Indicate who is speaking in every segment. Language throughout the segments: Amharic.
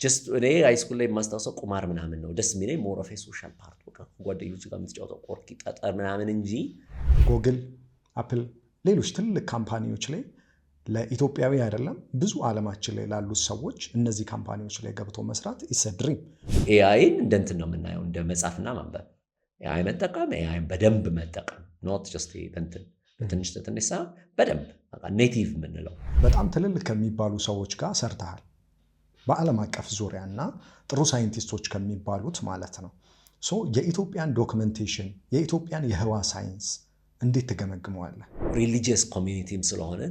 Speaker 1: just እኔ ሃይ ስኩል ላይ ማስታወሰው ቁማር ምናምን ነው ደስ የሚለኝ ሞር ኦፍ ሶሻል ፓርት በቃ ጓደኞች ጋር የምትጫወተው ቆርኪ ጠጠር ምናምን እንጂ
Speaker 2: ጉግል አፕል ሌሎች ትልቅ ካምፓኒዎች ላይ ለኢትዮጵያዊ አይደለም ብዙ ዓለማችን ላይ ላሉ ሰዎች እነዚህ ካምፓኒዎች ላይ ገብቶ መስራት is a dream
Speaker 1: ኤአይን እንደንትን ነው የምናየው እንደ መጻፍና ማንበብ ኤአይ መጠቀም ኤአይን በደንብ መጠቀም not just እንትን በትንሽ ተነሳ በደንብ በቃ ኔቲቭ ምንለው
Speaker 2: በጣም ትልልቅ ከሚባሉ ሰዎች ጋር ሰርተሃል በዓለም አቀፍ ዙሪያና ጥሩ ሳይንቲስቶች ከሚባሉት ማለት ነው ሶ የኢትዮጵያን ዶክመንቴሽን የኢትዮጵያን የህዋ ሳይንስ እንዴት ተገመግመዋለህ
Speaker 1: ሪሊጂየስ ኮሚኒቲም ስለሆነ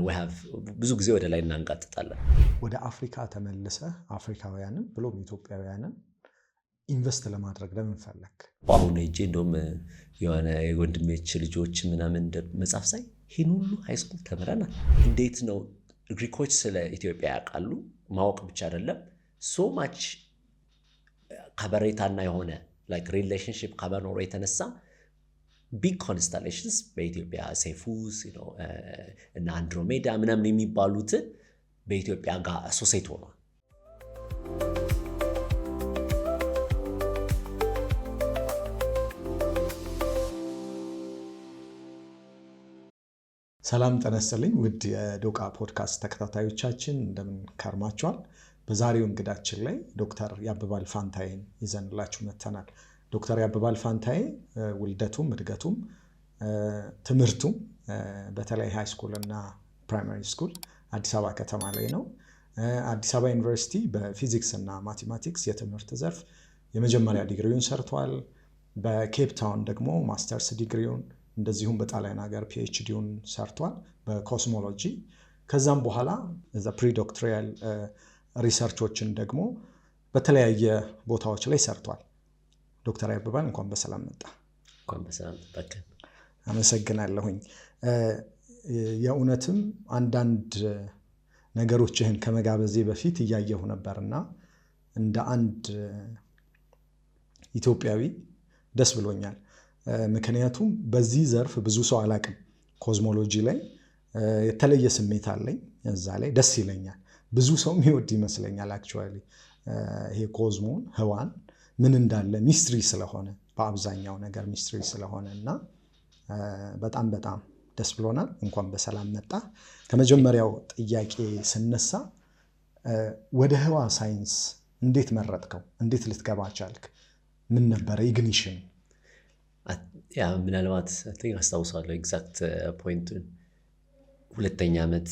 Speaker 1: we have ብዙ ጊዜ ወደ ላይ እናንቃጥጣለን
Speaker 2: ወደ አፍሪካ ተመልሰህ አፍሪካውያንን ብሎም ኢትዮጵያውያንን ኢንቨስት ለማድረግ ለምን ፈለክ
Speaker 1: አሁን እጄ እንደውም የሆነ የወንድሜች ልጆች ምናምን መጻፍ ሳይ ይሄን ሁሉ ሃይ ስኩል ተመረናል እንዴት ነው ግሪኮች ስለ ኢትዮጵያ ያውቃሉ ማወቅ ብቻ አይደለም so much ከበሬታና የሆነ like relationship ከመኖር የተነሳ big constellations በኢትዮጵያ ሴፉስ እና አንድሮሜዳ ምናምን የሚባሉት በኢትዮጵያ ጋር አሶሲየት ሆኗል
Speaker 2: ሰላም ተነስተልኝ ውድ የዶቃ ፖድካስት ተከታታዮቻችን እንደምን ከርማችኋል በዛሬው እንግዳችን ላይ ዶክተር ያበባል ፋንታዬን ይዘንላችሁ መተናል ዶክተር ያበባል ፋንታዬ ውልደቱም እድገቱም ትምህርቱም በተለይ ሃይ ስኩል እና ፕራይመሪ ስኩል አዲስ አበባ ከተማ ላይ ነው አዲስ አበባ ዩኒቨርሲቲ በፊዚክስ እና ማቴማቲክስ የትምህርት ዘርፍ የመጀመሪያ ዲግሪውን ሰርቷል በኬፕ ታውን ደግሞ ማስተርስ ዲግሪውን እንደዚሁም በጣሊያን ሀገር ፒኤችዲውን ሰርቷል በኮስሞሎጂ ከዛም በኋላ ዘ ፕሪዶክትሪያል ሪሰርቾችን ደግሞ በተለያየ ቦታዎች ላይ ሰርቷል ዶክተር ያበባል እንኳን በሰላም መጣ
Speaker 1: እንኳን በሰላም ተጠቀም
Speaker 2: አመሰግናለሁኝ የእውነትም አንዳንድ ነገሮችህን ከመጋበዜ በፊት እያየሁ ነበርና እንደ አንድ ኢትዮጵያዊ ደስ ብሎኛል ምክንያቱም በዚህ ዘርፍ ብዙ ሰው አላቅም ኮስሞሎጂ ላይ የተለየ ስሜት አለኝ እዛ ላይ ደስ ይለኛል ብዙ ሰው የሚወድ ይመስለኛል አክቹዋሊ ይሄ ኮዝሞን ህዋን ምን እንዳለ ሚስትሪ ስለሆነ በአብዛኛው ነገር ሚስትሪ ስለሆነ እና በጣም በጣም ደስ ብሎናል እንኳን በሰላም መጣ ከመጀመሪያው ጥያቄ ስነሳ ወደ ህዋ ሳይንስ እንዴት መረጥከው እንዴት ልትገባ ቻልክ ምን ነበር ኢግኒሽን
Speaker 1: ያ ምናልባት አስታውሳለሁ ኤግዛክት ፖይንቱን ሁለተኛ ዓመት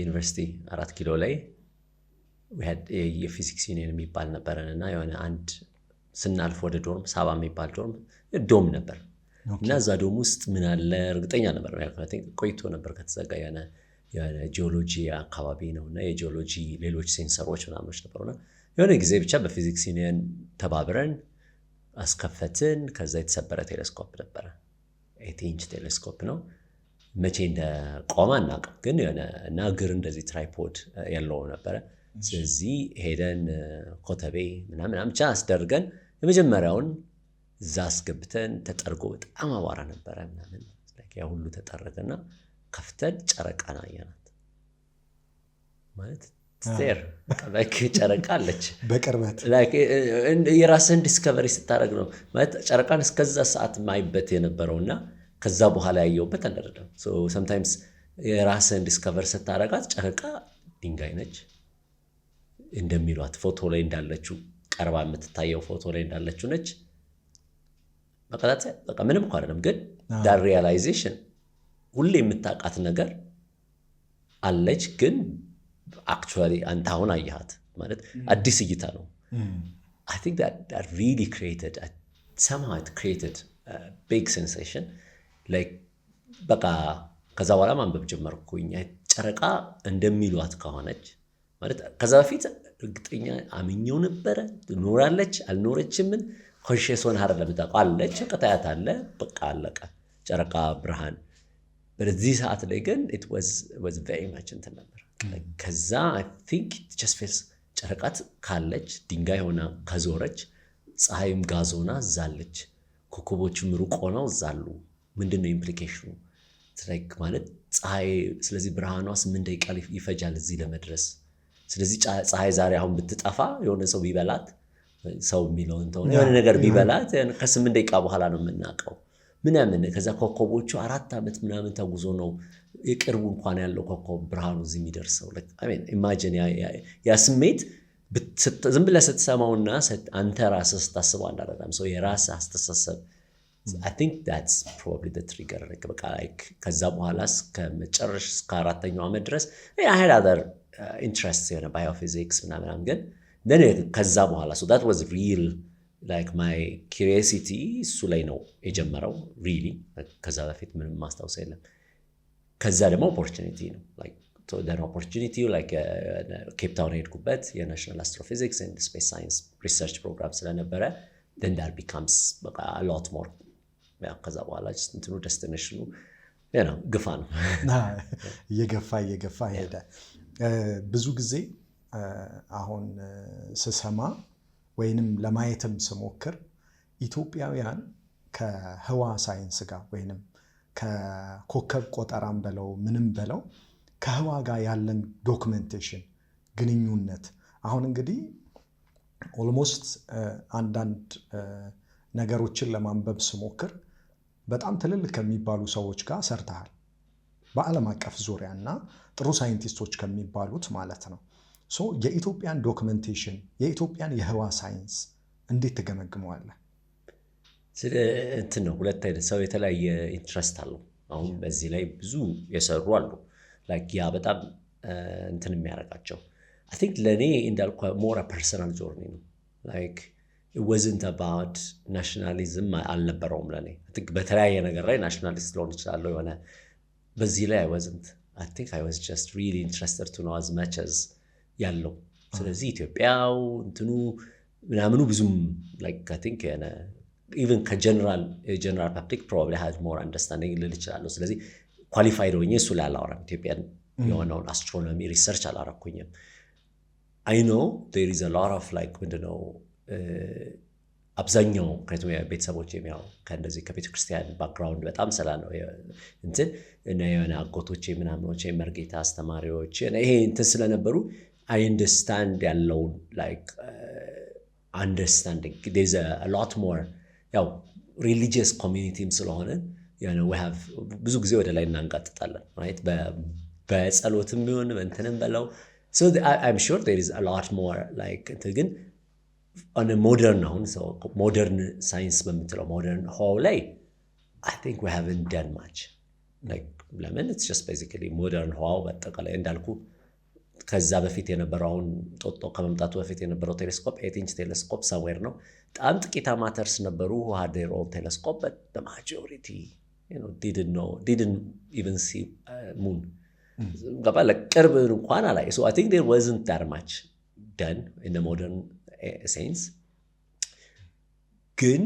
Speaker 1: ዩኒቨርሲቲ 4 ኪሎ ላይ የፊዚክስ ዩኒየን የሚባል ነበረንና የሆነ አንድ ስናልፍ ወደ ዶርም ሳባ የሚባል ዶም ነበር እና እዛ ዶም ውስጥ ምን አለ እርግጠኛ ነበር ቆይቶ ነበር ከተዘጋ የሆነ ጂኦሎጂ አካባቢ ነውና የጂኦሎጂ ሌሎች ሴንሰሮች ምናምኖች ነበሩና የሆነ ጊዜ ብቻ በፊዚክስ ዩኒየን ተባብረን አስከፈትን ከዛ የተሰበረ ቴሌስኮፕ ነበር 8 ኢንች ቴሌስኮፕ ነው መቼ እንደቆመ አናውቅም ግን የሆነ ናግር እንደዚህ ትራይፖድ ያለው ነበር ስለዚህ ሄደን ኮተቤ ምናምን ብቻ አስደርገን የመጀመሪያውን እዛ አስገብተን ተጠርጎ በጣም አቧራ ነበረ ምናምን ያ ሁሉ ተጠረገና ከፍተን ጨረቃን አየናት ማለት ስቴር በቃ ጨረቃ አለች
Speaker 2: በቅርበት
Speaker 1: የራስን ዲስከቨሪ ስታደርግ ነው ማለት ጨረቃን እስከዛ ሰዓት ማይበት የነበረውና ከዛ በኋላ ያየውበት አንደረደም so sometimes የራስን ዲስከቨር ስታደርጋት ጨረቃ ድንጋይ ነች እንደሚሏት ፎቶ ላይ እንዳለችው ቀርባ የምትታየው ፎቶ ላይ እንዳለችው ነች በቃ ምንም እንኳን አይደለም ግን that realization ሁሌ የምታውቃት ነገር አለች ግን actually አንተ አሁን አያት ማለት አዲስ እይታ ነው I think that really created somehow it created a big sensation like በቃ ከዛ በኋላ ማንበብ ጀመርኩኝ ጨረቃ እንደሚሏት ከሆነች ማለት ከዛ በፊት እርግጠኛ አምኜው ነበር ኖራለች አልኖረችም ኮንሺየስ ሆነ አይደለም ታውቃለች ቀጣያት አለ በቃ አለቀ ጨረቃ ብርሃን በዚህ ሰዓት ላይ ግን it was very much እንትን ነበር ከዛ I think it just feels ጨረቃት ካለች ድንጋይ ሆና ከዞረች ፀሐይም ጋዝ ሆና ዛለች ኮከቦቹም ሩቅ ሆነው ዛሉ ምንድነው ኢምፕሊኬሽኑ like ማለት ፀሐይ ስለዚህ ብርሃኗ 8 ደቂቃ ይፈጃል እዚህ ለመድረስ ስለዚህ ፀሐይ ዛሬ አሁን ብትጠፋ የሆነ ሰው ቢበላት ሰው የሚለውን ተሆነ የሆነ ነገር ቢበላት ከ8 ደቂቃ በኋላ ነው የምናውቀው ምናምን። ከዛ ኮከቦቹ 4 ዓመት ምናምን ተጉዞ ነው የቅርቡ እንኳን ያለው ኮከብ ብርሃኑ እዚህ የሚደርሰው። ኢማጂን ያ ስሜት ዝም ብለህ ስትሰማውና አንተ ራስህ ስታስበው አንድ አይደለም። ሰው የራስህ አስተሳሰብ I think that's probably the trigger. በቃ ከዛ በኋላ እስከመጨረሻ እስከ 4ኛው ዓመት ድረስ I had other interests የሆነ biophysics ምናምን ግን then ከዛ በኋላ so that was real like my curiosity እሱ ላይ ነው የጀመረው really። ከዛ በፊት ምንም ማስታወስ የለም። ከዛ ደግሞ opportunity ነው like so that opportunity like Cape Town ሄድኩበት የናሽናል አስትሮፊዚክስ and space science research program ስለነበረ then that becomes a lot more ከዛ በኋላ እንትኑ ደስቲኔሽኑ ግፋ ነው
Speaker 2: እየገፋ ሄደ። ብዙ ጊዜ አሁን ስሰማ ወይንም ለማየትም ስሞክር ኢትዮጵያውያን ከህዋ ሳይንስ ጋር ወይንም ከኮከብ ቆጠራም በለው ምንም በለው ከህዋ ጋር ያለን ዶክመንቴሽን ግንኙነት አሁን እንግዲህ ኦልሞስት አንዳንድ ነገሮችን ለማንበብ ስሞክር በጣም ትልልቅ ከሚባሉ ሰዎች ጋር ሰርተሃል በዓለም አቀፍ ዙሪያ እና ጥሩ ሳይንቲስቶች ከሚባሉት ማለት ነው። ሶ የኢትዮጵያን ዶክመንቴሽን የኢትዮጵያን የህዋ ሳይንስ እንዴት ትገመግመዋለህ?
Speaker 1: እንትን ነው ሁለት አይነት ሰው የተለያየ ኢንትረስት አለው። አሁን በዚህ ላይ ብዙ የሰሩ አሉ ላይክ ያ በጣም እንትን የሚያደርጋቸው I think ለእኔ እንዳልኩ ሞር ፐርሰናል ጆርኒ ነው ላይክ it wasn't about nationalism አልነበረውም ለኔ። I think በተለያየ ነገር ላይ ናሽናሊስት ልሆን እችላለሁ የሆነ በዚህ ላይ I think I was just really interested to know as much as ያለው ስለዚህ ኢትዮጵያው እንትኑ ምናምኑ ብዙም like I think even ከጀነራል ፐብሊክ probably had more understanding ልል እችላለሁ። ስለዚህ ኳሊፋይድ ሆኜ እሱ ላይ አላወራም። ኢትዮጵያን የሆነውን አስትሮኖሚ ሪሰርች አላረኩኝም። I know there is a lot of like ምንድነው አብዛኛው ከኢትዮጵያ ቤተሰቦች የሚያው ከእንደዚህ ከቤተክርስቲያን ባክግራውንድ በጣም ስላለው እንትን እና የሆነ አጎቶቼ ምናምኖቼ መርጌታ አስተማሪዎች ይሄ እንትን ስለነበሩ I understand ያለው like understanding there's a lot more ያው religious communityም ስለሆነ we have ብዙ ጊዜ ወደ ላይ እናንቃጥጣለን right በጸሎትም ቢሆን እንትንም በለው so I'm sure there is a lot more like ግን on a modern now so modern science በምትለው modern whole ላይ I think we haven't done much like ለምን it's just basically modern whole በአጠቃላይ እንዳልኩ ከዛ በፊት የነበረውን ጦጦ ከመምጣቱ በፊት የነበረው ቴሌስኮፕ 8-inch ቴሌስኮፕ somewhere ነው በጣም ጥቂት አማተርስ ነበሩ who had their own telescope but the majority didn't even see moon ገባ ለቅርብ እንኳን አላይ so I think there wasn't that much done in the modern sense ግን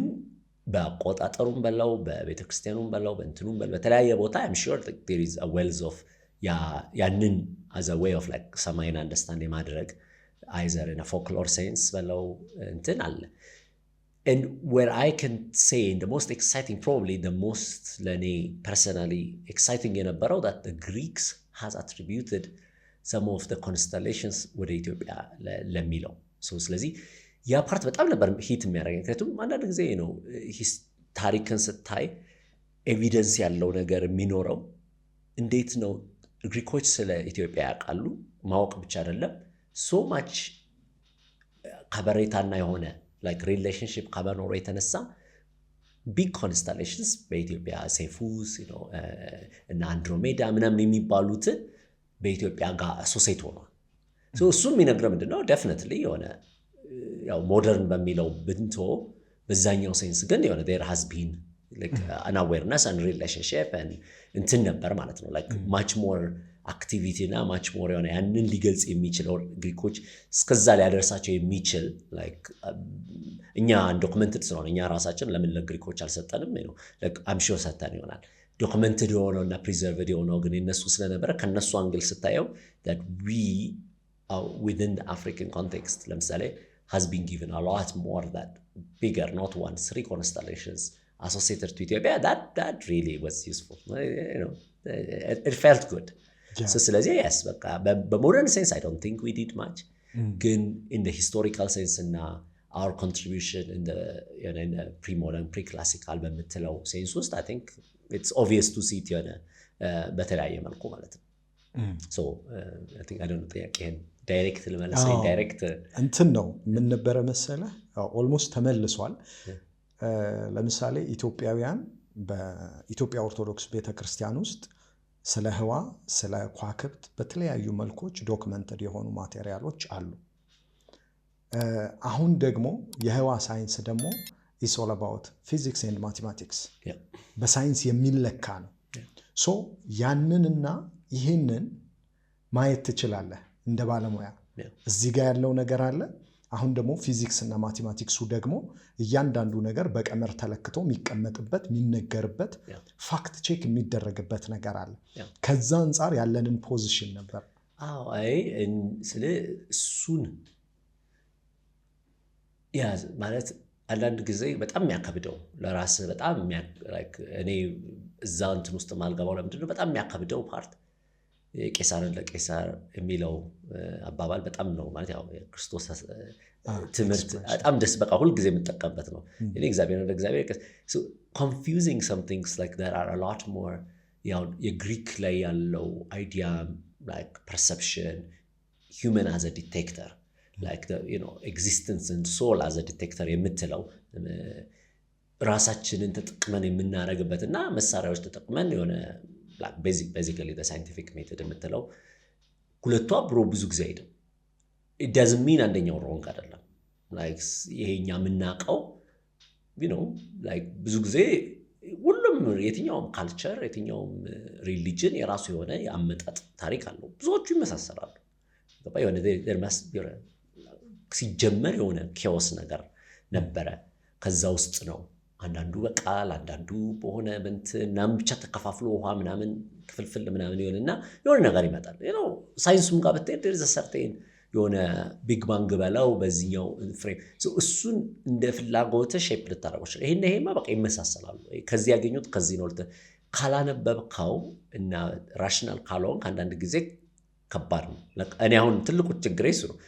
Speaker 1: በቆጣጠሩም በለው በቤተክርስቲያኑም በለው በእንትኑም በለው በተለያየ ቦታ I'm sure that there is a wealth of ያንን as a way of like ሰማይን understand ማድረግ either in a folklore sense በለው እንትን አለ and where I can say the most exciting probably the most ለኔ personally exciting የነበረው that the Greeks has attributed some of the constellations ወደ ኢትዮጵያ ለሚለው so ስለዚህ ያ ፓርት በጣም ነበር ሂት የሚያደርገኝ ምክንያቱም አንዳንድ ጊዜ ነው ታሪክን ስታይ ኤቪደንስ ያለው ነገር የሚኖረው እንዴት ነው ግሪኮች ስለ ኢትዮጵያ ያውቃሉ ማወቅ ብቻ አይደለም so much ከበሬታና የሆነ like relationship ከመኖሩ የተነሳ big constellations በኢትዮጵያ ሴፉስ እና አንድሮሜዳ ምናምን የሚባሉት በኢትዮጵያ ጋር አሶሴት ሆኗል so እሱም የሚነግረው ምንድነው definitely የሆነ ያው ሞደርን በሚለው ብንቶ በዛኛው ሴንስ ግን የሆነ there has been like an awareness and relationship and እንትን ነበር ማለት ነው like much more activity እና much more የሆነ ያንን ሊገልጽ የሚችለው ግሪኮች እስከዛ ሊያደርሳቸው የሚችል like እኛ ዶክመንትድ ስለሆነ እኛ ራሳችን ለምን ለግሪኮች አልሰጠንም ነው like I'm sure ሰጠን ይሆናል ዶክመንትድ የሆነው እና ፕሪዘርቭድ የሆነው ግን እነሱ ስለነበረ ከነሱ አንግል ስታየው that we are within the African context ለምሳሌ has been given a lot more that bigger not 3 constellations associated to Ethiopia that really was useful it felt good ስለዚህ ያስ በቃ በሞደርን ሴንስ I don't think we did much ግን in the historical sense እና our contribution in the pre-modern pre-classical በምትለው ሴንስ ውስጥ I think it's obvious to see it በተለያየ መልኩ ማለት ነው so I think I don't know ጥያቄን ዳይሬክት ለመለስ ዳይሬክት
Speaker 2: እንትን ነው ምን ነበረ መሰለ ኦልሞስት ተመልሷል ለምሳሌ ኢትዮጵያውያን በኢትዮጵያ ኦርቶዶክስ ቤተክርስቲያን ውስጥ ስለ ህዋ ስለ ኳክብት በተለያዩ መልኮች ዶክመንትድ የሆኑ ማቴሪያሎች አሉ አሁን ደግሞ የህዋ ሳይንስ ደግሞ is all about physics and mathematics በሳይንስ የሚለካ ነው ሶ ያንንና ይሄንን ማየት ትችላለህ እንደ ባለሙያ እዚህ ጋር ያለው ነገር አለ አሁን ደግሞ ፊዚክስ እና ማቴማቲክሱ ደግሞ እያንዳንዱ ነገር በቀመር ተለክቶ የሚቀመጥበት የሚነገርበት ፋክት ቼክ የሚደረግበት ነገር አለ ከዛ አንፃር ያለንን ፖዚሽን ነበር
Speaker 1: አይ ስለ እሱን ያ ማለት አንዳንድ ጊዜ በጣም የሚያከብደው ለራስ በጣም እኔ እዛ እንትን ውስጥ ማልገባው ለምንድነው በጣም የሚያከብደው ፓርት ቄሳርን ለቄሳር የሚለው አባባል በጣም ነው ማለት ያው ክርስቶስ ትምህርት በጣም ደስ በቃ ሁሉ ጊዜ የምጠቀምበት ነው እኔ እግዚአብሔር so confusing some things like there are a lot more ያው የግሪክ ላይ ያለው አይዲያ like perception human as a detector like the existence and soul as a detector የምትለው ራሳችንን ተጠቅመን የምናረግበትና መሳሪያዎች ተጠቅመን የሆነ like basically the scientific method የምትለው ሁለቱ አብሮ ብዙ ጊዜ አይደለም it doesn't mean አንደኛው wrong አይደለም like ይሄኛ ምናቀው like ብዙ ጊዜ ሁሉም የትኛውም ካልቸር የትኛውም ሪሊጅን የራሱ የሆነ ያመጣጥ ታሪክ አለው ብዙዎቹ ይመሳሰላሉ ገባ የሆነ ሲጀመር የሆነ ኬኦስ ነገር ነበረ ከዛ ውስጥ ነው አንዳንዱ በቃል አንዳንዱ በሆነ በእንትናም ብቻ ተከፋፍሎ ውሃ ምናምን ክፍልፍል ምናምን ይሆንና የሆነ ነገር ይመጣል ሳይንሱም ጋር በተያያዘ there's a certain የሆነ ቢግ ባንግ በለው በዚህኛው ፍሬም እሱን እንደ ፍላጎት ሼፕ ልታረጋግጥ ይሄማ በቃ ይመሳሰላሉ ከዚህ ያገኙት ከዚህ ነው ካላነበብከው እና ራሽናል ካልሆንክ አንዳንድ ጊዜ ከባድ ነው እኔ አሁን ትልቁ ችግሬ እሱ ነው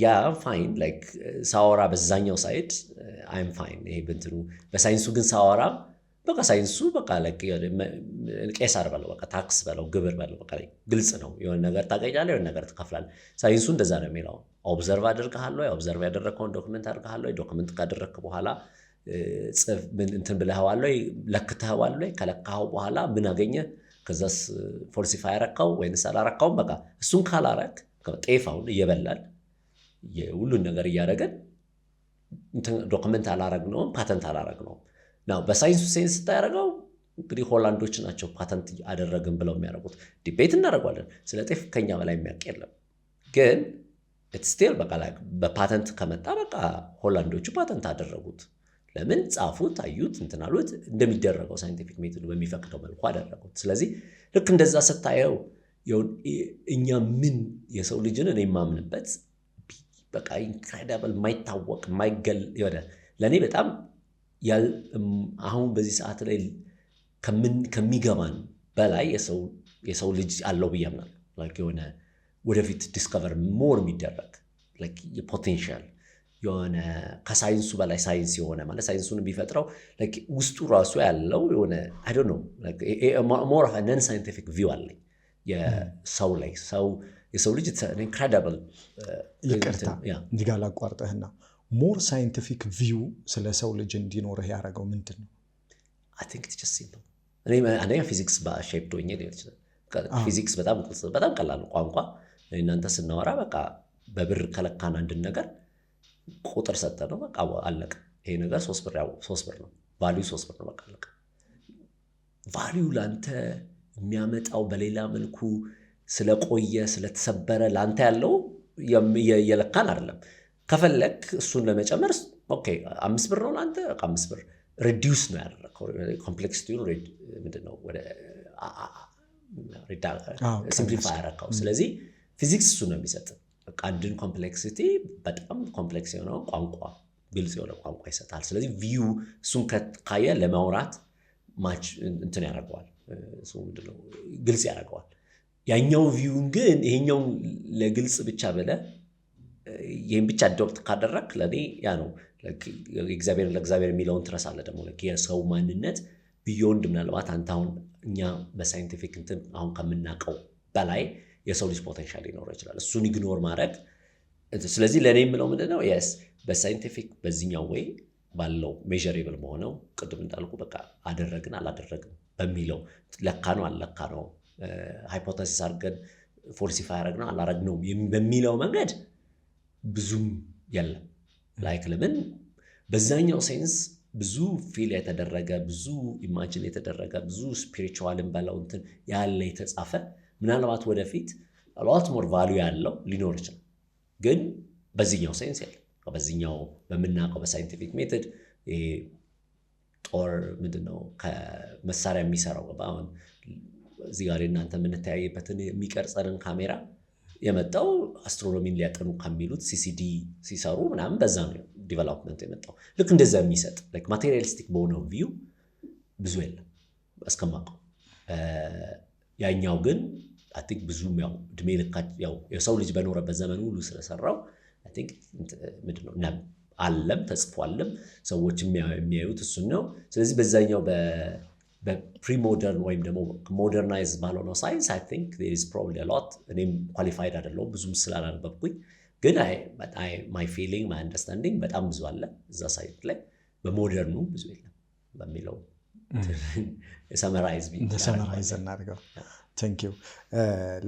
Speaker 1: yeah I'm fine like ሳወራ በዛኛው ሳይድ I'm fine ይሄ በእንትኑ በሳይንሱ ግን ሳወራ በቃ ሳይንሱ በቃ like ቄሳር በለው በቃ ታክስ በለው ግብር በለው በቃ ግልጽ ነው የሆነ ነገር ታገኛለህ የሆነ ነገር ትከፍላለህ ሳይንሱ እንደዛ ነው የሚለው ኦብዘርቭ አድርገሃለሁ ኦብዘርቭ ያደረከውን ዶክመንት አድርገሃለሁ ዶክመንት ካደረክ በኋላ ጽፍ እንትን ብለሃዋል ለክተሃዋል ከለካው በኋላ ምን አገኘ ከዛስ ፎልሲፋይ አረካው ወይንስ አላረካው በቃ እሱን ካላረክ ጤፋውን እየበላል የሁሉን ነገር እያደረገን ዶክመንት አላረግነውም ፓተንት አላረግነውም ናው በሳይንሱ ሴንስ ታያረጋው እንግዲህ ሆላንዶች ናቸው ፓተንት አደረግን ብለው የሚያደርጉት ዲቤት እናደርጋለን ስለ ጤፍ ከኛ በላይ የሚያውቅ የለም ግን it's still በቃ like በፓተንት ከመጣ በቃ ሆላንዶቹ ፓተንት አደረጉት ለምን ጻፉት አዩት እንትናሉት እንደሚደረገው ሳይንቲፊክ ሜቶድ በሚፈቅደው መልኩ አደረጉት ስለዚህ ልክ እንደዛ ስታየው እኛ ምን የሰው ልጅን እኔ ማምንበት በቃ ኢንክሬዲብል ማይታወቅ ማይገል ይወደ ለኔ በጣም አሁን በዚህ ሰዓት ላይ ከሚገባን በላይ የሰው ልጅ አለው ብያምናል like የሆነ ወደፊት ዲስከቨር ሞር የሚደረግ like የፖቴንሻል የሆነ ከሳይንሱ በላይ ሳይንስ የሆነ ማለት ሳይንሱን ቢፈጥረው like ውስጡ ራሱ ያለው የሆነ I don't know like more of a non scientific view አለኝ የሰው ላይ የሰው ልጅ ኢንክሬዲብል
Speaker 2: ይቅርታ እንዲህ ጋር ላቋርጠህና ሞር ሳይንቲፊክ ቪው ስለ ሰው ልጅ እንዲኖርህ ያደረገው ምንድን ነው
Speaker 1: I think it's just simple እኔ ፊዚክስ በሼፕ ዶኝ ፊዚክስ በጣም ቀላል ቋንቋ እናንተ ስናወራ በቃ በብር ከለካን አንድ ነገር ቁጥር ሰጠነው በቃ አለቀ ይሄ ነገር 3 ብር ነው ቫልዩ 3 ብር ነው በቃ አለቀ ቫልዩ ላንተ የሚያመጣው በሌላ መልኩ ስለቆየ ስለተሰበረ ላንተ ያለው የለካን አይደለም ከፈለክ እሱን ለመጨመር ኦኬ 5 ብር ነው ላንተ በቃ 5 ብር ሪዲዩስ ነው ያደረከው ኮምፕሌክሲቲውን ምንድነው ወደ ሲምፕሊፋይ አደረከው ስለዚህ ፊዚክስ እሱ ነው የሚሰጥ በቃ አንድን ኮምፕሌክሲቲ በጣም ኮምፕሌክስ የሆነው ቋንቋ ግልጽ የሆነ ቋንቋ ይሰጣል ስለዚህ ቪው እሱን ካየ ለማውራት ማች እንትን ያደርገዋል እሱ ምንድነው ግልጽ ያደርገዋል ያኛው ቪውን ግን ይሄኛውን ለግልጽ ብቻ ብለህ ይህን ብቻ አዶፕት ካደረግ ለእኔ ያ ነው ለእግዚአብሔር የሚለውን ትረሳለህ። ደግሞ የሰው ማንነት ቢዮንድ ምናልባት አንተ አሁን እኛ በሳይንቲፊክ እንትን አሁን ከምናውቀው በላይ የሰው ልጅ ፖቴንሻል ሊኖረው ይችላል። እሱን ኢግኖር ማድረግ። ስለዚህ ለእኔ የምለው ምንድነው የስ በሳይንቲፊክ በዚህኛው ወይ ባለው ሜዠሬብል በሆነው ቅድም እንዳልኩ በቃ አደረግን አላደረግን በሚለው ለካ ነው አልለካ ነው ሃይፖቴሲስ አድርገን ፎልሲፋይ አደረግነው አላረግነው በሚለው መንገድ ብዙም የለም። ላይክ ለምን በዛኛው ሴንስ ብዙ ፊል የተደረገ ብዙ ኢማጂን የተደረገ ብዙ ስፒሪቹዋልን በለው እንትን ያለ የተጻፈ ምናልባት ወደፊት ሎት ሞር ቫልዩ ያለው ሊኖር ይችላል። ግን በዚህኛው ሴንስ የለም። በዚህኛው በምናውቀው በሳይንቲፊክ ሜቶድ ጦር ምንድነው ከመሳሪያ የሚሰራው አሁን እዚህ ጋር እናንተ የምንተያየበትን የሚቀርጸንን ካሜራ የመጣው አስትሮኖሚን ሊያጠኑ ከሚሉት ሲሲዲ ሲሰሩ ምናምን በዛ ነው ዲቨሎፕመንት የመጣው። ልክ እንደዛ የሚሰጥ ላይክ ማቴሪያሊስቲክ በሆነው ቪው ብዙ የለም እስከማውቀው። ያኛው ግን አይ ቲንክ ብዙም ያው እድሜ ልካቸው ያው የሰው ልጅ በኖረበት ዘመን ሁሉ ስለሰራው አይ ቲንክ ምንድነው እና ዓለም ተጽፏልም ሰዎች የሚያዩት እሱን ነው። ስለዚህ በዛኛው በፕሪሞደርን ወይም ደግሞ ሞደርናይዝ ባልሆነው ሳይንስ አይ ቲንክ there is probably a lot እኔም ኳሊፋይድ አይደለሁም ብዙም ስላላነበብኩኝ፣ ግን ማይ ፊሊንግ ማይ አንደርስታንዲንግ በጣም ብዙ አለ እዛ ሳይት ላይ። በሞደርኑ ብዙ የለም በሚለው ሰመራይዝ
Speaker 2: እናድርገው። ቴንክ ዩ።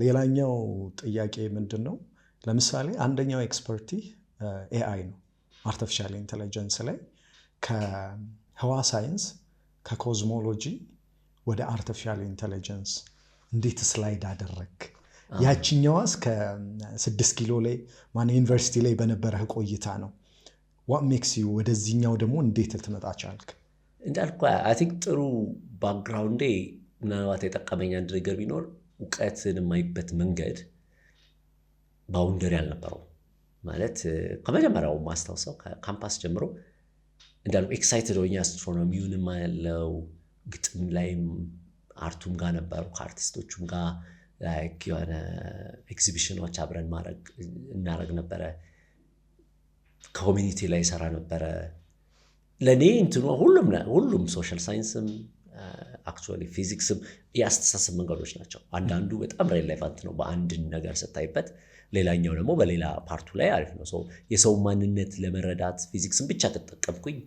Speaker 2: ሌላኛው ጥያቄ ምንድን ነው? ለምሳሌ አንደኛው ኤክስፐርቲ ኤአይ ነው፣ አርቲፊሻል ኢንቴሊጀንስ ላይ ከህዋ ሳይንስ ከኮዝሞሎጂ ወደ አርቲፊሻል ኢንቴሊጀንስ እንዴት ስላይድ አደረግ? ያችኛዋስ ከ6 ኪሎ ላይ ዩኒቨርሲቲ ላይ በነበረህ ቆይታ ነው። what makes you ወደዚህኛው ደግሞ እንዴት ልትመጣ ቻልክ?
Speaker 1: እንዳልኩ አይ ቲንክ ጥሩ ባክግራውንዴ ምናልባት የጠቀመኝ አንድ ነገር ቢኖር እውቀትን የማይበት መንገድ ባውንደሪ አልነበረው። ማለት ከመጀመሪያው ማስታውሰው ከካምፓስ ጀምሮ እንዳልኩ ኤክሳይትድ ሆኜ አስትሮኖሚውንም ያለው ግጥም ላይም አርቱም ጋር ነበሩ ከአርቲስቶቹም ጋር ላይክ የሆነ ኤግዚቢሽኖች አብረን እናረግ ነበረ። ኮሚኒቲ ላይ ሰራ ነበረ። ለኔ እንትኑ ሁሉም ሶሻል ሳይንስም አክቹዋሊ ፊዚክስም የአስተሳሰብ መንገዶች ናቸው። አንዳንዱ በጣም ሬሌቫንት ነው በአንድ ነገር ስታይበት፣ ሌላኛው ደግሞ በሌላ ፓርቱ ላይ አሪፍ ነው። የሰው ማንነት ለመረዳት ፊዚክስን ብቻ ተጠቀምኩኝ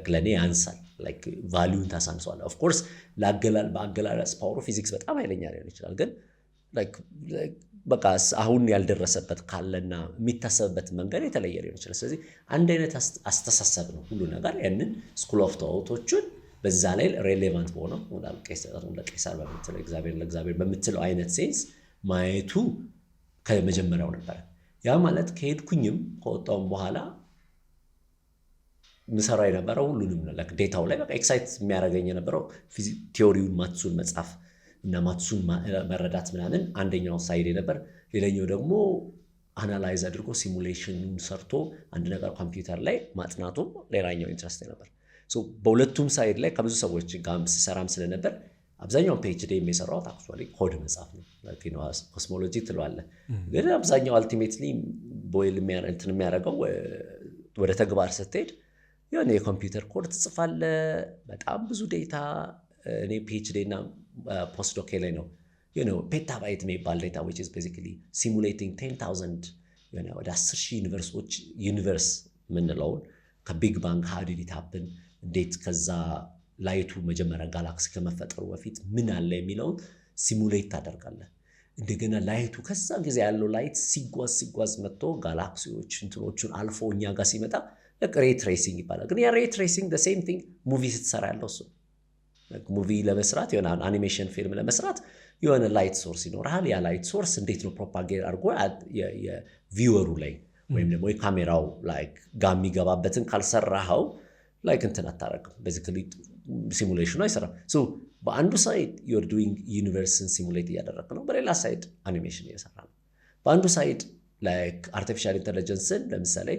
Speaker 1: ለእኔ ያንሳል። ቫሊዩን ታሳንሰዋል። ኦፍኮርስ በአገላለጽ ፓወሩ ፊዚክስ በጣም ኃይለኛ ሊሆን ይችላል። ግን በቃ አሁን ያልደረሰበት ካለና የሚታሰብበት መንገድ የተለየ ሊሆን ይችላል። ስለዚህ አንድ አይነት አስተሳሰብ ነው ሁሉ ነገር። ያንን ስኩል ኦፍ ቶቶችን በዛ ላይ ሬሌቫንት በሆነው ለቄሳር በምትለው እግዚአብሔር ለእግዚአብሔር በምትለው አይነት ሴንስ ማየቱ ከመጀመሪያው ነበረ። ያ ማለት ከሄድኩኝም ከወጣውም በኋላ ምሰራ የነበረው ሁሉንም ዴታው ላይ በቃ ኤክሳይት የሚያደርገኝ የነበረው ቲዮሪውን ማትሱን መጻፍ እና ማትሱን መረዳት ምናምን አንደኛው ሳይድ ነበር። ሌላኛው ደግሞ አናላይዝ አድርጎ ሲሙሌሽኑን ሰርቶ አንድ ነገር ኮምፒውተር ላይ ማጥናቱ ሌላኛው ኢንትረስት ነበር። በሁለቱም ሳይድ ላይ ከብዙ ሰዎች ጋር ስሰራም ስለነበር አብዛኛው ፒኤችዲ የሚሰራው አክቹዋሊ ኮድ መጻፍ ነው። ኮስሞሎጂ ትለዋለህ፣ ግን አብዛኛው አልቲሜትሊ ቦይል እንትን የሚያደርገው ወደ ተግባር ስትሄድ የሆነ የኮምፒውተር ኮድ ትጽፋለህ። በጣም ብዙ ዴታ እኔ ፒኤችዲ እና ፖስትዶክ ላይ ነው ፔታባይት የሚባል ዴታ which is basically simulating 10,000 ወደ 10,000 ዩኒቨርስ የምንለውን ከቢግ ባንግ how did it happen እንዴት ከዛ ላይቱ መጀመሪያ ጋላክሲ ከመፈጠሩ በፊት ምን አለ የሚለውን ሲሙሌት ታደርጋለህ። እንደገና ላይቱ ከዛ ጊዜ ያለው ላይት ሲጓዝ መጥቶ ጋላክሲዎች እንትኖቹን አልፎ እኛ ጋር ሲመጣ ሬ ትሬሲንግ ይባላል። ግን ያ ሬ ትሬሲንግ the same thing ሙቪ ስትሰራ ያለው እሱ ሙቪ ለመስራት የሆነ አኒሜሽን ፊልም ለመስራት የሆነ ላይት ሶርስ ይኖርሃል። ያ ላይት ሶርስ እንዴት ነው ፕሮፓጌት አድርጎ የቪወሩ ላይ ወይም ደግሞ የካሜራው ጋር የሚገባበትን ካልሰራኸው እንትን አታረግም። ቤዚካሊ ሲሙሌሽኑ አይሰራም። በአንዱ ሳይድ ዩር ዱዊንግ ዩኒቨርስን ሲሙሌት እያደረግ ነው፣ በሌላ ሳይድ አኒሜሽን እየሰራ ነው። በአንዱ ሳይድ አርቲፊሻል ኢንቴሊጀንስን ለምሳሌ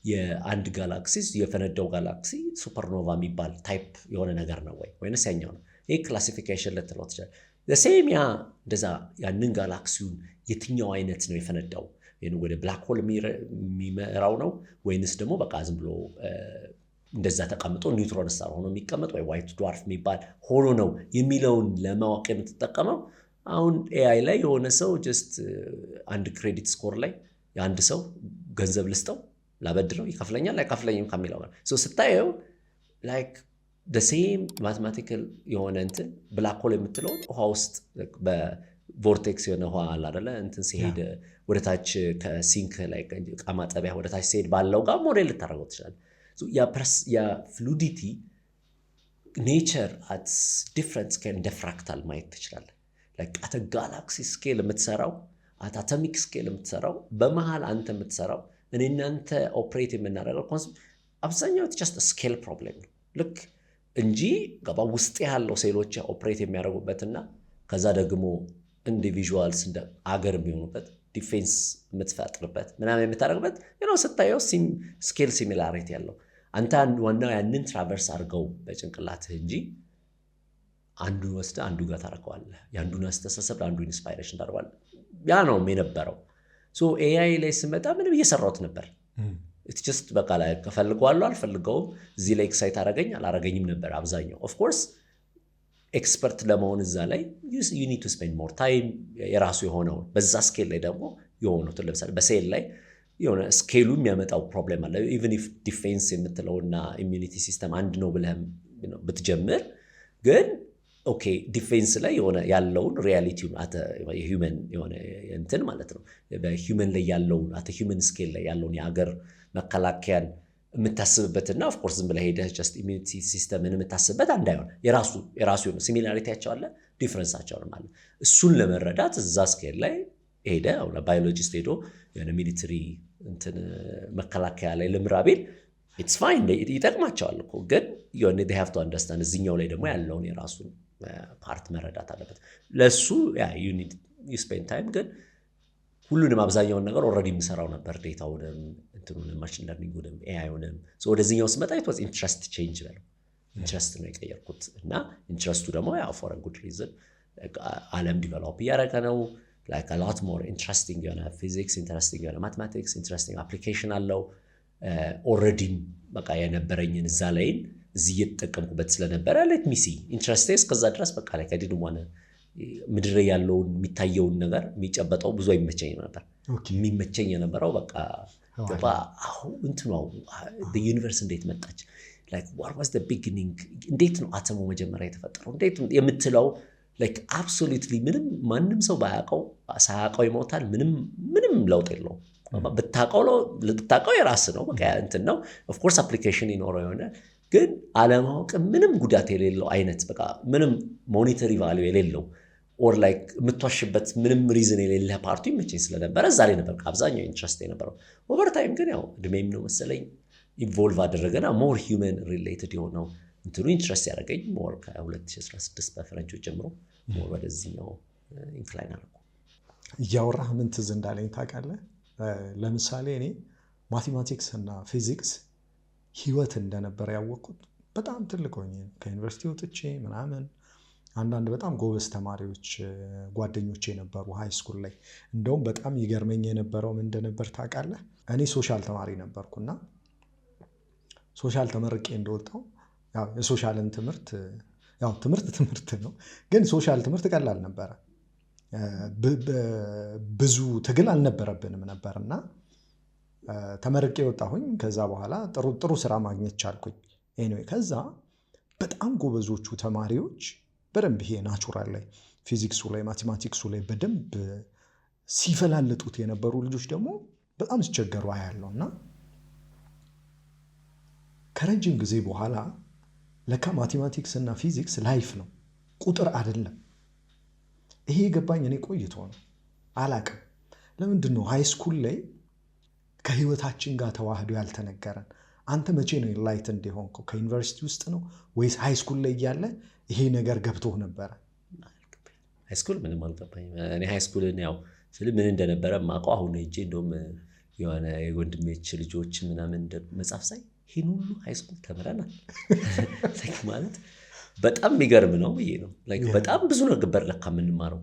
Speaker 1: የአንድ ጋላክሲ የፈነዳው ጋላክሲ ሱፐርኖቫ የሚባል ታይፕ የሆነ ነገር ነው ወይንስ ያኛው ነው? ይህ ክላሲፊኬሽን ልትለው ትችላለህ። ሴም እንደዛ ያንን ጋላክሲውን የትኛው አይነት ነው የፈነዳው? ወደ ብላክ ሆል የሚመራው ነው ወይንስ ደግሞ በቃ ዝም ብሎ እንደዛ ተቀምጦ ኒውትሮን ስታር ሆኖ የሚቀመጥ ወይ ዋይት ድዋርፍ የሚባል ሆኖ ነው የሚለውን ለማወቅ የምትጠቀመው። አሁን ኤአይ ላይ የሆነ ሰው ጀስት አንድ ክሬዲት ስኮር ላይ የአንድ ሰው ገንዘብ ልስጠው ላበድረው ይከፍለኛል አይከፍለኝም ከሚለው ጋር ስታየው ላይክ ሴም ማቴማቲካል የሆነ እንትን ብላክ ሆል የምትለውን ውሃ ውስጥ በቮርቴክስ የሆነ ውሃ አለ አይደለ እንትን ሲሄድ ወደታች ከሲንክ ላይ ዕቃ ማጠቢያ ወደታች ሲሄድ ባለው ጋር ሞዴል ልታደርገው ትችላለህ። የፍሉዲቲ ኔቸር አት ዲፍረንት ስኬል እንደ ፍራክታል ማየት ትችላለህ። አተ ጋላክሲ ስኬል የምትሰራው አት አቶሚክ ስኬል የምትሰራው በመሃል አንተ የምትሰራው እኔ እናንተ ኦፕሬት የምናደርገው ኮንሰፕት አብዛኛው ጀስት ስኬል ፕሮብሌም ነው ልክ እንጂ ገባ ውስጥ ያለው ሴሎች ኦፕሬት የሚያደርጉበትና ከዛ ደግሞ ኢንዲቪዥዋልስ እንደ አገር የሚሆኑበት ዲፌንስ የምትፈጥርበት ምናምን የምታደርግበት ስታየው ስኬል ሲሚላሪቲ ያለው አንተ ዋናው ያንን ትራቨርስ አድርገው በጭንቅላትህ እንጂ አንዱን ወስደህ አንዱ ጋር ታደርገዋለህ። የአንዱን አስተሳሰብ ለአንዱ ኢንስፓይሬሽን ታደርገዋለህ። ያ ነው የነበረው። ኤአይ ላይ ስመጣ ምንም እየሰራሁት ነበር። ጀስት በቃ ላይ ከፈልገዋለሁ አልፈልገውም፣ እዚህ ላይ ኤክሳይት አረገኝ አላረገኝም ነበር አብዛኛው። ኦፍኮርስ ኤክስፐርት ለመሆን እዛ ላይ ዩ ኒድ ቱ ስፔንድ ሞር ታይም የራሱ የሆነውን በዛ ስኬል ላይ ደግሞ የሆኑትን ለምሳሌ በሴል ላይ የሆነ ስኬሉ የሚያመጣው ፕሮብሌም አለ። ኢቨን ኢፍ ዲፌንስ የምትለውና ኢሚዩኒቲ ሲስተም አንድ ነው ብለህ ብትጀምር ግን ኦኬ ዲፌንስ ላይ የሆነ ያለውን ሪያሊቲውን የሂውመን የሆነ እንትን ማለት ነው በሂውመን ላይ ያለውን ሂውመን ስኬል ላይ ያለውን የሀገር መከላከያን የምታስብበትና ኦፍኮርስ ዝም ብለህ ሄደህ ጀስት ኢሚዩኒቲ ሲስተምን የምታስብበት አንድ አይሆን። የራሱ የሆነ ሲሚላሪቲያቸው አለ፣ ዲፍረንሳቸውን አለ። እሱን ለመረዳት እዛ ስኬል ላይ ሄደ ባዮሎጂስት ሄዶ የሆነ ሚሊተሪ እንትን መከላከያ ላይ ልምራ ቢል ኢትስ ፋይን ይጠቅማቸዋል እኮ ግን የሆነ they have to understand እዚህኛው ላይ ደግሞ ያለውን የራሱን ፓርት መረዳት አለበት። ለሱ you spend time ግን ሁሉንም አብዛኛውን ነገር ኦልሬዲ የምሰራው ነበር። ዴታውንም እንትኑንም ማሽን ለርኒንጉንም ኤአይውንም ወደዚህኛው ስመጣ it was interest change በለው ኢንትረስት ነው የቀየርኩት እና ኢንትረስቱ ደግሞ for a good reason ዓለም ዲቨሎፕ እያደረገ ነው። like a lot more interesting የሆነ ፊዚክስ ኢንተረስቲንግ የሆነ ማትማቲክስ ኢንተረስቲንግ አፕሊኬሽን አለው። ኦልሬዲም በቃ የነበረኝን እዛ ላይን እዚህ እየተጠቀምኩበት ስለነበረ ሌት ሚ ሲ ኢንትረስቴ እስከዛ ድረስ በቃ ላይ ከዲድም ሆነ ምድር ያለውን የሚታየውን ነገር የሚጨበጠው ብዙ አይመቸኝ ነበር። የሚመቸኝ የነበረው በቃ ገባ አሁን እንትኑ ዩኒቨርስ እንዴት መጣች like what was the beginning እንዴት ነው አተሙ መጀመሪያ የተፈጠረው እንዴት የምትለው like absolutely ምንም ማንም ሰው ሳያውቀው ይሞታል። ምንም ለውጥ የለውም። ብታውቀው የራስ ነው በቃ እንትን ነው። ኦፍ ኮርስ አፕሊኬሽን ይኖረው የሆነ ግን አለማወቅ ምንም ጉዳት የሌለው አይነት በቃ ምንም ሞኔተሪ ቫልዩ የሌለው ኦር ላይክ የምትዋሽበት ምንም ሪዝን የሌለ ፓርቱ ይመቸኝ ስለነበረ እዛ ላይ ነበር አብዛኛው ኢንትረስት የነበረው። ኦቨር ታይም ግን ያው እድሜም ነው መሰለኝ ኢንቮልቭ አደረገና ሞር ሂውመን ሪሌትድ የሆነው እንትኑ ኢንትረስት ያደረገኝ ሞር ከ2016 በፈረንጆች ጀምሮ ሞር ወደዚህኛው ኢንክላይን አደረኩ።
Speaker 2: እያወራህ ምን ትዝ እንዳለኝ ታውቃለህ? ለምሳሌ እኔ ማቴማቲክስ እና ፊዚክስ ህይወት እንደነበረ ያወቅኩት በጣም ትልቅ ሆኜ ከዩኒቨርሲቲ ወጥቼ ምናምን አንዳንድ በጣም ጎበዝ ተማሪዎች ጓደኞቼ ነበሩ ሃይ ስኩል ላይ። እንደውም በጣም ይገርመኝ የነበረው ምን እንደነበር ታውቃለህ? እኔ ሶሻል ተማሪ ነበርኩና ሶሻል ተመርቄ እንደወጣው ያው የሶሻልን ትምህርት ያው ትምህርት ነው፣ ግን ሶሻል ትምህርት ቀላል ነበረ። ብዙ ትግል አልነበረብንም ነበርና ተመርቄ ወጣሁኝ። ከዛ በኋላ ጥሩ ስራ ማግኘት ቻልኩኝ። ኤኒዌይ ከዛ በጣም ጎበዞቹ ተማሪዎች በደንብ ይሄ ናቹራል ላይ ፊዚክሱ ላይ ማቴማቲክሱ ላይ በደንብ ሲፈላልጡት የነበሩ ልጆች ደግሞ በጣም ሲቸገሩ አያለውና ከረጅም ጊዜ በኋላ ለካ ማቴማቲክስ እና ፊዚክስ ላይፍ ነው፣ ቁጥር አይደለም። ይሄ የገባኝ እኔ ቆይቶ ነው፣ አላቅም። ለምንድን ነው ሃይ ስኩል ላይ ከህይወታችን ጋር ተዋህዶ ያልተነገረን? አንተ መቼ ነው ኢንላይት እንደሆንከው? ከዩኒቨርሲቲ ውስጥ ነው ወይስ ሃይ ስኩል ላይ እያለ ይሄ ነገር ገብቶህ ነበረ?
Speaker 1: ሃይ ስኩል ምንም አልገባኝም። እኔ ሃይ ስኩልን ያው ምን እንደነበረ ማውቀው አሁን ሄጄ እንደውም የሆነ የወንድሜች ልጆች ምናምን መጽሐፍ ሳይ ይህን ሁሉ ሃይ ስኩል ተምረናል ማለት በጣም የሚገርም ነው ብዬ ነው። በጣም ብዙ ነገር ለካ የምንማረው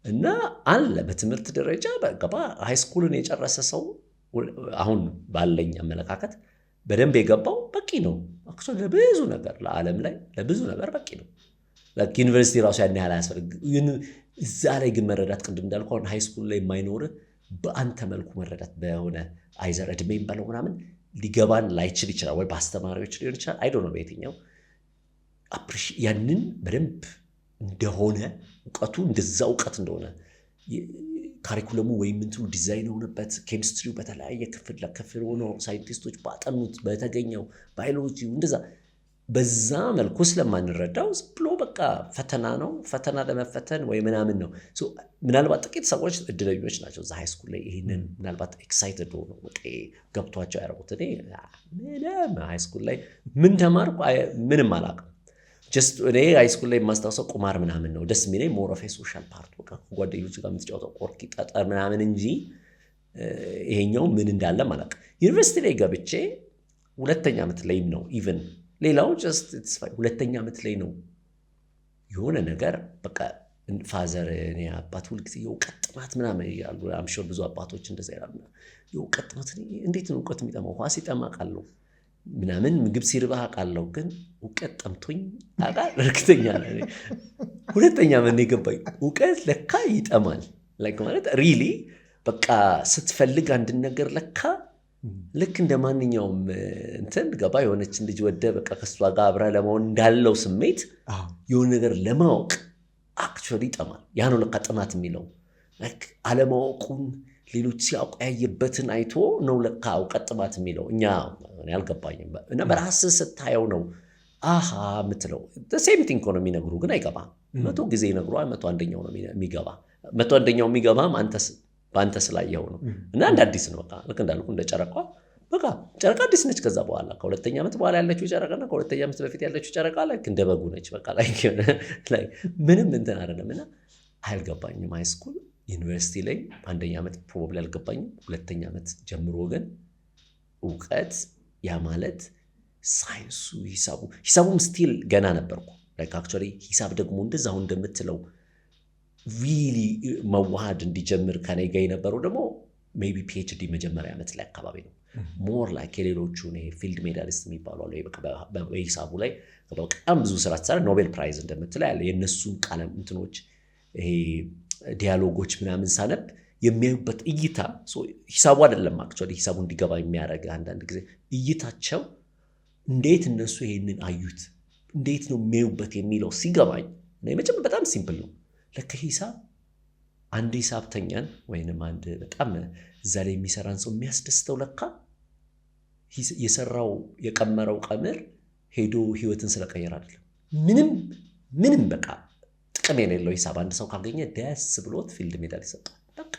Speaker 1: እና አለ በትምህርት ደረጃ በገባ ሃይስኩልን የጨረሰ ሰው አሁን ባለኝ አመለካከት በደንብ የገባው በቂ ነው። አክቹዋሊ ለብዙ ነገር ለዓለም ላይ ለብዙ ነገር በቂ ነው። ዩኒቨርሲቲ ራሱ ያን ያህል አያስፈልግም። እዛ ላይ ግን መረዳት ቅድም እንዳልኩ አሁን ሃይስኩል ላይ የማይኖርህ በአንተ መልኩ መረዳት በሆነ አይዘር እድሜም በለው ምናምን ሊገባን ላይችል ይችላል፣ ወይ በአስተማሪዎች ሊሆን ይችላል። አይ ዶንት ኖ በየትኛው ያንን በደንብ እንደሆነ እውቀቱ እንደዛ እውቀት እንደሆነ ካሪኩለሙ ወይም እንትኑ ዲዛይን የሆነበት ኬሚስትሪው በተለያየ ክፍል ለክፍል ሆኖ ሳይንቲስቶች ባጠኑት በተገኘው ባዮሎጂ እንደዛ በዛ መልኩ ስለማንረዳው ብሎ በቃ ፈተና ነው፣ ፈተና ለመፈተን ወይ ምናምን ነው። ምናልባት ጥቂት ሰዎች እድለኞች ናቸው እዛ ሃይስኩል ላይ ይህንን ምናልባት ኤክሳይትድ ሆኖ ገብቷቸው ያደረጉት። እኔ ምንም ሃይስኩል ላይ ምን ተማርኩ ምንም አላውቅም። ጀስት እኔ ሃይስኩል ላይ የማስታውሰው ቁማር ምናምን ነው ደስ የሚለኝ፣ ሞር ኦፍ ሶሻል ፓርት በቃ ጓደኞች ጋር የምትጫወተው ቆርኪ ጠጠር ምናምን እንጂ ይሄኛው ምን እንዳለ አላውቅም። ዩኒቨርሲቲ ላይ ገብቼ ሁለተኛ ዓመት ላይም ነው ኢቭን ሌላው ጀስት ሁለተኛ ዓመት ላይ ነው የሆነ ነገር በቃ ፋዘር እኔ አባት ሁልጊዜ የእውቀት ጥማት ምናምን ይላሉ። አምሾር ብዙ አባቶች እንደዛ ይላሉ። የእውቀት ጥማት እንዴት ነው እውቀት የሚጠማው? ውሃ ሲጠማ አውቃለሁ ምናምን ምግብ ሲርባህ አውቃለሁ፣ ግን እውቀት ጠምቶኝ እርግጠኛ ነኝ ሁለተኛ ዓመት የገባኝ እውቀት ለካ ይጠማል። ማለት ሪሊ በቃ ስትፈልግ አንድን ነገር ለካ ልክ እንደ ማንኛውም እንትን ገባ የሆነችን ልጅ ወደ በቃ ከሷ ጋር አብራ ለመሆን እንዳለው ስሜት የሆነ ነገር ለማወቅ አክቹዋሊ ይጠማል። ያ ነው ለካ ጥማት የሚለው። አለማወቁን ሌሎች ሲያውቁ ያየበትን አይቶ ነው ለካ እውቀት ጥማት የሚለው። እኛ አልገባኝም። እና በራስህ ስታየው ነው አሃ የምትለው። ሴም ቲንግ ነው የሚነግሩ ግን አይገባም። 100 ጊዜ ይነግሯል፣ 101ኛው ነው የሚገባ። 101ኛው የሚገባም በአንተ ስላየው ነው። እና እንደ አዲስ ነው በቃ ልክ እንዳልኩ እንደ ጨረቃ በቃ ጨረቃ አዲስ ነች። ከዛ በኋላ ከሁለተኛ ዓመት በኋላ ያለችው ጨረቃና ከሁለተኛ ዓመት በፊት ያለችው ጨረቃ ላይ እንደ በጉ ነች። በቃ ላይ ምንም እንትን አይደለም። እና አልገባኝም ሃይስኩል። ዩኒቨርሲቲ ላይ አንደኛ ዓመት ፕሮባብሊ አልገባኝም። ሁለተኛ ዓመት ጀምሮ ግን እውቀት ያ ማለት ሳይንሱ ሂሳቡም ስቲል ገና ነበርኩ። አክቹዋሊ ሂሳብ ደግሞ እንደዛ አሁን እንደምትለው ሪሊ መዋሃድ እንዲጀምር ከኔ ጋር የነበረው ደግሞ ሜይ ቢ ፒኤችዲ መጀመሪያ ዓመት ላይ አካባቢ ነው። ሞር ላይክ የሌሎቹ ፊልድ ሜዳሊስት የሚባሉ አሉ በሂሳቡ ላይ በጣም ብዙ ስራ ትሰራ ኖቤል ፕራይዝ እንደምትለው ያለ የእነሱን ቃለም እንትኖች ይሄ ዲያሎጎች ምናምን ሳነብ የሚያዩበት እይታ ሂሳቡ አይደለም አክቹዋሊ ሂሳቡ እንዲገባ የሚያደርግ አንዳንድ ጊዜ እይታቸው እንዴት እነሱ ይሄንን አዩት እንዴት ነው የሚያዩበት የሚለው ሲገባኝ መቼም በጣም ሲምፕል ነው። ለካ ሂሳብ አንድ ሂሳብተኛን ወይንም አንድ በጣም እዛ ላይ የሚሰራን ሰው የሚያስደስተው ለካ የሰራው የቀመረው ቀመር ሄዶ ህይወትን ስለቀየር አይደለም። ምንም በቃ ጥቅም የሌለው ሂሳብ አንድ ሰው ካገኘ ደስ ብሎት ፊልድ ሜዳል ይሰጣል። በቃ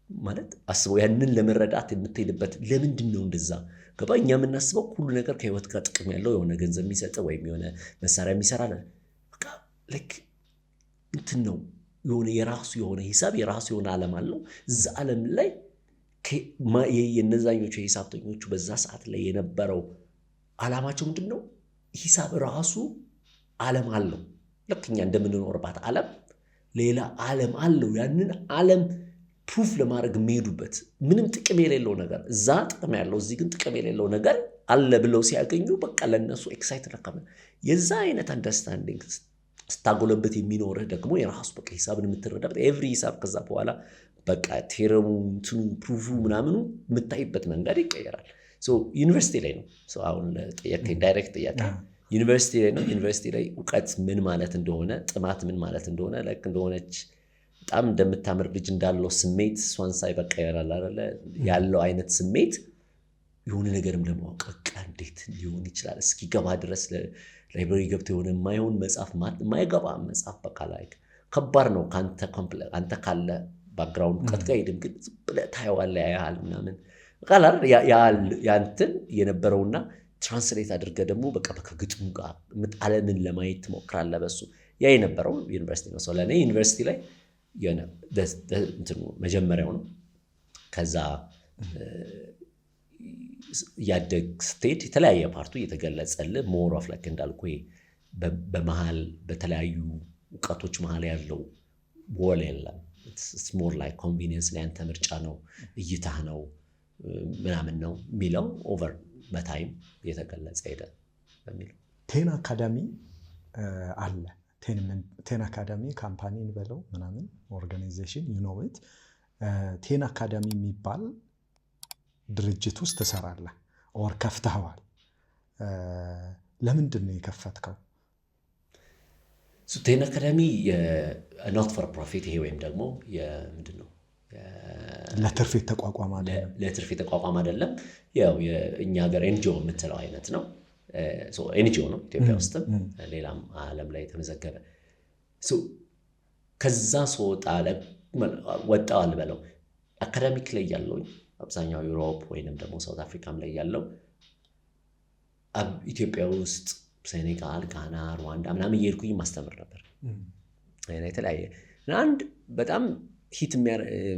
Speaker 1: ማለት አስበው ያንን ለመረዳት የምትሄድበት ለምንድን ነው እንደዛ ገባ? እኛ የምናስበው ሁሉ ነገር ከህይወት ጋር ጥቅም ያለው የሆነ ገንዘብ የሚሰጥ ወይም የሆነ መሳሪያ የሚሰራ በቃ ልክ እንትን ነው የሆነ የራሱ የሆነ ሂሳብ የራሱ የሆነ ዓለም አለው። እዛ ዓለም ላይ የነዛኞቹ የሂሳብተኞቹ በዛ ሰዓት ላይ የነበረው ዓላማቸው ምንድን ነው? ሂሳብ ራሱ ዓለም አለው። ልክ እኛ እንደምንኖርባት ዓለም ሌላ ዓለም አለው። ያንን ዓለም ፕሩፍ ለማድረግ የሚሄዱበት ምንም ጥቅም የሌለው ነገር እዛ ጥቅም ያለው እዚህ ግን ጥቅም የሌለው ነገር አለ ብለው ሲያገኙ በቃ ለነሱ ኤክሳይት ለካመ የዛ አይነት አንደርስታንዲንግ ስታጎለበት የሚኖርህ ደግሞ የራሱ በቃ ሂሳብን የምትረዳበት ኤቭሪ ሂሳብ ከዛ በኋላ በቃ ቴረሙ እንትኑ ፕሩፉ ምናምኑ የምታይበት መንገድ ይቀየራል። ዩኒቨርሲቲ ላይ ነው አሁን ጠየቀኝ ዳይሬክት ጥያቄ ዩኒቨርሲቲ ላይ ነው። ዩኒቨርሲቲ ላይ እውቀት ምን ማለት እንደሆነ ጥማት ምን ማለት እንደሆነ ላይክ እንደሆነች በጣም እንደምታምር ልጅ እንዳለው ስሜት እሷን ሳይ በቃ ያለው አይነት ስሜት የሆነ ነገርም ለማወቅ በቃ እንዴት ሊሆን ይችላል እስኪገባ ድረስ ላይብረሪ ገብቶ የሆነ የማይሆን መጽሐፍ የማይገባ መጽሐፍ በቃ ላይ ከባድ ነው። አንተ ካለ ባክግራውንድ እውቀት ጋር ሄድም ግን ብለህ ታየዋለህ ያያል ምናምን በቃ ያንትን የነበረውና ትራንስሌት አድርገህ ደግሞ በቃ ከግጥሙ ጋር ዓለምን ለማየት ትሞክራለህ። በሱ ያ የነበረው ዩኒቨርሲቲ ነው። ሰው ለእኔ ዩኒቨርሲቲ ላይ መጀመሪያው ነው። ከዛ ያደግ ስትሄድ የተለያየ ፓርቱ እየተገለጸልህ ሞር ኦፍ ላይክ እንዳልኩ በመሃል በተለያዩ እውቀቶች መሃል ያለው ወል የለም። it's more like convenience ላይ አንተ ምርጫ ነው እይታህ ነው ምናምን ነው የሚለው ኦቨር በታይም የተገለጸ ሄደ በሚለው
Speaker 2: ቴን አካዳሚ አለ። ቴን አካዳሚ ካምፓኒን በለው ምናምን ኦርጋናይዜሽን ዩኖዌት ቴን አካዳሚ የሚባል ድርጅት ውስጥ ትሰራለህ ኦር ከፍተኸዋል። ለምንድን ነው የከፈትከው?
Speaker 1: ቴን አካዳሚ ኖት ፎር ፕሮፊት ይሄ ወይም ደግሞ ምንድን ነው
Speaker 2: ለትርፍ የተቋቋመ አይደለም።
Speaker 1: ለትርፍ የተቋቋመ አይደለም። ያው የእኛ ሀገር ኤንጂኦ የምትለው አይነት ነው። ኤንጂኦ ነው ኢትዮጵያ ውስጥም ሌላም ዓለም ላይ የተመዘገበ። ከዛ ወጣው አልበለው አካዳሚክ ላይ ያለው አብዛኛው ዩሮፕ ወይንም ደግሞ ሳውት አፍሪካም ላይ ያለው ኢትዮጵያ ውስጥ ሴኔጋል፣ ጋና፣ ሩዋንዳ ምናምን እየሄድኩኝ ማስተምር ነበር። የተለያየ አንድ በጣም ሂት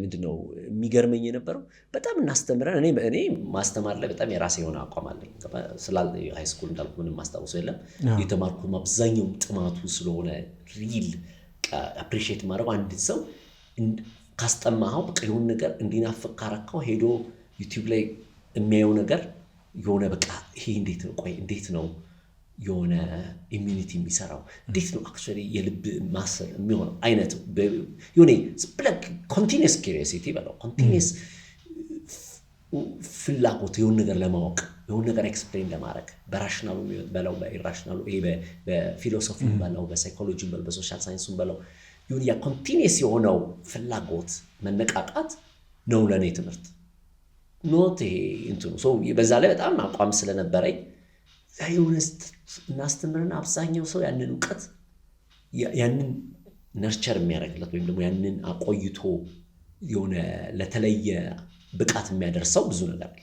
Speaker 1: ምንድነው የሚገርመኝ የነበረው በጣም እናስተምረን። እኔ ማስተማር ላይ በጣም የራሴ የሆነ አቋም አለኝ። ሃይ ስኩል እንዳልኩ ምንም ማስታወሰው የለም። የተማርኩም አብዛኛው ጥማቱ ስለሆነ ሪል አፕሪሺየት ማድረግ አንድ ሰው ካስጠማኸው በቃ የሆነ ነገር እንዲናፍቅ ካረካው ሄዶ ዩቲዩብ ላይ የሚያየው ነገር የሆነ በቃ ይሄ እንዴት ነው ቆይ እንዴት ነው የሆነ ኢሚኒቲ የሚሰራው እንዴት ነው አክቹዋሊ የልብ ማሰል የሚሆነው አይነት የሆነ ስፕለክ ኮንቲኒየስ ኪዩሪዮሲቲ በለው ኮንቲኒየስ ፍላጎት የሆነ ነገር ለማወቅ የሆነ ነገር ኤክስፕሌን ለማድረግ በራሽናሉ በለው በኢራሽናሉ በፊሎሶፊ በለው በሳይኮሎጂ በለው በሶሻል ሳይንሱ በለው የሆነ ያ ኮንቲኒየስ የሆነው ፍላጎት መነቃቃት ነው ለኔ ትምህርት ኖት ይሄ እንትኑ በዛ ላይ በጣም አቋም ስለነበረኝ እናስተምርና አብዛኛው ሰው ያንን እውቀት ያንን ነርቸር የሚያደርግለት ወይም ደግሞ ያንን አቆይቶ የሆነ ለተለየ ብቃት የሚያደርሰው ብዙ ነገር አለ።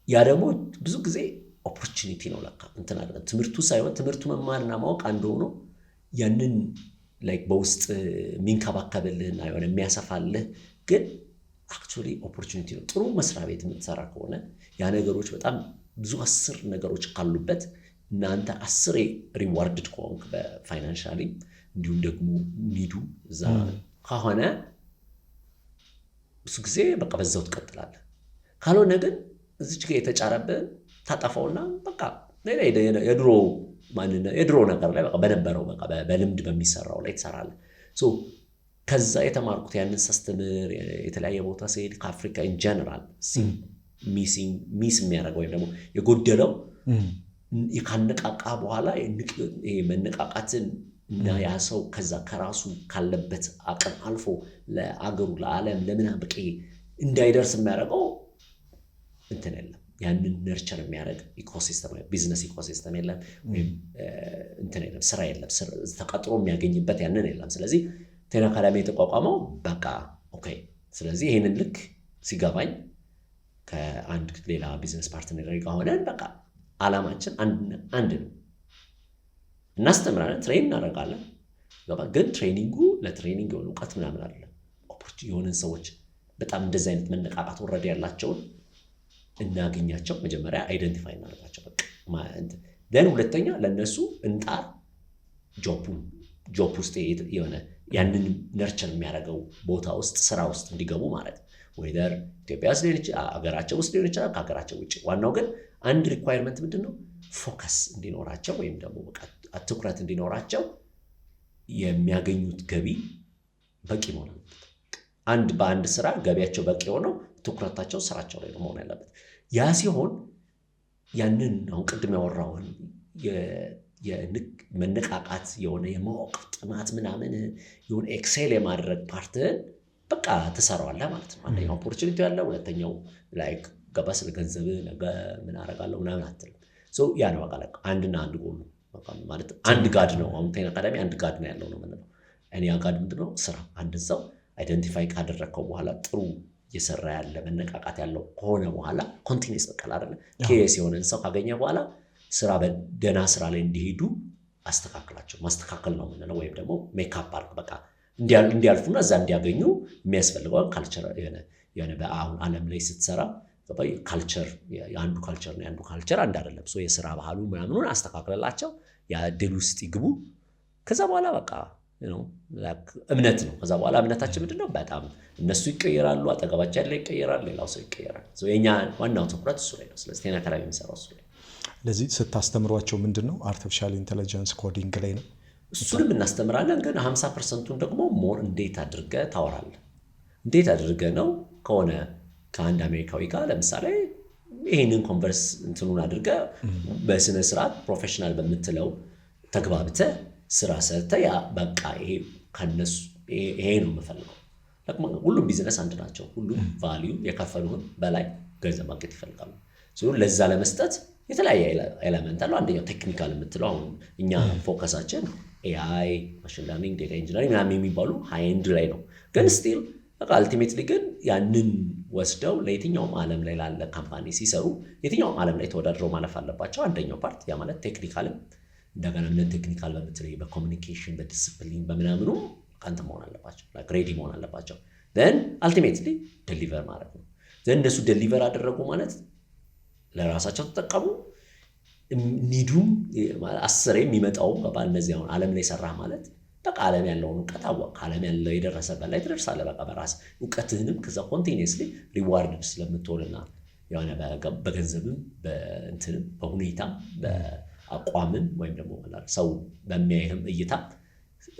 Speaker 1: ያ ደግሞ ብዙ ጊዜ ኦፖርቹኒቲ ነው ለካ እንትን አይደለም ትምህርቱ ሳይሆን ትምህርቱ መማርና ማወቅ አንዱ ሆኖ ያንን ላይክ በውስጥ የሚንከባከብልህና የሆነ የሚያሰፋልህ ግን አክቹዋሊ ኦፖርቹኒቲ ነው። ጥሩ መስሪያ ቤት የምትሰራ ከሆነ ያ ነገሮች በጣም ብዙ 10 ነገሮች ካሉበት እናንተ 10 ሪዋርድድ ከሆንክ በፋይናንሻሊ እንዲሁም ደግሞ ኒዱ እዛ ከሆነ ብዙ ጊዜ በቃ በዛው ትቀጥላለህ። ካልሆነ ግን እዚች ጋር የተጫረብህ ታጠፋውና በቃ የድሮ ነገር ላይ በቃ በነበረው በቃ በልምድ በሚሰራው ላይ ትሰራለህ። ከዛ የተማርኩት ያንን ሳስተምር የተለያየ ቦታ ሲሄድ ከአፍሪካ ኢን ጀነራል ሚስ የሚያደርገው ወይም ደግሞ የጎደለው ካነቃቃ በኋላ መነቃቃትን እና ያ ሰው ከዛ ከራሱ ካለበት አቅም አልፎ ለአገሩ ለዓለም ለምናምን በቃ እንዳይደርስ የሚያደርገው እንትን የለም። ያንን ነርቸር የሚያደርግ ኢኮሲስተም ቢዝነስ ኢኮሲስተም የለም ወይም እንትን የለም፣ ስራ የለም፣ ተቀጥሮ የሚያገኝበት ያንን የለም። ስለዚህ ቴን አካዳሚ የተቋቋመው በቃ ኦኬ። ስለዚህ ይሄንን ልክ ሲገባኝ ከአንድ ሌላ ቢዝነስ ፓርትነር ጋር ሆነን በቃ ዓላማችን አንድ ነው። እናስተምራለን፣ ትሬን እናደርጋለን። ግን ትሬኒንጉ ለትሬኒንግ የሆነ እውቀት ምናምን አይደለም። የሆነን ሰዎች በጣም እንደዚህ አይነት መነቃቃት ወረድ ያላቸውን እናገኛቸው፣ መጀመሪያ አይደንቲፋይ እናደርጋቸው። በቃ ሁለተኛ ለነሱ እንጣር ጆብ ውስጥ የሆነ ያንን ነርቸር የሚያደርገው ቦታ ውስጥ ስራ ውስጥ እንዲገቡ ማለት ወይደር ኢትዮጵያ ውስጥ ሊሆን ይችላል፣ ሀገራቸው ውስጥ ሊሆን ይችላል፣ ከሀገራቸው ውጭ። ዋናው ግን አንድ ሪኳየርመንት ምንድን ነው? ፎከስ እንዲኖራቸው ወይም ደግሞ ትኩረት እንዲኖራቸው የሚያገኙት ገቢ በቂ መሆን አለበት። በአንድ ስራ ገቢያቸው በቂ ሆነው ትኩረታቸው ስራቸው ላይ መሆን ያለበት። ያ ሲሆን ያንን አሁን ቅድም ያወራውን የመነቃቃት የሆነ የማወቅ ጥማት ምናምን የሆነ ኤክሴል የማድረግ ፓርትን በቃ ትሰራዋለህ ማለት ነው። አንደኛው ኦፖርቹኒቲ ያለ፣ ሁለተኛው ላይክ ገባ ስለ ገንዘብ ነገ ምን አደርጋለሁ ምናምን አትልም። ያ ነው በቃ አንድና አንድ ጎሉ ማለት አንድ ጋድ ነው። አሁን ቴን አካዳሚ አንድ ጋድ ነው ያለው ነው የምንለው። እኔ ጋድ ምንድነው ስራ አንድ ሰው አይደንቲፋይ ካደረግከው በኋላ ጥሩ እየሰራ ያለ መነቃቃት ያለው ከሆነ በኋላ ኮንቲኒስ በቃል አይደለ ኬስ የሆነን ሰው ካገኘ በኋላ ስራ በደና ስራ ላይ እንዲሄዱ አስተካክላቸው ማስተካከል ነው የምንለው። ወይም ደግሞ ሜካፕ አድርግ በቃ እንዲያልፉና እዛ እንዲያገኙ የሚያስፈልገው ካልቸር የሆነ በአሁን ዓለም ላይ ስትሰራ ካልቸር የአንዱ ካልቸር ነው የአንዱ ካልቸር አንድ አይደለም። የስራ ባህሉ ምናምኑን አስተካክለላቸው ያ ድል ውስጥ ይግቡ። ከዛ በኋላ በቃ እምነት ነው። ከዛ በኋላ እምነታችን ምንድን ነው? በጣም እነሱ ይቀየራሉ፣ አጠገባቸው ያለ ይቀየራል፣ ሌላው ሰው ይቀየራል። የኛ ዋናው ትኩረት እሱ ላይ ነው። ስለዚህ ቴና አካዳሚ የሚሰራው እሱ ላይ።
Speaker 2: ለዚህ ስታስተምሯቸው ምንድን ነው አርቲፊሻል ኢንቴሊጀንስ ኮዲንግ ላይ ነው?
Speaker 1: እሱንም እናስተምራለን፣ ግን 50%ን ደግሞ ሞር እንዴት አድርገህ ታወራለህ፣ እንዴት አድርገህ ነው ከሆነ ከአንድ አሜሪካዊ ጋር ለምሳሌ ይህንን ኮንቨርስ እንትኑን አድርገህ በስነ ስርዓት ፕሮፌሽናል በምትለው ተግባብተህ ስራ ሰርተህ ያ በቃ ይሄ ከነሱ ይሄ ነው የምፈልገው። ሁሉም ቢዝነስ አንድ ናቸው። ሁሉም ቫሊዩ የከፈሉን በላይ ገንዘብ ማግኘት ይፈልጋሉ። ለዛ ለመስጠት የተለያየ ኤለመንት አለው። አንደኛው ቴክኒካል የምትለው አሁን እኛ ፎከሳችን ኤአይ፣ ማሽን ለርኒንግ፣ ዴታ ኢንጂነሪንግ ምናምን የሚባሉ ሃይ ኤንድ ላይ ነው። ግን ስቲል በቃ አልቲሜትሊ ግን ያንን ወስደው ለየትኛውም ዓለም ላይ ላለ ካምፓኒ ሲሰሩ የትኛውም ዓለም ላይ ተወዳድረው ማለፍ አለባቸው። አንደኛው ፓርት ያ ማለት ቴክኒካልም እንደገና ምን ቴክኒካል በምትለይ በኮሚኒኬሽን በዲስፕሊን በምናምኑ አንተ መሆን አለባቸው፣ ሬዲ መሆን አለባቸው። then ultimately ዴሊቨር ማለት ነው። then እነሱ ዴሊቨር አደረጉ ማለት ለራሳቸው ተጠቀሙ። ኒዱም 10 የሚመጣው በእነዚህ አሁን ዓለም ላይ ሰራ ማለት በቃ ዓለም ያለውን እውቀት አወቅ፣ ዓለም ያለው የደረሰበት ላይ ትደርሳለህ። በቃ በራስ እውቀትህንም ከዛ ኮንቲኒየስሊ ሪዋርድ ስለምትሆንና የሆነ በገንዘብም በእንትንም በሁኔታም በአቋምም ወይም ደግሞ ሰው በሚያይህም እይታ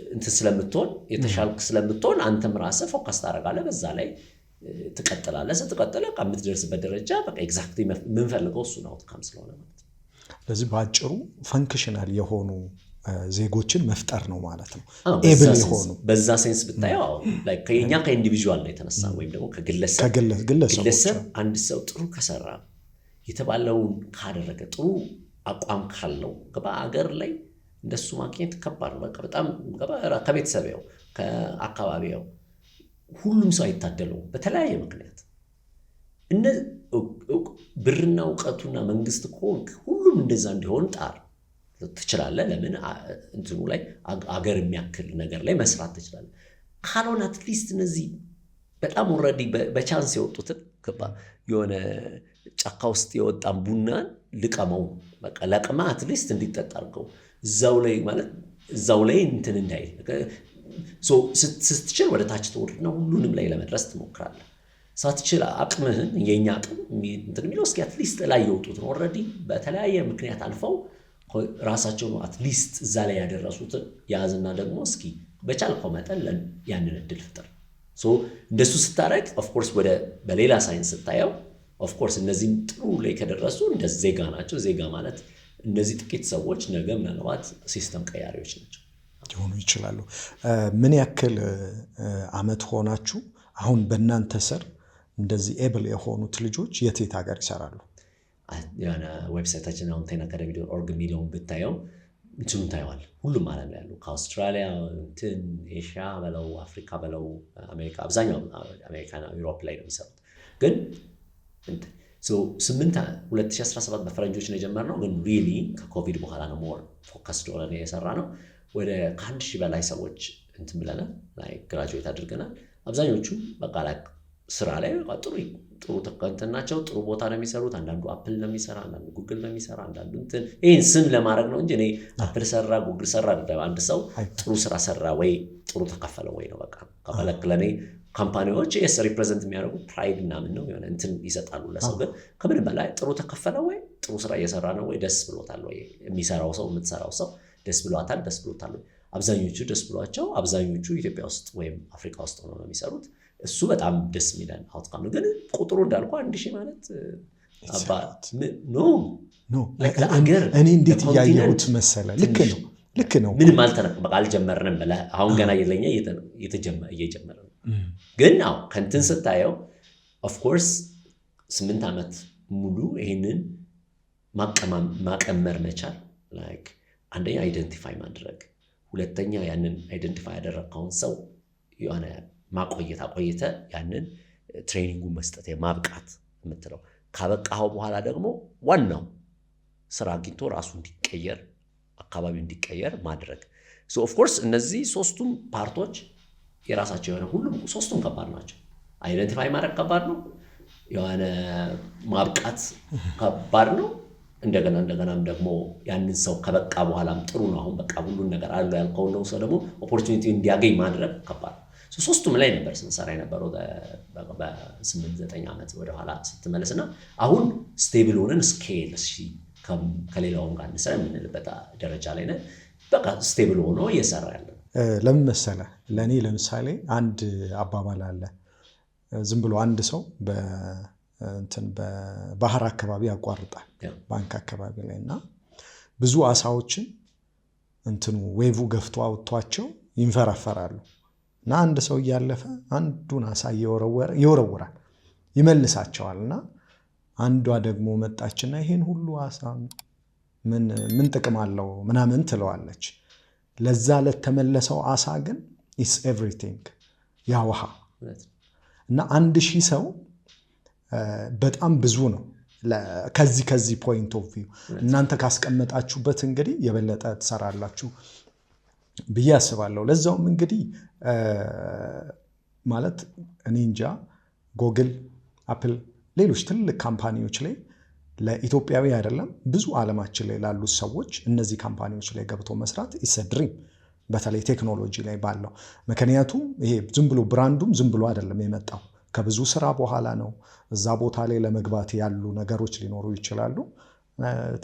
Speaker 1: እንትን ስለምትሆን የተሻልክ ስለምትሆን አንተም ራስህ ፎከስ ታደርጋለህ፣ በዛ ላይ ትቀጥላለህ። ስትቀጥል በቃ የምትደርስበት ደረጃ በቃ ኤግዛክትሊ የምንፈልገው እሱ ነው አውትካም ስለሆነ ማለት ነው።
Speaker 2: ስለዚህ በአጭሩ ፈንክሽናል የሆኑ ዜጎችን መፍጠር ነው ማለት ነው። ኤብል የሆኑ
Speaker 1: በዛ ሴንስ ብታየው ከኛ ከኢንዲቪዥዋል ነው የተነሳ ወይም ደግሞ ከግለሰብ አንድ ሰው ጥሩ ከሰራ የተባለውን ካደረገ ጥሩ አቋም ካለው በአገር ላይ እንደሱ ማግኘት ከባድ ነው። በቃ በጣም ከቤተሰቤው ከአካባቢው ሁሉም ሰው አይታደለውም በተለያየ ምክንያት። ብርና እውቀቱና መንግስት ከሆንክ ሁሉም እንደዛ እንዲሆን ጣር ትችላለህ። ለምን እንትኑ ላይ አገር የሚያክል ነገር ላይ መስራት ትችላለህ። ካልሆነ አትሊስት እነዚህ በጣም ኦልሬዲ በቻንስ የወጡትን የሆነ ጫካ ውስጥ የወጣን ቡናን ልቀመው በቃ ለቅማ አትሊስት እንዲጠጣ አድርገው እዛው ላይ ማለት እዛው ላይ እንትን እንዳይል ስትችል ወደ ታች ትወርድና ሁሉንም ላይ ለመድረስ ትሞክራለህ። ሳትችል አቅምህን የኛ አቅም እንትን የሚለው እስኪ አትሊስት ላይ የወጡትን ኦልሬዲ በተለያየ ምክንያት አልፈው ራሳቸውን አትሊስት እዛ ላይ ያደረሱትን ያዝና ደግሞ እስኪ በቻልከው መጠን ያንን እድል ፍጠር። እንደሱ ስታረግ ኦፍኮርስ በሌላ ሳይንስ ስታየው ኦፍኮርስ እነዚህም ጥሩ ላይ ከደረሱ እንደ ዜጋ ናቸው። ዜጋ ማለት እነዚህ ጥቂት ሰዎች ነገ ምናልባት ሲስተም ቀያሪዎች ናቸው
Speaker 2: ሊሆኑ ይችላሉ። ምን ያክል አመት ሆናችሁ አሁን በእናንተ ስር እንደዚህ ኤብል የሆኑት ልጆች የት ሀገር ይሰራሉ?
Speaker 1: የሆነ ዌብሳይታችን አሁን ቴና አካዳሚ .org የሚለውን ብታየው እንትኑ ታየዋል። ሁሉም ዓለም ላይ ያሉ ከአውስትራሊያ እንትን ኤሽያ በለው አፍሪካ በለው አሜሪካ፣ አብዛኛው አሜሪካና ዩሮፕ ላይ ነው የሚሰሩት። ግን 2017 በፈረንጆች ነው የጀመርነው። ግን ሪሊ ከኮቪድ በኋላ ነው ሞር ፎከስድ ሆነን የሰራ ነው። ወደ ከ1000 በላይ ሰዎች እንትን ብለናል፣ ግራጁዌት አድርገናል። አብዛኞቹ በቃ ስራ ላይ ጥሩ ተቀንተን ናቸው። ጥሩ ቦታ ነው የሚሰሩት። አንዳንዱ አፕል ነው የሚሰራ፣ አንዳንዱ ጉግል ነው የሚሰራ፣ አንዳንዱ እንትን ይህን ስም ለማድረግ ነው እንጂ እኔ አፕል ሰራ ጉግል ሰራ አይደለም። አንድ ሰው ጥሩ ስራ ሰራ ወይ ጥሩ ተከፈለው ወይ ነው በቃ ከፈለክ። ካምፓኒዎች ሪፕሬዘንት የሚያደርጉ ፕራይድ ምናምን ነው የሆነ እንትን ይሰጣሉ ለሰው። ግን ከምንም በላይ ጥሩ ተከፈለው ወይ ጥሩ ስራ እየሰራ ነው ወይ ደስ ብሎታል ወይ የሚሰራው ሰው የምትሰራው ሰው ደስ ብሎታል ወይ። አብዛኞቹ ደስ ብሏቸው አብዛኞቹ ኢትዮጵያ ውስጥ ወይም አፍሪካ ውስጥ ሆነው ነው የሚሰሩት። እሱ በጣም ደስ የሚለን አውትካም ነው። ግን ቁጥሩ እንዳልኩ 1000 ማለት
Speaker 2: እኔ እንዴት እያየሁት መሰለ ልክ ነው።
Speaker 1: ምንም አልተነቅበቃ አልጀመርንም ብለህ አሁን ገና የለኛ እየጀመረ ነው። ግን አዎ ከንትን ስታየው ኦፍኮርስ 8 ዓመት ሙሉ ይህንን ማቀመር መቻል አንደኛ አይደንቲፋይ ማድረግ፣ ሁለተኛ ያንን አይደንቲፋይ ያደረግከውን ሰው የሆነ ማቆየት አቆይተ ያንን ትሬኒንጉን መስጠት ማብቃት የምትለው ካበቃኸው በኋላ ደግሞ ዋናው ስራ አግኝቶ ራሱ እንዲቀየር አካባቢው እንዲቀየር ማድረግ። ኦፍኮርስ እነዚህ ሶስቱም ፓርቶች የራሳቸው የሆነ ሁሉም ሶስቱም ከባድ ናቸው። አይደንቲፋይ ማድረግ ከባድ ነው። የሆነ ማብቃት ከባድ ነው። እንደገናም ደግሞ ያንን ሰው ከበቃ በኋላም ጥሩ ነው አሁን በቃ ሁሉን ነገር አለው ያልከው ነው ሰው ደግሞ ኦፖርቹኒቲ እንዲያገኝ ማድረግ ከባድ ነው። ሶስቱም ላይ ነበር ስንሰራ የነበረው በ8-9 ዓመት ወደ ኋላ ስትመለስና አሁን ስቴብል ሆነን ስኬል ከሌላውም ጋር እንሰራ የምንልበት ደረጃ ላይ ነን። በቃ ስቴብል ሆኖ እየሰራ ያለ
Speaker 2: ለምን መሰለህ ለእኔ ለምሳሌ አንድ አባባል አለ። ዝም ብሎ አንድ ሰው በባህር አካባቢ ያቋርጣል ባንክ አካባቢ ላይ እና ብዙ አሳዎችን ዌቭ ገፍቶ አውጥቷቸው ይንፈራፈራሉ እና አንድ ሰው እያለፈ አንዱን አሳ ይወረውራል ይመልሳቸዋል እና አንዷ ደግሞ መጣችና ይሄን ሁሉ አሳ ምን ጥቅም አለው ምናምን ትለዋለች። ለዛ ለተመለሰው አሳ ግን ኢስ ኤቭሪቲንግ ያ ውሃ እና 1000 ሰው በጣም ብዙ ነው። ከዚህ ፖይንት ኦፍ ቪው እናንተ ካስቀመጣችሁበት እንግዲህ የበለጠ ትሰራላችሁ ብዬ አስባለሁ። ለዛውም እንግዲህ ማለት እኔ እንጃ ጎግል፣ አፕል፣ ሌሎች ትልቅ ካምፓኒዎች ላይ ለኢትዮጵያዊ አይደለም ብዙ ዓለማችን ላይ ላሉት ሰዎች እነዚህ ካምፓኒዎች ላይ ገብቶ መስራት ኢስ ድሪም በተለይ ቴክኖሎጂ ላይ ባለው። ምክንያቱም ይሄ ዝም ብሎ ብራንዱም ዝም ብሎ አይደለም የመጣው ከብዙ ስራ በኋላ ነው። እዛ ቦታ ላይ ለመግባት ያሉ ነገሮች ሊኖሩ ይችላሉ።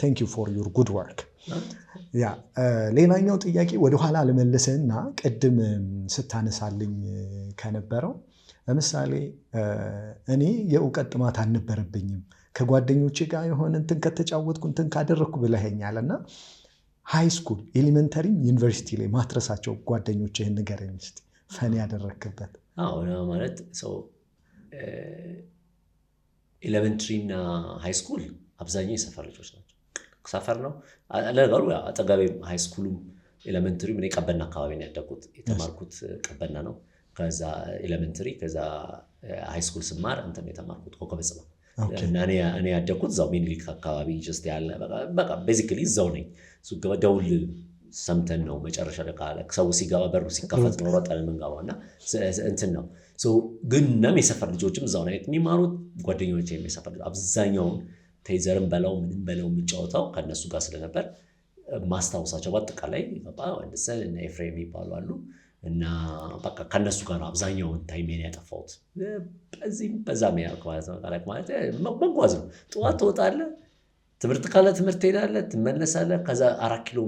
Speaker 2: ቴንክ ዩ ፎር ዩር ጉድ ወርክ። ሌላኛው ጥያቄ ወደኋላ ልመልስህና ቅድም ስታነሳልኝ ከነበረው ለምሳሌ እኔ የእውቀት ጥማት አልነበረብኝም ከጓደኞቼ ጋር የሆነ እንትን ከተጫወትኩ እንትን ካደረግኩ ብለኸኛል እና ሃይ ስኩል ኤሊመንተሪም ዩኒቨርሲቲ ላይ ማትረሳቸው ጓደኞች ይህን ንገረኝ እስኪ ፈን ያደረግክበት።
Speaker 1: ማለት ሰው ኤሌመንተሪ እና ሃይ ስኩል አብዛኛው የሰፈር ልጆች ናቸው። ሰፈር ነው ለነገሩ አጠገቤ ሃይ ስኩሉም ኤሌመንተሪ እኔ ቀበና አካባቢ ነው ያደግኩት። የተማርኩት ቀበና ነው። ከዛ ኤሌመንተሪ ከዛ ሃይ ስኩል ስማር እንትን የተማርኩት ኮከበ ጽባ እና እኔ ያደግኩት እዛው ሚኒሊክ አካባቢ ጀስት ያለ በቃ ቤዚካሊ እዛው ነኝ። ደውል ሰምተን ነው መጨረሻ ላይ ሰው ሲገባ በሩ ሲከፈት ነው ሮጠን የምንገባው እና እንትን ነው። ግን እናም የሰፈር ልጆችም እዛው ነው የሚማሩት። ጓደኞቼ የሰፈር ልጆች አብዛኛውን ቴዘርም በለው ምንም በለው የሚጫወተው ከእነሱ ጋር ስለነበር ማስታወሳቸው በአጠቃላይ ወንድሰን እና ኤፍሬም ይባሉ አሉ እና በቃ ከነሱ ጋር አብዛኛውን ታይሜን ያጠፋሁት በዚህም በዛም ማለት መጓዝ ነው። ጠዋት ትወጣለህ፣ ትምህርት ካለ ትምህርት ትሄዳለህ፣ ትመለሳለህ። ከዛ 4 ኪሎ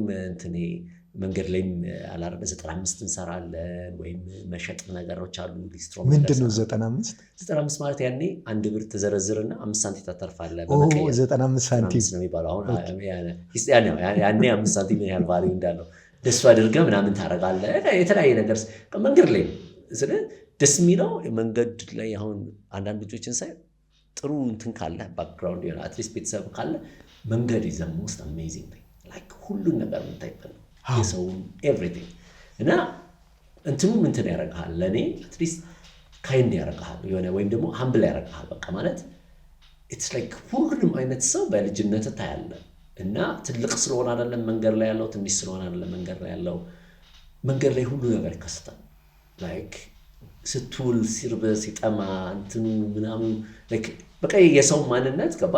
Speaker 1: መንገድ ላይም አላረበ 95 እንሰራለን ወይም መሸጥ ነገሮች አሉ። ሊስትሮ
Speaker 2: ምንድን ነው 95
Speaker 1: ማለት ያኔ 1 ብር ተዘረዝርና 5 ሳንቲም ታተርፋለህ።
Speaker 2: 95 ሳንቲም
Speaker 1: ነው የሚባለው አሁን ያኔ 5 ሳንቲም ምን ያህል ቫልዩ እንዳለው ደስ አድርገህ ምናምን ታደርጋለህ። የተለያየ ነገር መንገድ ላይ ስለ ደስ የሚለው መንገድ ላይ አሁን አንዳንድ ልጆችን ሳይ ጥሩ እንትን ካለ ባክግራውንድ የሆነ አትሊስት ቤተሰብ ካለ መንገድ is the most amazing thing like ሁሉን ነገር የምታይበት ነው የሰውን ኤቭሪቲንግ እና እንትኑም እንትን ያደርግሃል። ለእኔ አትሊስት ካይንድ ያደርግሃል የሆነ ወይም ደግሞ ሀምብል ያደርግሃል። በቃ ማለት ኢትስ ላይክ ሁሉንም አይነት ሰው በልጅነት ታያለህ እና ትልቅ ስለሆነ አይደለም መንገድ ላይ ያለው፣ ትንሽ ስለሆነ አይደለም መንገድ ላይ ያለው። መንገድ ላይ ሁሉ ነገር ይከሰታል። ላይክ ስትውል ሲርበ ሲጠማ እንትኑ ምናምን ላይክ በቃ የሰው ማንነት ገባ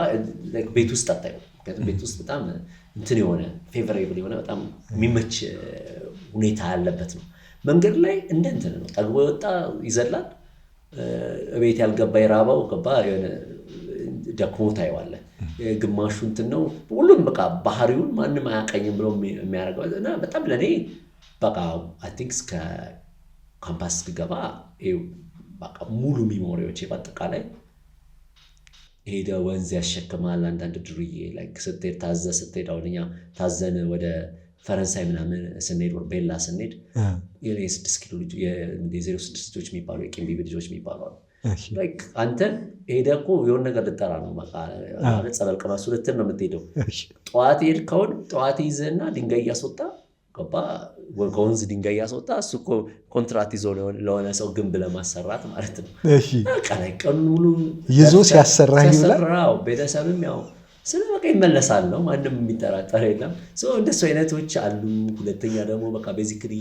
Speaker 1: ላይክ ቤት ውስጥ አታየው። ምክንያቱም ቤት ውስጥ በጣም እንትን የሆነ ፌቨሬብል የሆነ በጣም የሚመች ሁኔታ ያለበት ነው። መንገድ ላይ እንደ እንትን ነው። ጠግቦ የወጣ ይዘላል፣ ቤት ያልገባ የራባው ገባ የሆነ ደክሞ ታየዋለህ። ግማሹ እንትን ነው። ሁሉም በቃ ባህሪውን ማንም አያቀኝም ብሎ የሚያደርገው እና በጣም ለእኔ በቃ አይ ቲንክ እስከ ካምፓስ ገባ በቃ ሙሉ ሚሞሪዎች በአጠቃላይ ሄደ ወንዝ ያሸክማል። አንዳንድ ድርዬ ላይክ ስትሄድ አሁን እኛ ታዘን ወደ ፈረንሳይ ምናምን ስንሄድ ወር ቤላ ስንሄድ የ6 ኪሎ ልጅ የ06 ልጆች የሚባሉ የቂምቢቢ ልጆች የሚባሉ አሉ። ላይክ አንተ ሄደህ እኮ የሆነ ነገር ልጠራ ነው ማለት ጸበል ቅመሱ ልትል ነው የምትሄደው። ጠዋት ሄድከውን ጠዋት ይዘህና ድንጋይ እያስወጣ ገባ ከወንዝ ድንጋይ እያስወጣ እሱ እኮ ኮንትራት ይዞ ለሆነ ሰው ግንብ ለማሰራት ማለት ነው። ቀኑን ሙሉ
Speaker 2: ይዞ ሲያሰራ ይውላል።
Speaker 1: ቤተሰብም ያው ስለ በቃ ይመለሳል ነው ማንም የሚጠራጠር የለም። እንደሱ አይነቶች አሉ። ሁለተኛ ደግሞ በቃ ቤዚክሊ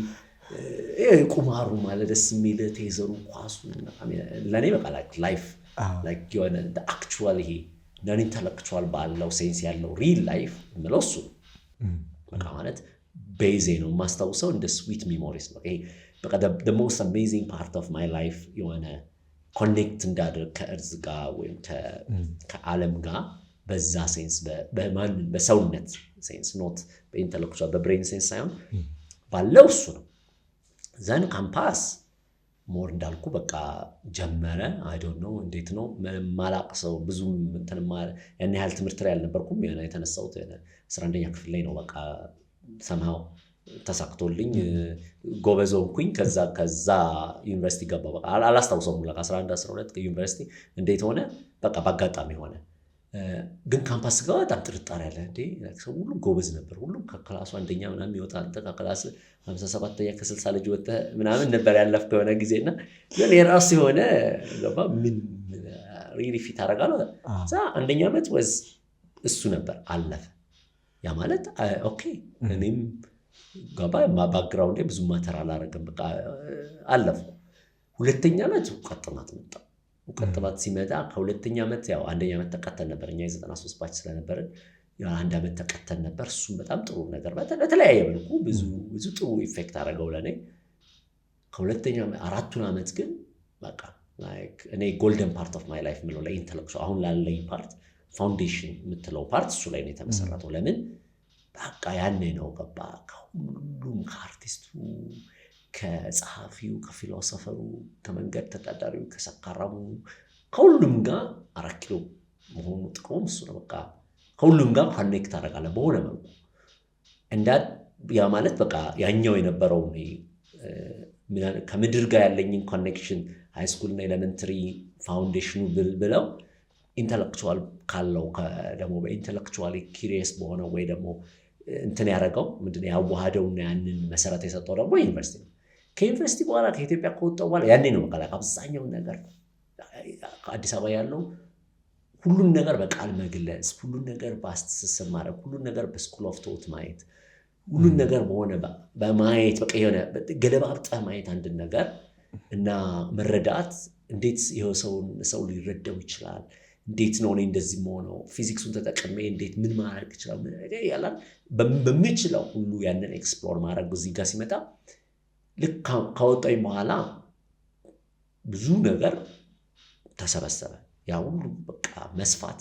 Speaker 1: ቁማሩ ማለት ደስ የሚል ቴዘሩ ኳሱ ለእኔ በቃ ላይፍ like የሆነ actual ይሄ non intellectual ባለው ሴንስ ያለው real life ምለው እሱ በቃ ማለት ቤዜ ነው ማስታውሰው እንደ sweet memories ነው ይሄ በቃ the most amazing part of my life የሆነ ኮኔክት እንዳደርግ ከእርዝ ጋር ወይም ከዓለም ጋር በዛ ሴንስ በሰውነት ሴንስ ኖት በኢንተሌክቹዋል በብሬን ሴንስ ሳይሆን ባለው እሱ ነው ዘን ካምፓስ ሞር እንዳልኩ በቃ ጀመረ አይ ዶንት ኖ እንዴት ነው ማላቀሰው ብዙም እንትን ያን ያህል ትምህርት ላይ አልነበርኩም የሆነ የተነሳሁት 11ኛ ክፍል ላይ ነው በቃ somehow ተሳክቶልኝ ጎበዝ ሆንኩኝ ከዛ ዩኒቨርሲቲ ገባሁ በቃ አላስታውሰውም ለካ 11 12 ከዩኒቨርሲቲ እንዴት ሆነ በቃ ባጋጣሚ ሆነ ግን ካምፓስ ጋር በጣም ጥርጣሬ አለ እንዴ ሰው ሁሉ ጎበዝ ነበር ሁሉ ከክላሱ አንደኛ ምናምን ይወጣ አንተ ከክላስ 57ኛ ከ60 ልጅ ወጣ ምናምን ነበር ያለፍከው የሆነ ጊዜና ግን የራሱ የሆነ ገባ ምን ሪሊ ፊት አደርጋለሁ ዛ አንደኛ ዓመት ወዝ እሱ ነበር አለፈ ያ ማለት ኦኬ እኔም ገባ ባክግራውንድ ብዙ ማተር አላረገም በቃ አለፈ ሁለተኛ ዓመት ቀጥላት መጣ ቀጥላት ሲመጣ ከሁለተኛ ዓመት ያው አንደኛ ዓመት ተቀተን ነበር እኛ የ93 ባች ስለነበረ ያው አንድ ዓመት ተቀተን ነበር እሱም በጣም ጥሩ ነገር በተለያየ መልኩ ብዙ ጥሩ ኢፌክት አደረገው ለኔ ከሁለተኛ አራቱን ዓመት ግን በቃ ላይክ እኔ ጎልደን ፓርት ኦፍ ማይ ላይፍ ምለው ለኢንተሌክቹዋል አሁን ላለኝ ፓርት ፋውንዴሽን የምትለው ፓርት እሱ ላይ ነው የተመሰረተው ለምን በቃ ያኔ ነው ገባ ከሁሉም ከአርቲስቱ ከጸሐፊው ከፊሎሶፈሩ ከመንገድ ተዳዳሪው ከሰካራሙ ከሁሉም ጋር 4 ኪሎ መሆኑ ጥቅሙ እሱ ነው በቃ ከሁሉም ጋር ኮኔክት አደርጋለሁ በሆነ መልኩ እንዳት ያ ማለት በቃ ያኛው የነበረው ከምድር ጋር ያለኝን ኮኔክሽን ሃይ ስኩል እና ኤሌመንተሪ ፋውንዴሽኑ ብለው ኢንተሌክቹዋል ካለው ደግሞ በኢንተሌክቹዋሊ ኪሪየስ በሆነ ወይ ደግሞ እንትን ያደረገው ምንድነው ያዋሃደውና ያንን መሰረት የሰጠው ደግሞ ዩኒቨርሲቲ ነው ከዩኒቨርሲቲ በኋላ ከኢትዮጵያ ከወጣው በኋላ ያኔ ነው በቃ አብዛኛው ነገር ከአዲስ አበባ ያለው ሁሉን ነገር በቃል መግለጽ ሁሉን ነገር በአስተሳሰብ ማድረግ ሁሉን ነገር በስኩል ኦፍ ቶት ማየት ሁሉን ነገር በሆነ በማየት በቃ የሆነ ገለባብጠህ ማየት አንድን ነገር እና መረዳት እንዴት ይሄው ሰው ሊረዳው ይችላል እንዴት ነው እኔ እንደዚህ መሆነው ፊዚክሱን ተጠቅሜ እንዴት ምን ማድረግ ይችላል ያላል በሚችለው ሁሉ ያንን ኤክስፕሎር ማድረግ እዚህ ጋር ሲመጣ ልክ ካወጣኝ በኋላ ብዙ ነገር ተሰበሰበ ያ ሁሉ በቃ መስፋት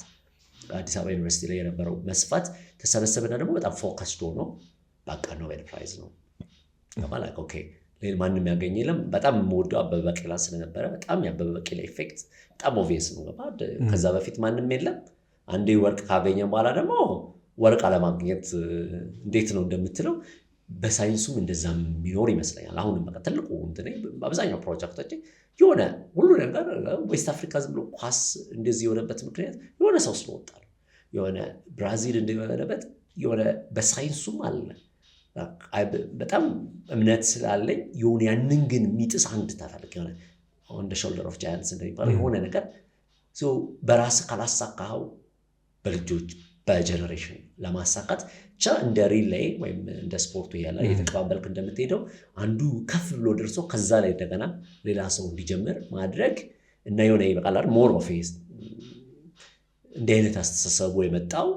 Speaker 1: አዲስ አበባ ዩኒቨርሲቲ ላይ የነበረው መስፋት ተሰበሰበና ደግሞ በጣም ፎከስድ ሆኖ በቃ ኖቤል ፕራይዝ ነው ማለት ኦኬ ማንም ያገኘ የለም በጣም የምወደው አበበ ቢቂላ ስለነበረ በጣም የአበበ ቢቂላ ኢፌክት በጣም ኦብቪየስ ነው ገባድ ከዛ በፊት ማንም የለም አንዴ ወርቅ ካገኘ በኋላ ደግሞ ወርቅ አለማግኘት እንዴት ነው እንደምትለው በሳይንሱም እንደዛም ቢኖር ይመስለኛል አሁንም በቃ ትልቁ እንትኔ በአብዛኛው ፕሮጀክቶች የሆነ ሁሉ ነገር ዌስት አፍሪካ ዝም ብሎ ኳስ እንደዚህ የሆነበት ምክንያት የሆነ ሰው ስለወጣ ነው የሆነ ብራዚል እንደሆነበት የሆነ በሳይንሱም አለ በጣም እምነት ስላለኝ የሆነ ያንን ግን የሚጥስ አንድ ተፈልክ የሆነ on the shoulder of giants እንደሚባለው የሆነ ነገር በራስ ካላሳካው በልጆች በጀነሬሽን ለማሳካት እንደ ሪሌይ ወይም እንደ ስፖርቱ ያለ የተቀባበልክ እንደምትሄደው አንዱ ከፍ ብሎ ደርሶ ከዛ ላይ እንደገና ሌላ ሰው እንዲጀምር ማድረግ እና የሆነ ይበቃላል ሞር ኦፍ እንደ አይነት አስተሳሰቡ የመጣው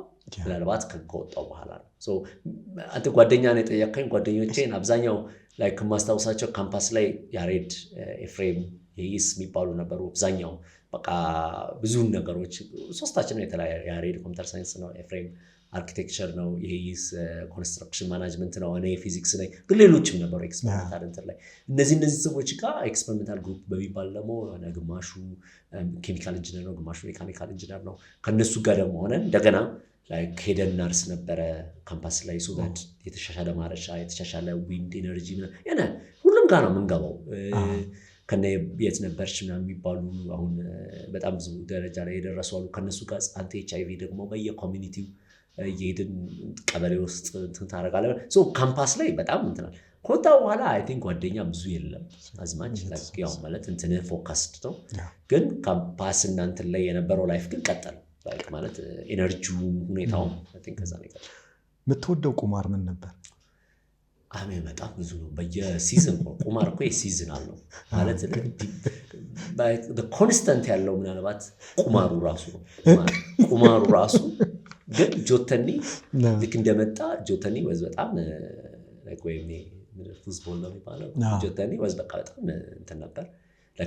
Speaker 1: ምናልባት ከወጣው በኋላ ነው አንተ ጓደኛ ነው የጠየቀኝ ጓደኞቼን አብዛኛው ላይክ ማስታወሳቸው ካምፓስ ላይ ያሬድ ኤፍሬም የይስ የሚባሉ ነበሩ አብዛኛው በቃ ብዙ ነገሮች ሶስታችን ነው የተለያየ ያሬድ ኮምፒውተር ሳይንስ ነው ኤፍሬም አርኪቴክቸር ነው የይስ ኮንስትራክሽን ማኔጅመንት ነው እኔ ፊዚክስ ነኝ ግን ሌሎችም ነበሩ ኤክስፐሪመንታል እንትን ላይ እነዚህ ሰዎች ጋር ኤክስፐሪመንታል ግሩፕ በሚባል ደግሞ ግማሹ ኬሚካል ኢንጂነር ነው ግማሹ ሜካኒካል ኢንጂነር ነው ከነሱ ጋር ደግሞ ሆነ እንደገና ላይክ ሄደን ናርስ ነበረ ካምፓስ ላይ ሱዳድ የተሻሻለ ማረሻ የተሻሻለ ዊንድ ኤነርጂ እና ሁሉም ጋር ነው የምንገባው ከነ የት ነበርሽ ምናምን የሚባሉ አሁን በጣም ብዙ ደረጃ ላይ የደረሱ አሉ ከነሱ ጋር አንተ ኤችአይቪ ደግሞ በየኮሚኒቲው የሄድን ቀበሌ ውስጥ እንትን ታደርጋለህ ካምፓስ ላይ በጣም እንትናል ከወጣሁ በኋላ አይ ቲንክ ጓደኛ ብዙ የለም አዝማች ያው ማለት እንትን ፎከስድ ነው ግን ካምፓስ እና እንትን ላይ የነበረው ላይፍ ግን ቀጠለ ላይክ ማለት ኤነርጂው ሁኔታው አይ ቲንክ ከዛ ነው የምትወደው
Speaker 2: ቁማር ምን ነበር
Speaker 1: በጣም ብዙ ነው። በየሲዝን ቁማር እኮ የሲዝን አለው ማለት ኮንስተንት ያለው ምናልባት ቁማሩ ራሱ ነው። ቁማሩ ራሱ ግን ጆተኒ ልክ እንደመጣ ጆተኒ ወዝ በጣም ወይም ፉትቦል ነው የሚባለው ጆተኒ ወዝ በቃ በጣም እንትን ነበር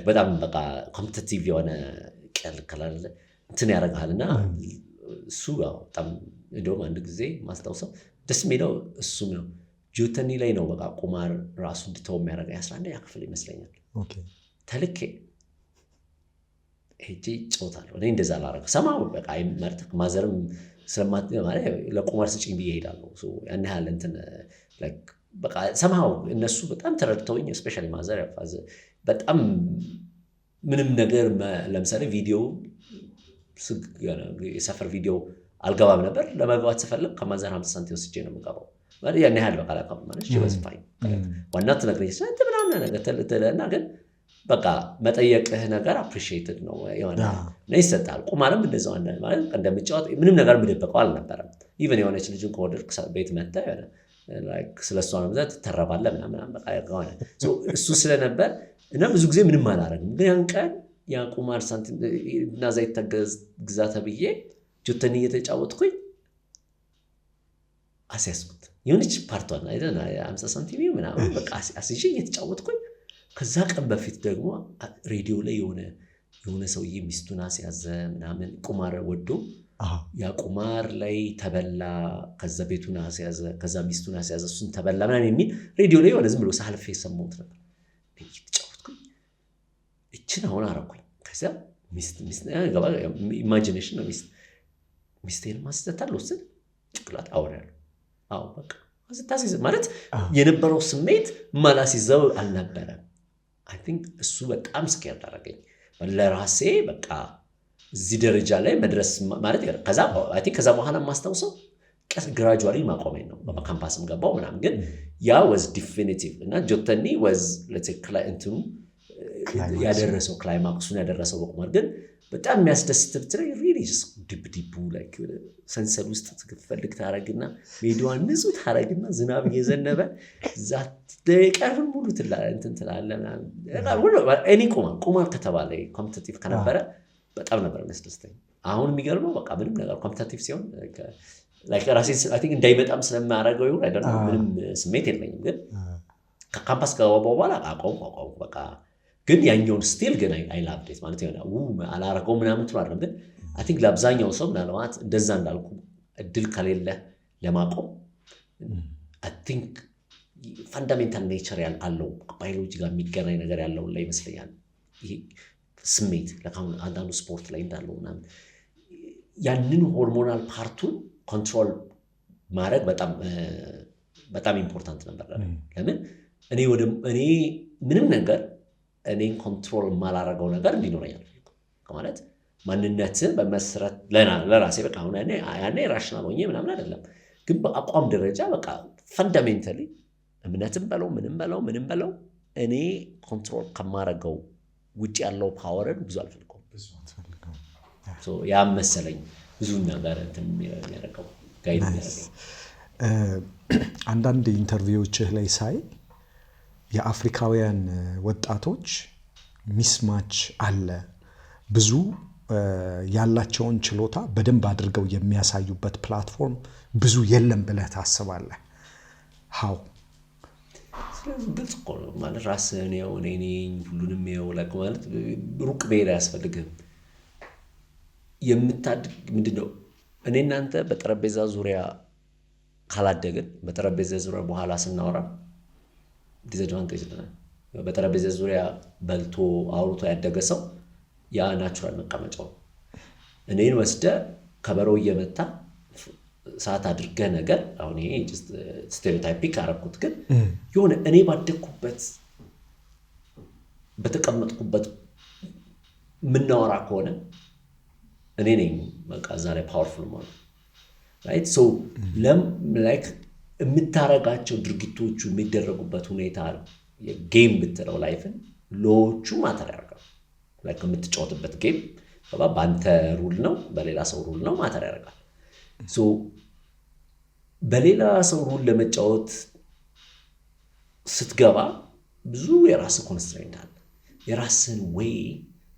Speaker 1: በጣም በቃ ኮምፒቲቲቭ የሆነ ቀልቀላል እንትን ያደርጋል እና እሱ በጣም እንደውም አንድ ጊዜ ማስታውሰው ደስ የሚለው እሱም ነው ጆተኒ ላይ ነው በቃ ቁማር ራሱ እንድተው የሚያደርገው 11ኛ ክፍል ይመስለኛል ተልኬ ሄጄ ጨውታለሁ እኔ እንደዛ ላደረገው ሰማሁ በቃ አይመርጥክ ማዘርም ስለማት ማለት ለቁማር ስጪኝ ብዬ እሄዳለሁ ያን ያህል እንትን በቃ ሰማሁ እነሱ በጣም ተረድተውኝ ስፔሻሊ ማዘር ያፋዘ በጣም ምንም ነገር ለምሳሌ ቪዲዮ የሰፈር ቪዲዮ አልገባም ነበር ለመግባት ስፈልግ ከማዘር 50 ሳንቲም ወስጄ ነው የምገባው ማለት ያን ያህል በቃ ለካም ማለት ጅወስ ፋይን ዋና ትነግረኝ እንት ምናምን ነገር ተለተለና ግን በቃ መጠየቅህ ነገር አፕሪሺየትድ ነው የሆነ ነው ይሰጣል ቁማርም እንደዛው አንድ ማለት እንደምጫወት ምንም ነገር ምደበቀው አልነበረም ኢቭን የሆነች ልጅን ከወደድክ ቤት መጣ የሆነ ላይክ ስለሷ ነው ማለት ተረባለ ምናምን በቃ ያጋውና እሱ ስለነበር እና ብዙ ጊዜ ምንም አላረግም ግን ያን ቀን ያ ቁማር ሳንቲም እና ዘይት ተገዛ ተብዬ ጆተኒ እየተጫወትኩኝ አስያዝኩት የሆነች ፓርቷን አይደና 50 ሳንቲም ምናምን በቃ አስይዤ እየተጫወትኩኝ ከዛ ቀን በፊት ደግሞ ሬዲዮ ላይ የሆነ ሰውዬ ሚስቱን አስያዘ ምናምን ቁማር ወዶ ያ ቁማር ላይ ተበላ ከዛ ቤቱን አስያዘ ከዛ ሚስቱን አስያዘ እሱን ተበላ ምናምን የሚል ሬዲዮ ላይ የሆነ ዝም ብሎ ሳልፌ ሰማሁት ነበር እየተጫወትኩኝ እችን አሁን አረኩኝ ከዛ ሚስት ገባ ኢማጂኔሽን ነው ሚስቴን ማስተታለው ስል ጭቅላት አወራለሁ በቃ አስታሲዝ ማለት የነበረው ስሜት ማላሲዘው አልነበረም አይ ቲንክ እሱ በጣም ስኬር አደረገኝ ለራሴ በቃ እዚህ ደረጃ ላይ መድረስ ማለት ከዛ አይ ቲንክ ከዛ በኋላ ማስተውሰው ግራጁዋሊ ማቆመኝ ነው በካምፓስም ገባው ምናምን ግን ያ was definitive እና ጆተኒ was let's say እንትኑ ያደረሰው ክላይማክሱን ያደረሰው በቁማር ግን በጣም የሚያስደስት ትሬ really just ዲቡ like ሰንሰል ውስጥ ትፈልግ ታረግና ሜዳዋን ንጹህ ታረግና ዝናብ እየዘነበ ዛት ደቂቃውን ሙሉ ትላለና እኔ ቁማር ከተባለ ኮምፒቲቲቭ ከነበረ በጣም ነበር የሚያስደስተኝ አሁን የሚገርመው በቃ ምንም ነገር ኮምፒቲቲቭ ሲሆን like ራሴ I think እንዳይመጣም ስለማያረገው ይሁን አይደለም ምንም ስሜት የለኝም ግን ከካምፓስ ገባው በኋላ አቆም በቃ ግን ያኛውን ስቲል ግን አይ ላቭድ ኢት ማለት ነው አላረገው ምናምን ትሩ አይደለም ግን I think ለአብዛኛው ሰው ምናልባት እንደዛ እንዳልኩ እድል ከሌለ ለማቆም I think ፈንዳሜንታል ኔቸር ያለው ባዮሎጂ ጋር የሚገናኝ ነገር ያለው ላይ ይመስለኛል ይሄ ስሜት ለካም አንዳንዱ ስፖርት ላይ እንዳለው ምናምን ያንን ሆርሞናል ፓርቱን ኮንትሮል ማድረግ በጣም ኢምፖርታንት ነበር ለምን እኔ ምንም ነገር እኔን ኮንትሮል ማላረገው ነገር እንዲኖረኝ አልፈልግም ማለት ማንነትን በመሰረት ለራሴ በቃ አሁን ያኔ ራሽናል ሆኜ ምናምን አይደለም ግን በአቋም ደረጃ በቃ ፈንዳሜንታሊ እምነትም ምንም በለው እኔ ኮንትሮል ከማረገው ውጪ ያለው ፓወርን ብዙ አልፈልገውም ያ መሰለኝ ብዙ ነገር እንትን የሚያደርገው ጋይድ የሚያደርገው
Speaker 2: አንዳንድ ኢንተርቪዎችህ ላይ ሳይ የአፍሪካውያን ወጣቶች ሚስማች አለ ብዙ ያላቸውን ችሎታ በደንብ አድርገው የሚያሳዩበት ፕላትፎርም ብዙ የለም ብለህ ታስባለህ how
Speaker 1: ግልጽ እኮ ነው ማለት ራስህን ያው እኔ ሁሉንም ያው ማለት ሩቅ ብሄድ አያስፈልግም የምታድግ ምንድነው እኔ እናንተ በጠረጴዛ ዙሪያ ካላደግን በጠረጴዛ ዙሪያ በኋላ ስናወራ ዲስአድቫንቴጅ ነው በጠረጴዛ ዙሪያ በልቶ አውርቶ ያደገ ሰው ያ ናቹራል መቀመጫው እኔን ወስደ ከበሮ እየመታ ሰዓት አድርገ ነገር አሁን ይሄ ስቴሪዮታይፒክ አረኩት ግን የሆነ እኔ ባደኩበት በተቀመጥኩበት ምናወራ ከሆነ እኔ ነኝ በቃ ዛሬ ፓወርፉል ማለት right so like የምታረጋቸው ድርጊቶቹ የሚደረጉበት ሁኔታ የጌም ብትለው ላይፍን ሎቹ ማተር ያደርጋል like የምትጫወትበት ጌም በአንተ ሩል ነው በሌላ ሰው ሩል ነው ማተር ያደርጋል so በሌላ ሰው ሩል ለመጫወት ስትገባ ብዙ የራስ ኮንስትሬንት አለ። የራስን ወይ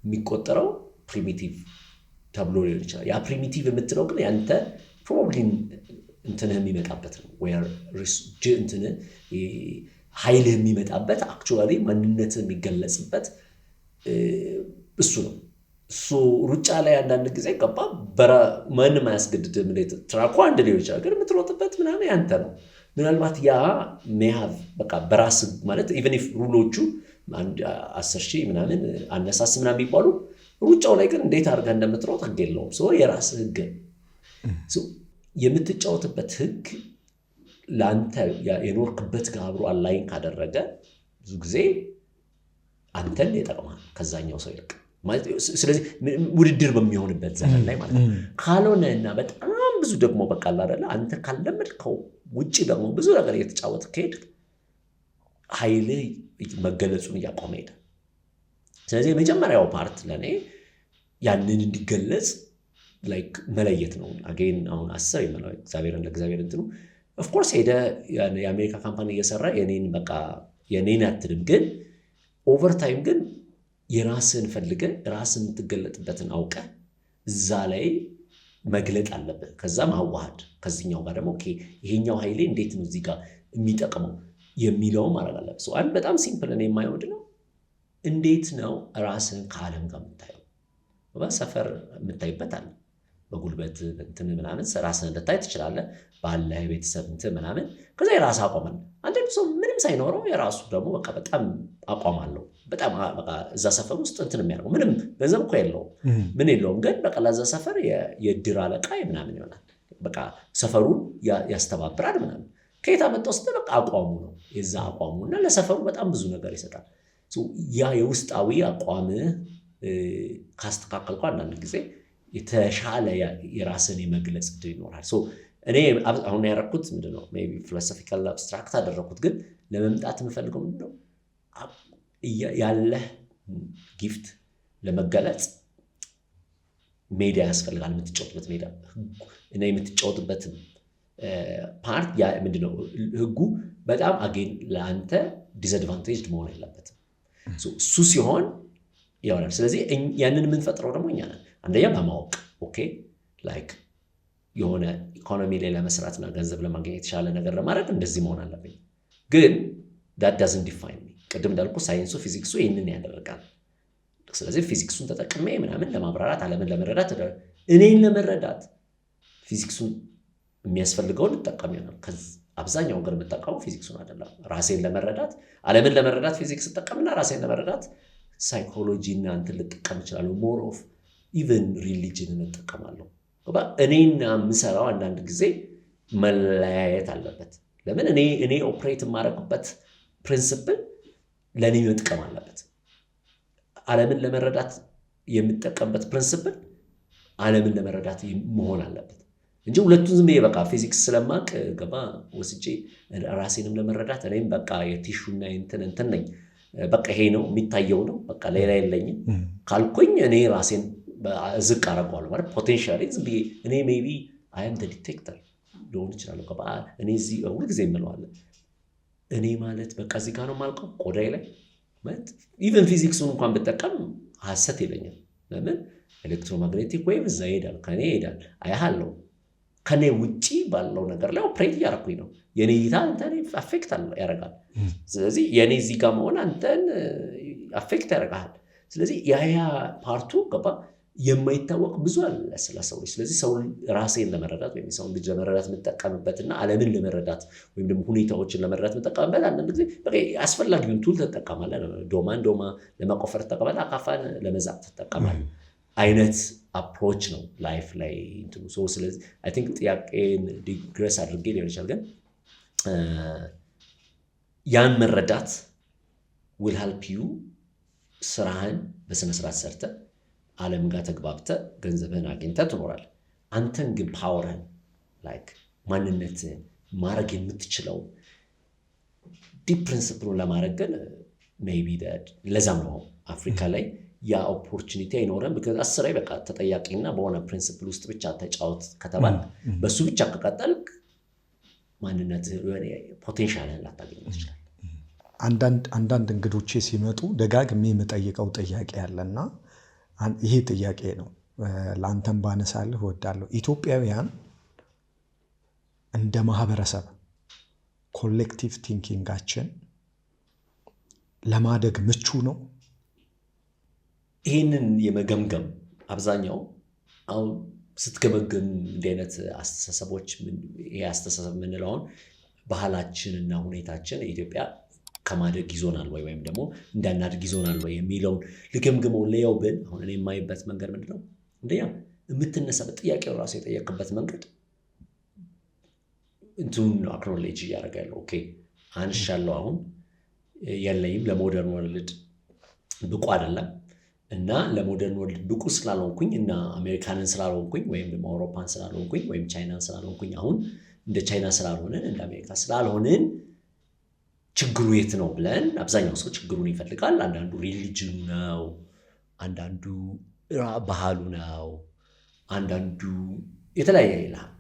Speaker 1: የሚቆጠረው ፕሪሚቲቭ ተብሎ ሊሆን ይችላል። ያ ፕሪሚቲቭ የምትለው ግን ያንተ ፕሮባብሊ እንትንህ የሚመጣበት ነው። እንትንህ ኃይልህ የሚመጣበት አክቹዋሊ ማንነትህ የሚገለጽበት እሱ ነው። እሱ ሩጫ ላይ አንዳንድ ጊዜ ገባ ማንም አያስገድድም። ትራኩ አንድ ሊሆን ይችላል፣ ግን የምትሮጥበት ምናምን ያንተ ነው። ምናልባት ያ ሜሃቭ በቃ በራስ ማለት ኢቨን ኢፍ ሩሎቹ 10,000 ምናምን አነሳስ ምናምን የሚባሉ ሩጫው ላይ ግን እንዴት አድርገህ እንደምትሮጥ ህግ የለውም። የራስ ህግ የምትጫወትበት ህግ ለአንተ የኖርክበት ጋር አብሮ አላይን ካደረገ ብዙ ጊዜ አንተን ይጠቅማል ከዛኛው ሰው ይልቅ። ስለዚህ ውድድር በሚሆንበት ዘመን ላይ ማለት ነው። ካልሆነ እና በጣም ብዙ ደግሞ በቃ አይደለ አንተ ካለመድከው ውጪ ደግሞ ብዙ ነገር እየተጫወት ከሄድ ኃይልህ መገለጹን እያቆመ ሄዳል። ስለዚህ የመጀመሪያው ፓርት ለእኔ ያንን እንዲገለጽ መለየት ነው። አጌን አሁን አስር የምለው እግዚአብሔርን ለእግዚአብሔር እንትኑ ኦፍኮርስ ሄደ የአሜሪካ ካምፓኒ እየሰራ የኔን አትልም፣ ግን ኦቨርታይም ግን የራስን ፈልገን ራስን የምትገለጥበትን አውቀ እዛ ላይ መግለጥ አለብን። ከዛ ማዋሃድ ከዚህኛው ጋር ደግሞ ይሄኛው ኃይሌ እንዴት ነው እዚህ ጋር የሚጠቅመው የሚለውም ማድረግ አለብን። አንድ በጣም ሲምፕል እኔ የማየው ምንድን ነው፣ እንዴት ነው ራስን ከዓለም ጋር የምታየው? ሰፈር የምታይበት አለ፣ በጉልበት እንትን ምናምን ራስን ልታይ ትችላለህ፣ ባለ ቤተሰብ እንትን ምናምን። ከዛ የራስ አቋም አለ። አንዳንድ ሰው ምንም ሳይኖረው የራሱ ደግሞ በቃ በጣም አቋም አለው። በጣም በቃ እዛ ሰፈር ውስጥ እንትን የሚያደርገው ምንም ገንዘብ እኮ የለውም ምን የለውም፣ ግን በቃ ለዛ ሰፈር የድር አለቃ ምናምን ይሆናል። በቃ ሰፈሩን ያስተባብራል ምናምን። ከየት አመጣው ስትል በቃ አቋሙ ነው የዛ አቋሙ እና ለሰፈሩ በጣም ብዙ ነገር ይሰጣል። ያ የውስጣዊ አቋም ካስተካከልኩ አንዳንድ ጊዜ የተሻለ የራስን የመግለጽ ዕድል ይኖራል። እኔ አሁን ያደረኩት ምንድነው ሜይ ቢ ፊሎሶፊካል አብስትራክት አደረኩት፣ ግን ለመምጣት የምፈልገው ምንድነው ያለህ ጊፍት ለመገለጽ ሜዳ ያስፈልጋል። የምትጫወትበት ሜዳ እና የምትጫወትበትን ፓርት ምንድነው ህጉ በጣም አጌን ለአንተ ዲስአድቫንቴጅ መሆን የለበትም። እሱ ሲሆን ይሆናል። ስለዚህ ያንን የምንፈጥረው ደግሞ እኛ ነን። አንደኛ በማወቅ ኦኬ ላይክ የሆነ ኢኮኖሚ ላይ ለመስራትና ገንዘብ ለማግኘት የተሻለ ነገር ለማድረግ እንደዚህ መሆን አለብኝ፣ ግን that doesn't define me። ቅድም እንዳልኩ ሳይንሱ ፊዚክሱ ይህንን ያደርጋል። ስለዚህ ፊዚክሱን ተጠቅሜ ምናምን ለማብራራት ዓለምን ለመረዳት እኔን ለመረዳት ፊዚክሱን የሚያስፈልገውን ልጠቀም ይሆናል። አብዛኛውን ግን የምጠቀመው ፊዚክሱን አይደለም። ራሴን ለመረዳት ዓለምን ለመረዳት ፊዚክስ እጠቀምና ራሴን ለመረዳት ሳይኮሎጂ እና እንትን ልጠቀም እችላለሁ። ሞር ኦፍ ኢቨን ሪሊጅንን እጠቀማለሁ። እኔና የምሰራው አንዳንድ ጊዜ መለያየት አለበት። ለምን እኔ ኦፕሬት የማደርግበት ፕሪንስፕል ለእኔ መጥቀም አለበት። ዓለምን ለመረዳት የምጠቀምበት ፕሪንስፕል ዓለምን ለመረዳት መሆን አለበት እንጂ ሁለቱን ዝም ብዬ በቃ ፊዚክስ ስለማቅ ገባ ወስጄ ራሴንም ለመረዳት እኔም በቃ የቲሹና እንትን ነኝ በቃ ይሄ ነው የሚታየው ነው በቃ ሌላ የለኝም ካልኩኝ እኔ ራሴን ዝቅ አደርገዋለሁ ማለት ፖቴንሻሊ ዝም ብዬ እኔ ሜይ ቢ አይ አም ዘ ዲቴክተር ሊሆን ይችላል። ገባ እኔ እዚህ ሁልጊዜ የምለዋለሁ እኔ ማለት በቃ እዚህ ጋር ነው የማልቀው ቆዳይ ላይ ማለት ኢቨን ፊዚክሱን እንኳን ብጠቀም ሀሰት ይለኛል። ለምን ኤሌክትሮማግኔቲክ ዌቭ እዛ ይሄዳል ከኔ ይሄዳል አያለው ከኔ ውጪ ባለው ነገር ላይ ኦፕሬት እያደረኩኝ ነው። የኔ እይታ አንተን አፌክት ያደርጋል። ስለዚህ የኔ እዚህ ጋር መሆን አንተን አፌክት ያደርጋል። ስለዚህ ያ ፓርቱ ገባ የማይታወቅ ብዙ አለ ስለ ሰው ልጅ። ስለዚህ ሰው ራሴን ለመረዳት ወይም ሰው ልጅ ለመረዳት የምጠቀምበትና ዓለምን ለመረዳት ወይም ደግሞ ሁኔታዎችን ለመረዳት የምጠቀምበት አንዳንድ ጊዜ በቃ አስፈላጊውን ቱል ትጠቀማለህ። ዶማ ለመቆፈር ትጠቀማለህ፣ አካፋን ለመዛቅ ትጠቀማለህ አይነት አፕሮች ነው ላይፍ ላይ እንትኑ ሰው። ስለዚህ አይ ቲንክ ጥያቄን ዲግሬስ አድርጌ ሊሆን ይችላል፣ ግን ያን መረዳት will help you ስራህን በስነስርዓት ሰርተህ ዓለም ጋር ተግባብተህ ገንዘብህን አግኝተህ ትኖራለህ። አንተን ግን ፓወርህን ላይክ ማንነትህን ማድረግ የምትችለው ዲፕ ፕሪንሲፕሉን ለማድረግ ግን ሜይ ቢ ለዛም ነው አፍሪካ ላይ ያ ኦፖርቹኒቲ አይኖረም። because አስራይ በቃ ተጠያቂና በሆነ ፕሪንሲፕል ውስጥ ብቻ ተጫወት ከተባለ በሱ ብቻ ከቀጠልክ ማንነትህ ፖቴንሻልህን ላታገኝ ትችላለህ።
Speaker 2: አንዳንድ እንግዶቼ ሲመጡ ደጋግሜ የምጠይቀው ጥያቄ አለና ይሄ ጥያቄ ነው ለአንተም ባነሳልህ እወዳለሁ። ኢትዮጵያውያን እንደ ማህበረሰብ ኮሌክቲቭ ቲንኪንጋችን ለማደግ ምቹ ነው?
Speaker 1: ይህንን የመገምገም አብዛኛው አሁን ስትገመግም እንዲህ አይነት አስተሳሰቦች ይሄ አስተሳሰብ የምንለውን ባህላችንና ሁኔታችን ኢትዮጵያ ከማደግ ይዞናል ወይም ደግሞ እንዳናድግ ይዞናል ወይ የሚለውን ልገምግመው ለያው ብል አሁን እኔ የማይበት መንገድ ምንድን ነው? እንደኛ የምትነሳበት ጥያቄው ራሱ የጠየቅበት መንገድ እንትኑን አክኖሌጅ እያደረገ ያለው ኦኬ አንሻለሁ፣ አሁን የለኝም፣ ለሞደርን ወርልድ ብቁ አይደለም እና ለሞደርን ወርልድ ብቁ ስላልሆንኩኝ እና አሜሪካንን ስላልሆንኩኝ ወይም ደግሞ አውሮፓን ስላልሆንኩኝ ወይም ቻይናን ስላልሆንኩኝ አሁን እንደ ቻይና ስላልሆንን እንደ አሜሪካ ስላልሆንን ችግሩ የት ነው ብለን አብዛኛው ሰው ችግሩን ይፈልጋል። አንዳንዱ ሪሊጅኑ ነው፣ አንዳንዱ ባህሉ ነው፣ አንዳንዱ የተለያየ ይላል።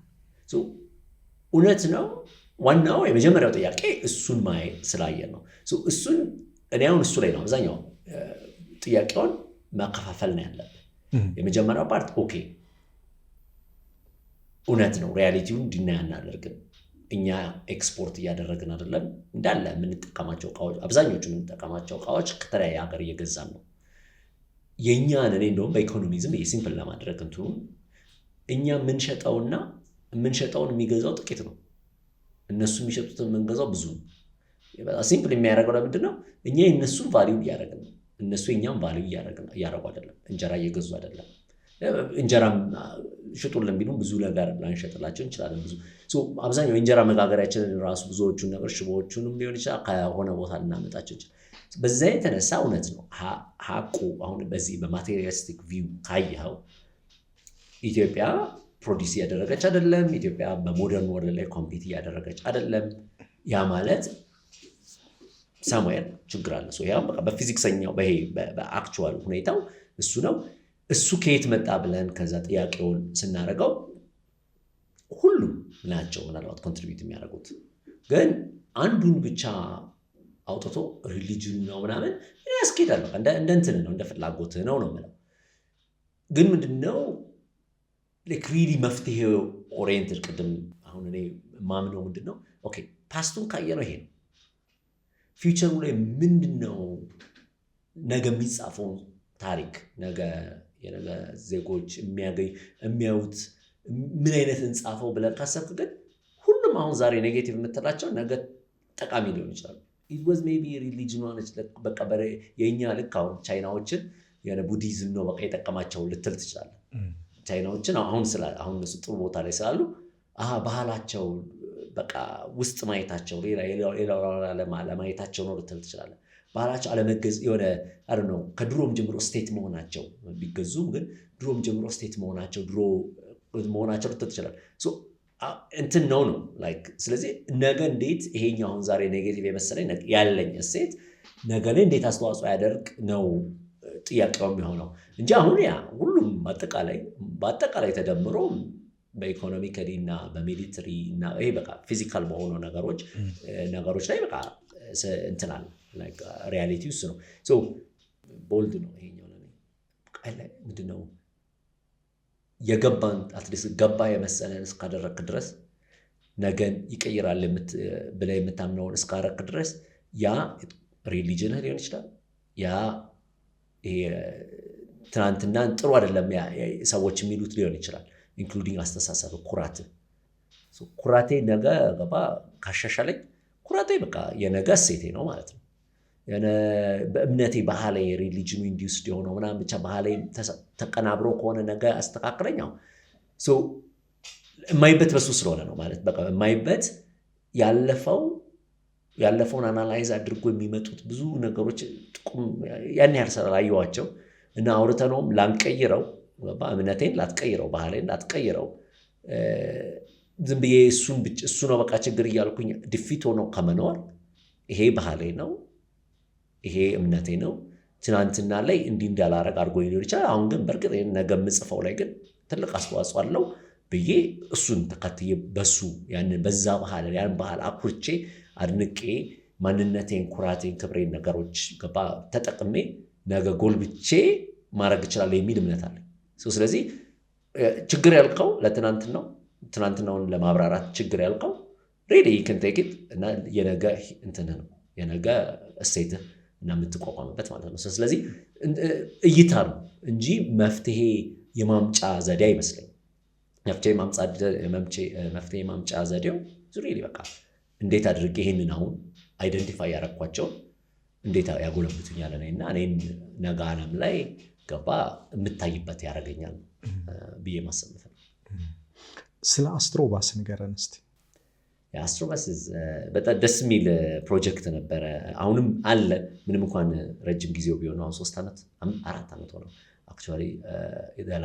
Speaker 1: እውነት ነው። ዋናው የመጀመሪያው ጥያቄ እሱን ማየት ስላየን ነው። እሱን እኔ አሁን እሱ ላይ ነው አብዛኛው ጥያቄውን መከፋፈል ነው ያለብን። የመጀመሪያው ፓርት ኦኬ እውነት ነው፣ ሪያሊቲውን ዲናይ አናደርግም። እኛ ኤክስፖርት እያደረግን አይደለም፣ እንዳለ የምንጠቀማቸው እቃዎች አብዛኞቹ የምንጠቀማቸው እቃዎች ከተለያየ ሀገር እየገዛን ነው። የእኛን እኔ እንደውም በኢኮኖሚ ዝም ሲምፕል ለማድረግ እንትኑን እኛ የምንሸጠውን የሚገዛው ጥቂት ነው፣ እነሱ የሚሸጡትን የምንገዛው ብዙ ነው። ሲምፕል የሚያደርገው ለምንድን ነው? እኛ የእነሱን ቫሊዩ እያደረግን ነው፣ እነሱ የእኛም ቫሊዩ እያደረጉ አይደለም። እንጀራ እየገዙ አይደለም። እንጀራም ሽጡልን ቢሉም ብዙ ነገር ላንሸጥላቸው እንችላለን። ብዙ አብዛኛው የእንጀራ መጋገሪያችንን ራሱ ብዙዎቹን ነገር ሽቦዎቹንም ሊሆን ይችላል ከሆነ ቦታ ልናመጣቸው ይችላል። በዛ የተነሳ እውነት ነው ሀቁ አሁን በዚህ በማቴሪያሊስቲክ ቪው ካየኸው ኢትዮጵያ ፕሮዲስ እያደረገች አይደለም። ኢትዮጵያ በሞደርን ወርልድ ላይ ኮምፒት እያደረገች አይደለም። ያ ማለት ሳሙኤል ችግር አለ። ያው በፊዚክሰኛው በአክቹዋል ሁኔታው እሱ ነው። እሱ ከየት መጣ ብለን ከዛ ጥያቄውን ስናደርገው ሁሉም ናቸው ምናልባት ኮንትሪቢዩት የሚያደርጉት፣ ግን አንዱን ብቻ አውጥቶ ሪሊጅኑ ነው ምናምን ያስኬዳል። እንደ እንትን ነው፣ እንደ ፍላጎትህ ነው የምለው። ግን ምንድነው ሪሊ መፍትሄ ኦሪየንትድ ቅድም አሁን እኔ ማምነው ምንድነው ኦኬ ፓስቱን ካየነው ይሄ ነው። ፊውቸሩ ላይ ምንድነው ነገ የሚጻፈው ታሪክ ነገ የነገ ዜጎች የሚያዩት ምን አይነት እንጻፈው ብለን ካሰብክ ግን ሁሉም አሁን ዛሬ ኔጌቲቭ የምትላቸው ነገ ጠቃሚ ሊሆን ይችላል። it was maybe religion ሆነች በቃ የኛ ልክ አሁን ቻይናዎችን የሆነ ቡዲዝም ነው በቃ የጠቀማቸው ልትል ትችላለህ። ቻይናዎችን አሁን እነሱ ጥሩ ቦታ ላይ ስላሉ ባህላቸው በቃ ውስጥ ማየታቸው ሌላው ለማየታቸው ነው ልትል ትችላለህ። ባህላቸው አለመገዝ የሆነ ነው ከድሮም ጀምሮ ስቴት መሆናቸው ቢገዙም ግን ድሮም ጀምሮ ስቴት መሆናቸው ልትል ትችላለህ። እንትን ነው ላይክ ስለዚህ ነገ እንዴት ይሄኛው አሁን ዛሬ ኔጌቲቭ የመሰለኝ ያለኝ እሴት ነገ ላይ እንዴት አስተዋጽኦ ያደርግ ነው ጥያቄው የሚሆነው እንጂ አሁን ያ ሁሉም በአጠቃላይ ተደምሮ በኢኮኖሚካሊ እና በሚሊተሪ እና ይሄ በቃ ፊዚካል በሆኑ ነገሮች ላይ በቃ እንትናል ላይክ ሪያሊቲ ውስጥ ነው። ቦልድ ነው ይሄኛው ለኔ ምንድነው የገባን አትሊስት ገባ የመሰለን እስካደረክ ድረስ ነገን ይቀይራል ብለህ የምታምነውን እስካደረክ ድረስ ያ ሪሊጅንህ ሊሆን ይችላል። ያ ትናንትና ጥሩ አይደለም ሰዎች የሚሉት ሊሆን ይችላል። ኢንክሉዲንግ አስተሳሰብ ኩራቴ ነገ ገባ ካሻሻለኝ ኩራቴ በቃ የነገ እሴቴ ነው ማለት ነው። በእምነቴ ባህሌ ሪሊጅኑ ኢንዲዩስድ የሆነው ምናምን ብቻ ባህሌ ተቀናብሮ ከሆነ ነገ አስተካክለኛው የማይበት በሱ ስለሆነ ነው ማለት በቃ የማይበት ያለፈውን አናላይዝ አድርጎ የሚመጡት ብዙ ነገሮች ጥቁም ያን ያህል ስላላየኋቸው እና አውርተነውም ላንቀይረው እምነቴን ላትቀይረው ባህሌን ላትቀይረው ዝም ብዬ እሱ ነው በቃ ችግር እያልኩኝ ድፊት ሆኖ ከመኖር ይሄ ባህሌ ነው ይሄ እምነቴ ነው ትናንትና ላይ እንዲህ እንዳላረግ አድርጎ ሊሆን ይችላል። አሁን ግን በእርግጥ ነገ የምጽፈው ላይ ግን ትልቅ አስተዋጽኦ አለው ብዬ እሱን ተከትዬ በዛ ያን ባህል አኩርቼ አድንቄ ማንነቴን፣ ኩራቴን፣ ክብሬን ነገሮች ገባ ተጠቅሜ ነገ ጎልብቼ ማድረግ እችላለሁ የሚል እምነት አለ። ስለዚህ ችግር ያልከው ለትናንትናው ትናንትናውን ለማብራራት ችግር ያልከው ሬዲ you take it እና የነገ እንትንህ ነው የነገ እሴትህ እና የምትቋቋምበት ማለት ነው። ስለዚህ እይታ ነው እንጂ መፍትሄ የማምጫ ዘዴ አይመስለኝም። መፍትሄ የማምጫ ዘዴው ሪሊ በቃ እንዴት አድርጌ ይሄንን አሁን አይደንቲፋይ ያደረኳቸውን እንዴት ያጎለብቱኛል እና እኔም ነገ ዓለም ላይ ገባ የምታይበት ያደርገኛል ብዬ ማሰብ ነው።
Speaker 2: ስለ አስትሮባስ ንገረን እስቲ።
Speaker 1: አስትሮባስ በጣም ደስ የሚል ፕሮጀክት ነበረ። አሁንም አለ ምንም እንኳን ረጅም ጊዜው ቢሆን አሁን 3 ዓመት 4 ዓመት ሆነው አክቹዋሊ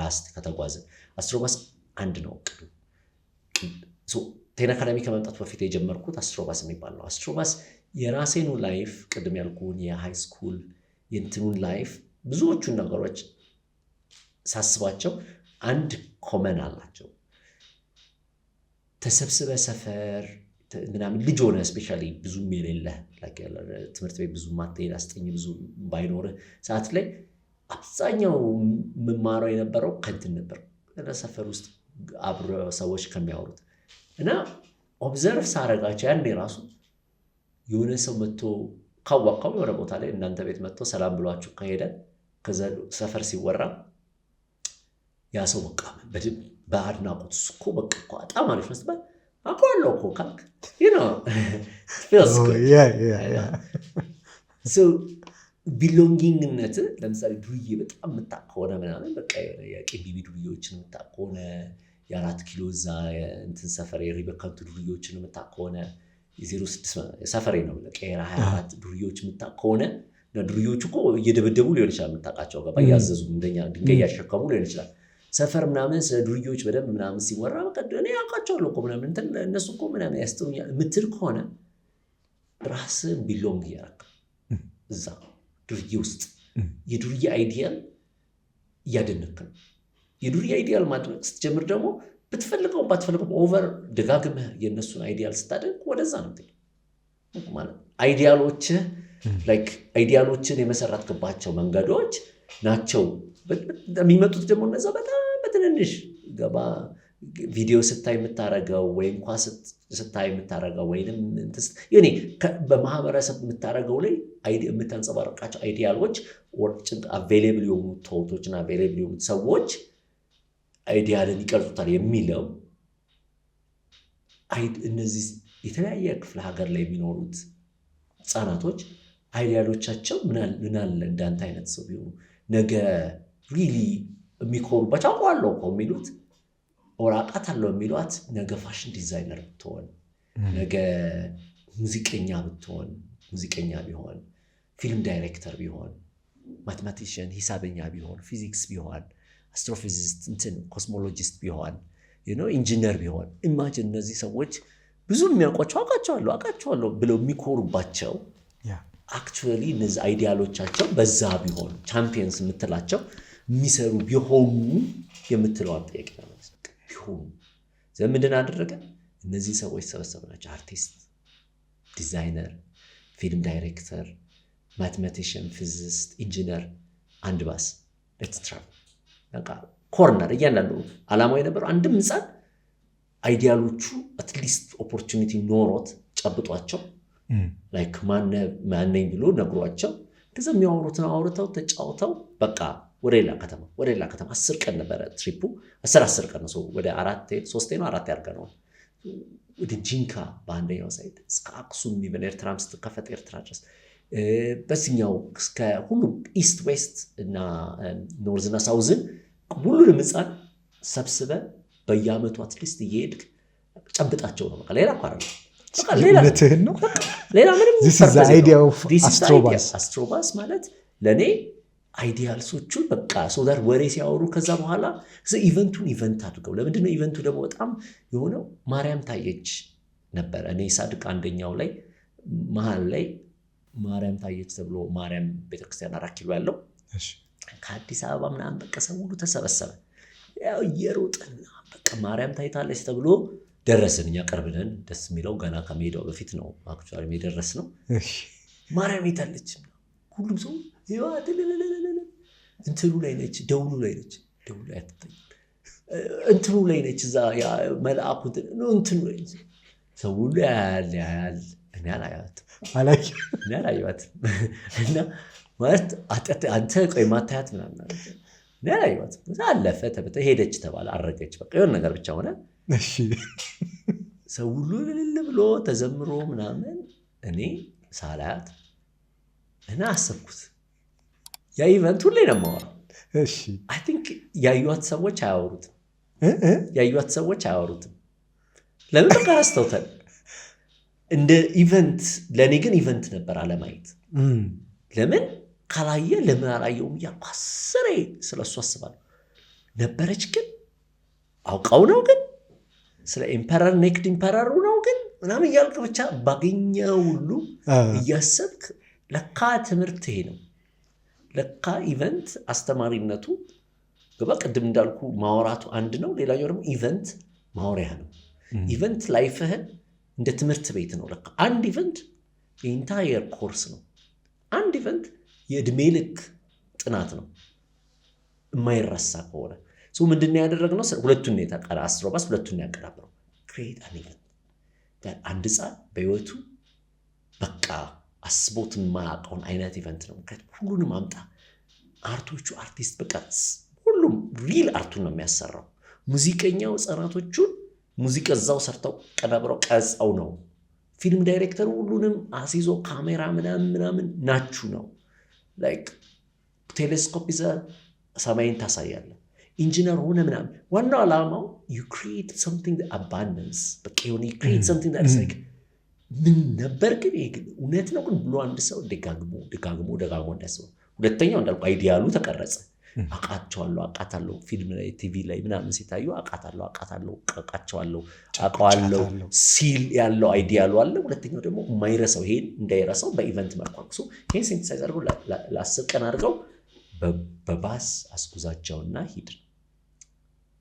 Speaker 1: ላስት ከተጓዘ አስትሮባስ አንድ ነው እቅዱ። ቴና አካዳሚ ከመምጣት በፊት የጀመርኩት አስትሮባስ የሚባል ነው። አስትሮባስ የራሴኑ ላይፍ ቅድም ያልኩን የሃይ ስኩል የእንትኑን ላይፍ ብዙዎቹን ነገሮች ሳስባቸው አንድ ኮመን አላቸው። ተሰብስበ ሰፈር ምናምን ልጅ ሆነ ስፔሻሊ ብዙም የሌለ ትምህርት ቤት ብዙ ማትሄድ አስጠኝ ብዙ ባይኖርህ ሰዓት ላይ አብዛኛው የምማረው የነበረው ከንትን ነበር ሰፈር ውስጥ አብረ ሰዎች ከሚያወሩት እና ኦብዘርቭ ሳረጋቸው ያኔ ራሱ የሆነ ሰው መጥቶ ካዋካው የሆነ ቦታ ላይ እናንተ ቤት መጥቶ ሰላም ብሏችሁ ከሄደ ከዛ ሰፈር ሲወራ ያ ሰው በቃ በአድናቆት እኮ በቃ በጣም አሪፍ ነው ስትባል አውቀዋለሁ እኮ ካልክ feels good so ቢሎንጊንግነት ለምሳሌ ዱርዬ በጣም የምታውቅ ከሆነ ምናምን በቃ የቄቢቢ ዱርዬዎችን የምታውቅ ከሆነ የ4 ኪሎ እዛ እንትን ሰፈር የሪበካንቱ ዱርዬዎችን የምታውቅ ከሆነ የ06 ሰፈሬ ነው ለቀራ 24 ዱርዬዎች የምታውቅ ከሆነ እና ዱርዬዎቹ እኮ እየደበደቡ ሊሆን ይችላል የምታውቃቸው ገባ እያዘዙ እንደኛ ድንጋይ ያሸከሙ ሊሆን ይችላል። ሰፈር ምናምን ስለ ዱርዬዎች በደንብ ምናምን ሲወራ በቃ እኔ አውቃቸዋለሁ እኮ ምናምን እንትን እነሱ እኮ ምናምን ያስጥሩኛል የምትል ከሆነ ራስን ቢሎንግ እያደረግ እዛ ዱርዬ ውስጥ የዱርዬ አይዲያል እያደነክ ነው። የዱርዬ አይዲያል ማድረግ ስትጀምር ደግሞ ብትፈልገው ባትፈልገው ኦቨር ደጋግመህ የእነሱን አይዲያል ስታደርግ ወደዛ ነው ማለት አይዲያሎችን የመሰረትክባቸው መንገዶች ናቸው የሚመጡት። ደግሞ እነዛ በጣም በትንንሽ ገባ ቪዲዮ ስታይ የምታረገው ወይም ኳስ ስታይ የምታረገው ወይም በማህበረሰብ የምታረገው ላይ የምታንጸባርቃቸው አይዲያሎች አቬሌብል የሆኑ ቶቶችና አቬሌብል የሆኑ ሰዎች አይዲያልን ይቀርጹታል የሚለው እነዚህ የተለያየ ክፍለ ሀገር ላይ የሚኖሩት ህፃናቶች አይዲያሎቻቸው ምናለ እንዳንተ አይነት ሰው ቢሆኑ ነገ ሪሊ የሚኮሩባቸው አውቀዋለሁ እኮ የሚሉት ወራቃት አለው የሚሏት ነገ ፋሽን ዲዛይነር ብትሆን ነገ ሙዚቀኛ ብትሆን ሙዚቀኛ ቢሆን ፊልም ዳይሬክተር ቢሆን ማቴማቲሽያን ሂሳበኛ ቢሆን ፊዚክስ ቢሆን አስትሮፊዚስት እንትን ኮስሞሎጂስት ቢሆን ኢንጂነር ቢሆን ኢማጂን እነዚህ ሰዎች ብዙ የሚያውቋቸው አውቃቸዋለሁ ብለው የሚኮሩባቸው አክቹዋሊ እነዚህ አይዲያሎቻቸው በዛ ቢሆኑ ቻምፒየንስ የምትላቸው የሚሰሩ ቢሆኑ የምትለዋን ጠየቅ ቢሆኑ ምንድን አደረገ? እነዚህ ሰዎች ሰበሰብናቸው። አርቲስት፣ ዲዛይነር፣ ፊልም ዳይሬክተር፣ ማቴማቲሽያን፣ ፊዚስት፣ ኢንጂነር አንድ ባስ ኮርነር እያንዳንዱ ዓላማው የነበረው አንድም ህፃን አይዲያሎቹ አትሊስት ኦፖርቹኒቲ ኖሮት ጨብጧቸው ላይክ ማነኝ ብሎ ነግሯቸው ከዛ የሚያወሩትን አውርተው ተጫውተው በቃ ወደ ሌላ ከተማ 10 ቀን ነበረ ትሪፑ 10 ቀን ነው። ወደ 3 ነው 4 ያርገነዋል። ወደ ጂንካ በአንደኛው ሳይድ እስከ አክሱም ኢቨን ኤርትራም ስትከፈት ኤርትራ ድረስ በዚህኛው እስከ ሁሉም ኢስት ዌስት እና ኖርዝ እና ሳውዝን ሁሉንም ህፃን ሰብስበ በየአመቱ አትሊስት እየሄድክ ጨብጣቸው ነው። በቃ ሌላ ሌላ ምንም አስትሮባስ ማለት ለእኔ አይዲያልሶቹ በቃ ሶዳር ወሬ ሲያወሩ ከዛ በኋላ ኢቨንት አድርገው። ለምንድነው ኢቨንቱ ደግሞ በጣም የሆነው? ማርያም ታየች ነበረ። እኔ ሳድቅ አንደኛው ላይ መሀል ላይ ማርያም ታየች ተብሎ ማርያም ቤተክርስቲያን 4 ኪሎ ያለው ከአዲስ አበባ ምናምን በቃ ሰው ሁሉ ተሰበሰበ። ያው እየሮጥና በቃ ማርያም ታይታለች ተብሎ ደረስን። እኛ ቀርብነን ደስ የሚለው ገና ከመሄዳው በፊት ነው አክቹዋሊ የደረስ ነው። ማርያም የታለች? ሁሉም ሰው እንትኑ ላይ ነች፣ ደውሉ ላይ ነች፣ ደውሉ ላይ አትታይም፣ እንትኑ ላይ ነች፣ እዛ መልአኩ እንትኑ ላይ ነች። ሰው ሁሉ ያያል። እኔ አላየኋትም እና ማለት አንተ ቆይ ማታያት ምናምን እኔ አላየኋትም። አለፈ፣ ሄደች ተባለ፣ አረገች፣ በቃ የሆነ ነገር ብቻ ሆነ። ሰው ሁሉ እልል ብሎ ተዘምሮ ምናምን እኔ ሳላያት እና አሰብኩት ያ ኢቨንት ሁሌ ነው የማወራው። አይ ቲንክ ያዩዋት ሰዎች አያወሩትም። ለምን በቃ ረስተውታል። እንደ ኢቨንት ለእኔ ግን ኢቨንት ነበር አለማየት። ለምን ካላየ ለምን አላየውም እያልኩ አስሬ ስለሱ አስባለሁ። ነበረች ግን አውቀው ነው ግን ስለ ኢምፐረር ኔክድ ኢምፐረሩ ነው ግን ምናምን እያልክ ብቻ ባገኘው ሁሉ እያሰብክ ለካ ትምህርት ይሄ ነው። ለካ ኢቨንት አስተማሪነቱ ገባ። ቅድም እንዳልኩ ማወራቱ አንድ ነው። ሌላኛው ደግሞ ኢቨንት ማወሪያ ነው። ኢቨንት ላይፍህን እንደ ትምህርት ቤት ነው። ለካ አንድ ኢቨንት የኢንታየር ኮርስ ነው። አንድ ኢቨንት የዕድሜ ልክ ጥናት ነው የማይረሳ ከሆነ። ምንድን ያደረግነው? ሁለቱን አስትሮባስ ሁለቱን ያቀራብረው ክሬት አን ኢቨንት። አንድ ሕፃን በህይወቱ በቃ አስቦት የማያውቀውን አይነት ኢቨንት ነው። ሁሉንም አምጣ። አርቶቹ አርቲስት በቃ ሁሉም ሪል አርቱን ነው የሚያሰራው። ሙዚቀኛው ሕፃናቶቹን ሙዚቃ እዛው ሰርተው ቀናብረው ቀርጸው ነው። ፊልም ዳይሬክተሩ ሁሉንም አሲዞ ካሜራ ምናምን ናችሁ ነው። ላይክ ቴሌስኮፕ ይዘህ ሰማይን ታሳያለህ። ኢንጂነር ሆነ ምናምን ዋናው ዓላማው you create something that abundance በቃ የሆነ you create something that is like ምን ነበር ግን ይሄ ግን እውነት ነው ግን ብሎ አንድ ሰው ደጋግሞ እንዳስበው። ሁለተኛው እንዳልኩ አይዲያሉ ተቀረጸ። አውቃታለሁ ፊልም ላይ ቲቪ ላይ ምናምን ሲታዩ አውቃታለሁ አውቀዋለሁ ሲል ያለው አይዲያሉ አለ። ሁለተኛው ደግሞ የማይረሳው ይሄን እንዳይረሳው በኢቨንት መልኩ አቅሶ ይሄን ሲንተሳይዝ አድርገው ለ10 ቀን አድርገው በባስ አስጉዛቸውና ሂድ።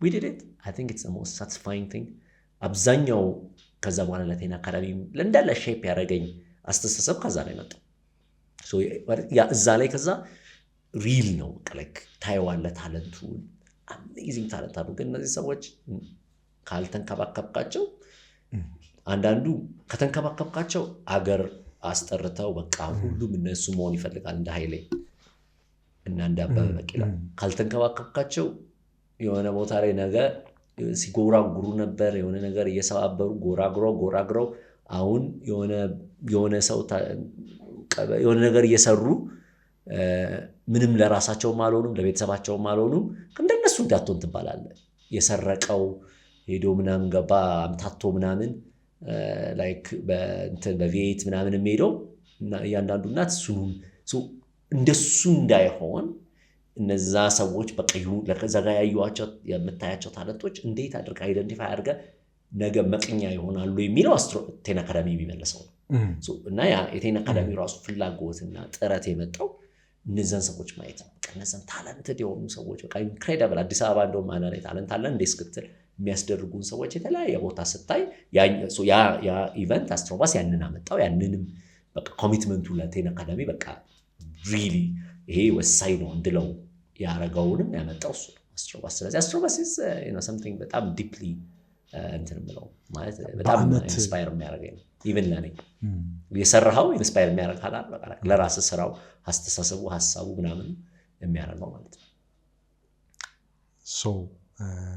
Speaker 1: we did it. I think it's the most satisfying thing. አብዛኛው ከዛ በኋላ ለቴና አካዳሚ ለእንዳለ ሼፕ ያደረገኝ አስተሳሰብ ከዛ ላይ መጣ። እዛ ላይ ከዛ ሪል ነው ቀለክ ታየዋለህ ታለንቱን። አሜዚንግ ታለንት አሉ። ግን እነዚህ ሰዎች ካልተንከባከብካቸው አንዳንዱ ከተንከባከብካቸው አገር አስጠርተው በቃ ሁሉም እነሱ መሆን ይፈልጋል እንደ ኃይሌ እና እንደ አበበ ቢቂላ። ካልተንከባከብካቸው የሆነ ቦታ ላይ ነገ ሲጎራጉሩ ነበር የሆነ ነገር እየሰባበሩ ጎራግረው አሁን የሆነ ሰው የሆነ ነገር እየሰሩ ምንም ለራሳቸውም አልሆኑም ለቤተሰባቸውም አልሆኑም። እንደነሱ እንዳትሆን ትባላለህ። የሰረቀው ሄዶ ምናምን ገባ አምታቶ ምናምን ላይክ በቪኤት ምናምን የሚሄደው እያንዳንዱ እናት እሱንም እንደሱ እንዳይሆን እነዛ ሰዎች በቀዩ ለከዛጋ ያዩዋቸው የምታያቸው ታለንቶች እንዴት አድርጋ አይደንቲፋይ አድርጋ ነገ መቅኛ ይሆናሉ የሚለው ቴና አካዳሚ የሚመለሰው ነው። እና ያ የቴና አካዳሚ ራሱ ፍላጎትና ጥረት የመጣው እነዛን ሰዎች ማየት ነው። እነዛን ታለንትድ የሆኑ ሰዎች በቃ ኢንክሬዲብል አዲስ አበባ እንደውም ማና ላይ ታለንት አለ እንደ እስክትል የሚያስደርጉን ሰዎች የተለያየ ቦታ ስታይ ያ ኢቨንት አስትሮባስ ያንን አመጣው። ያንንም በቃ ኮሚትመንቱ ለቴና አካዳሚ በቃ ሪሊ ይሄ ወሳኝ ነው እንድለው ያረጋውንም ያመጣው እሱ ነው አስትሮባስ። ስለዚህ አስትሮባስ is something በጣም ዲፕሊ እንትን ብለው ማለት በጣም ኢንስፓየር የሚያደርገኝ ነው። ኢቭን ለኔ የሰራው ኢንስፓየር የሚያደርግ አላል በቃ ለራስ ስራው አስተሳሰቡ ሐሳቡ ምናምን የሚያደርገው ማለት ነው።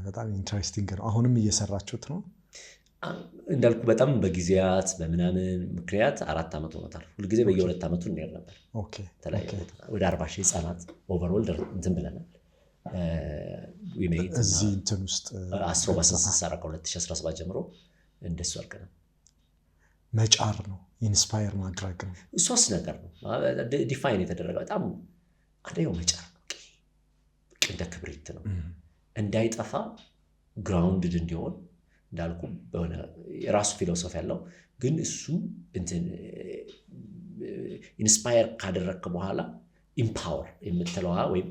Speaker 2: በጣም ኢንትረስቲንግ ነው። አሁንም እየሰራችሁት ነው?
Speaker 1: እንዳልኩ በጣም በጊዜያት በምናምን ምክንያት 4 ዓመት ሆኖታል። ሁሉ ጊዜ በየ2 ዓመቱ እንሄድ ነበር። ወደ 40 ሺህ ህጻናት ኦቨርኦል እንትን ብለናል።
Speaker 2: እዚህ እንትን ውስጥ
Speaker 1: አስትሮባስን ስንሰራ ከ2017 ጀምሮ እንደሱ አድርገናል።
Speaker 2: መጫር ነው ኢንስፓየር ማድረግ ነው።
Speaker 1: ሶስት ነገር ነው ዲፋይን የተደረገ በጣም አንደኛው መጫር ነው። እንደ ክብሪት ነው እንዳይጠፋ ግራውንድድ እንዲሆን እንዳልኩ በሆነ የራሱ ፊሎሶፊ ያለው ግን እሱ እንትን ኢንስፓየር ካደረግክ በኋላ ኢምፓወር የምትለዋ ወይም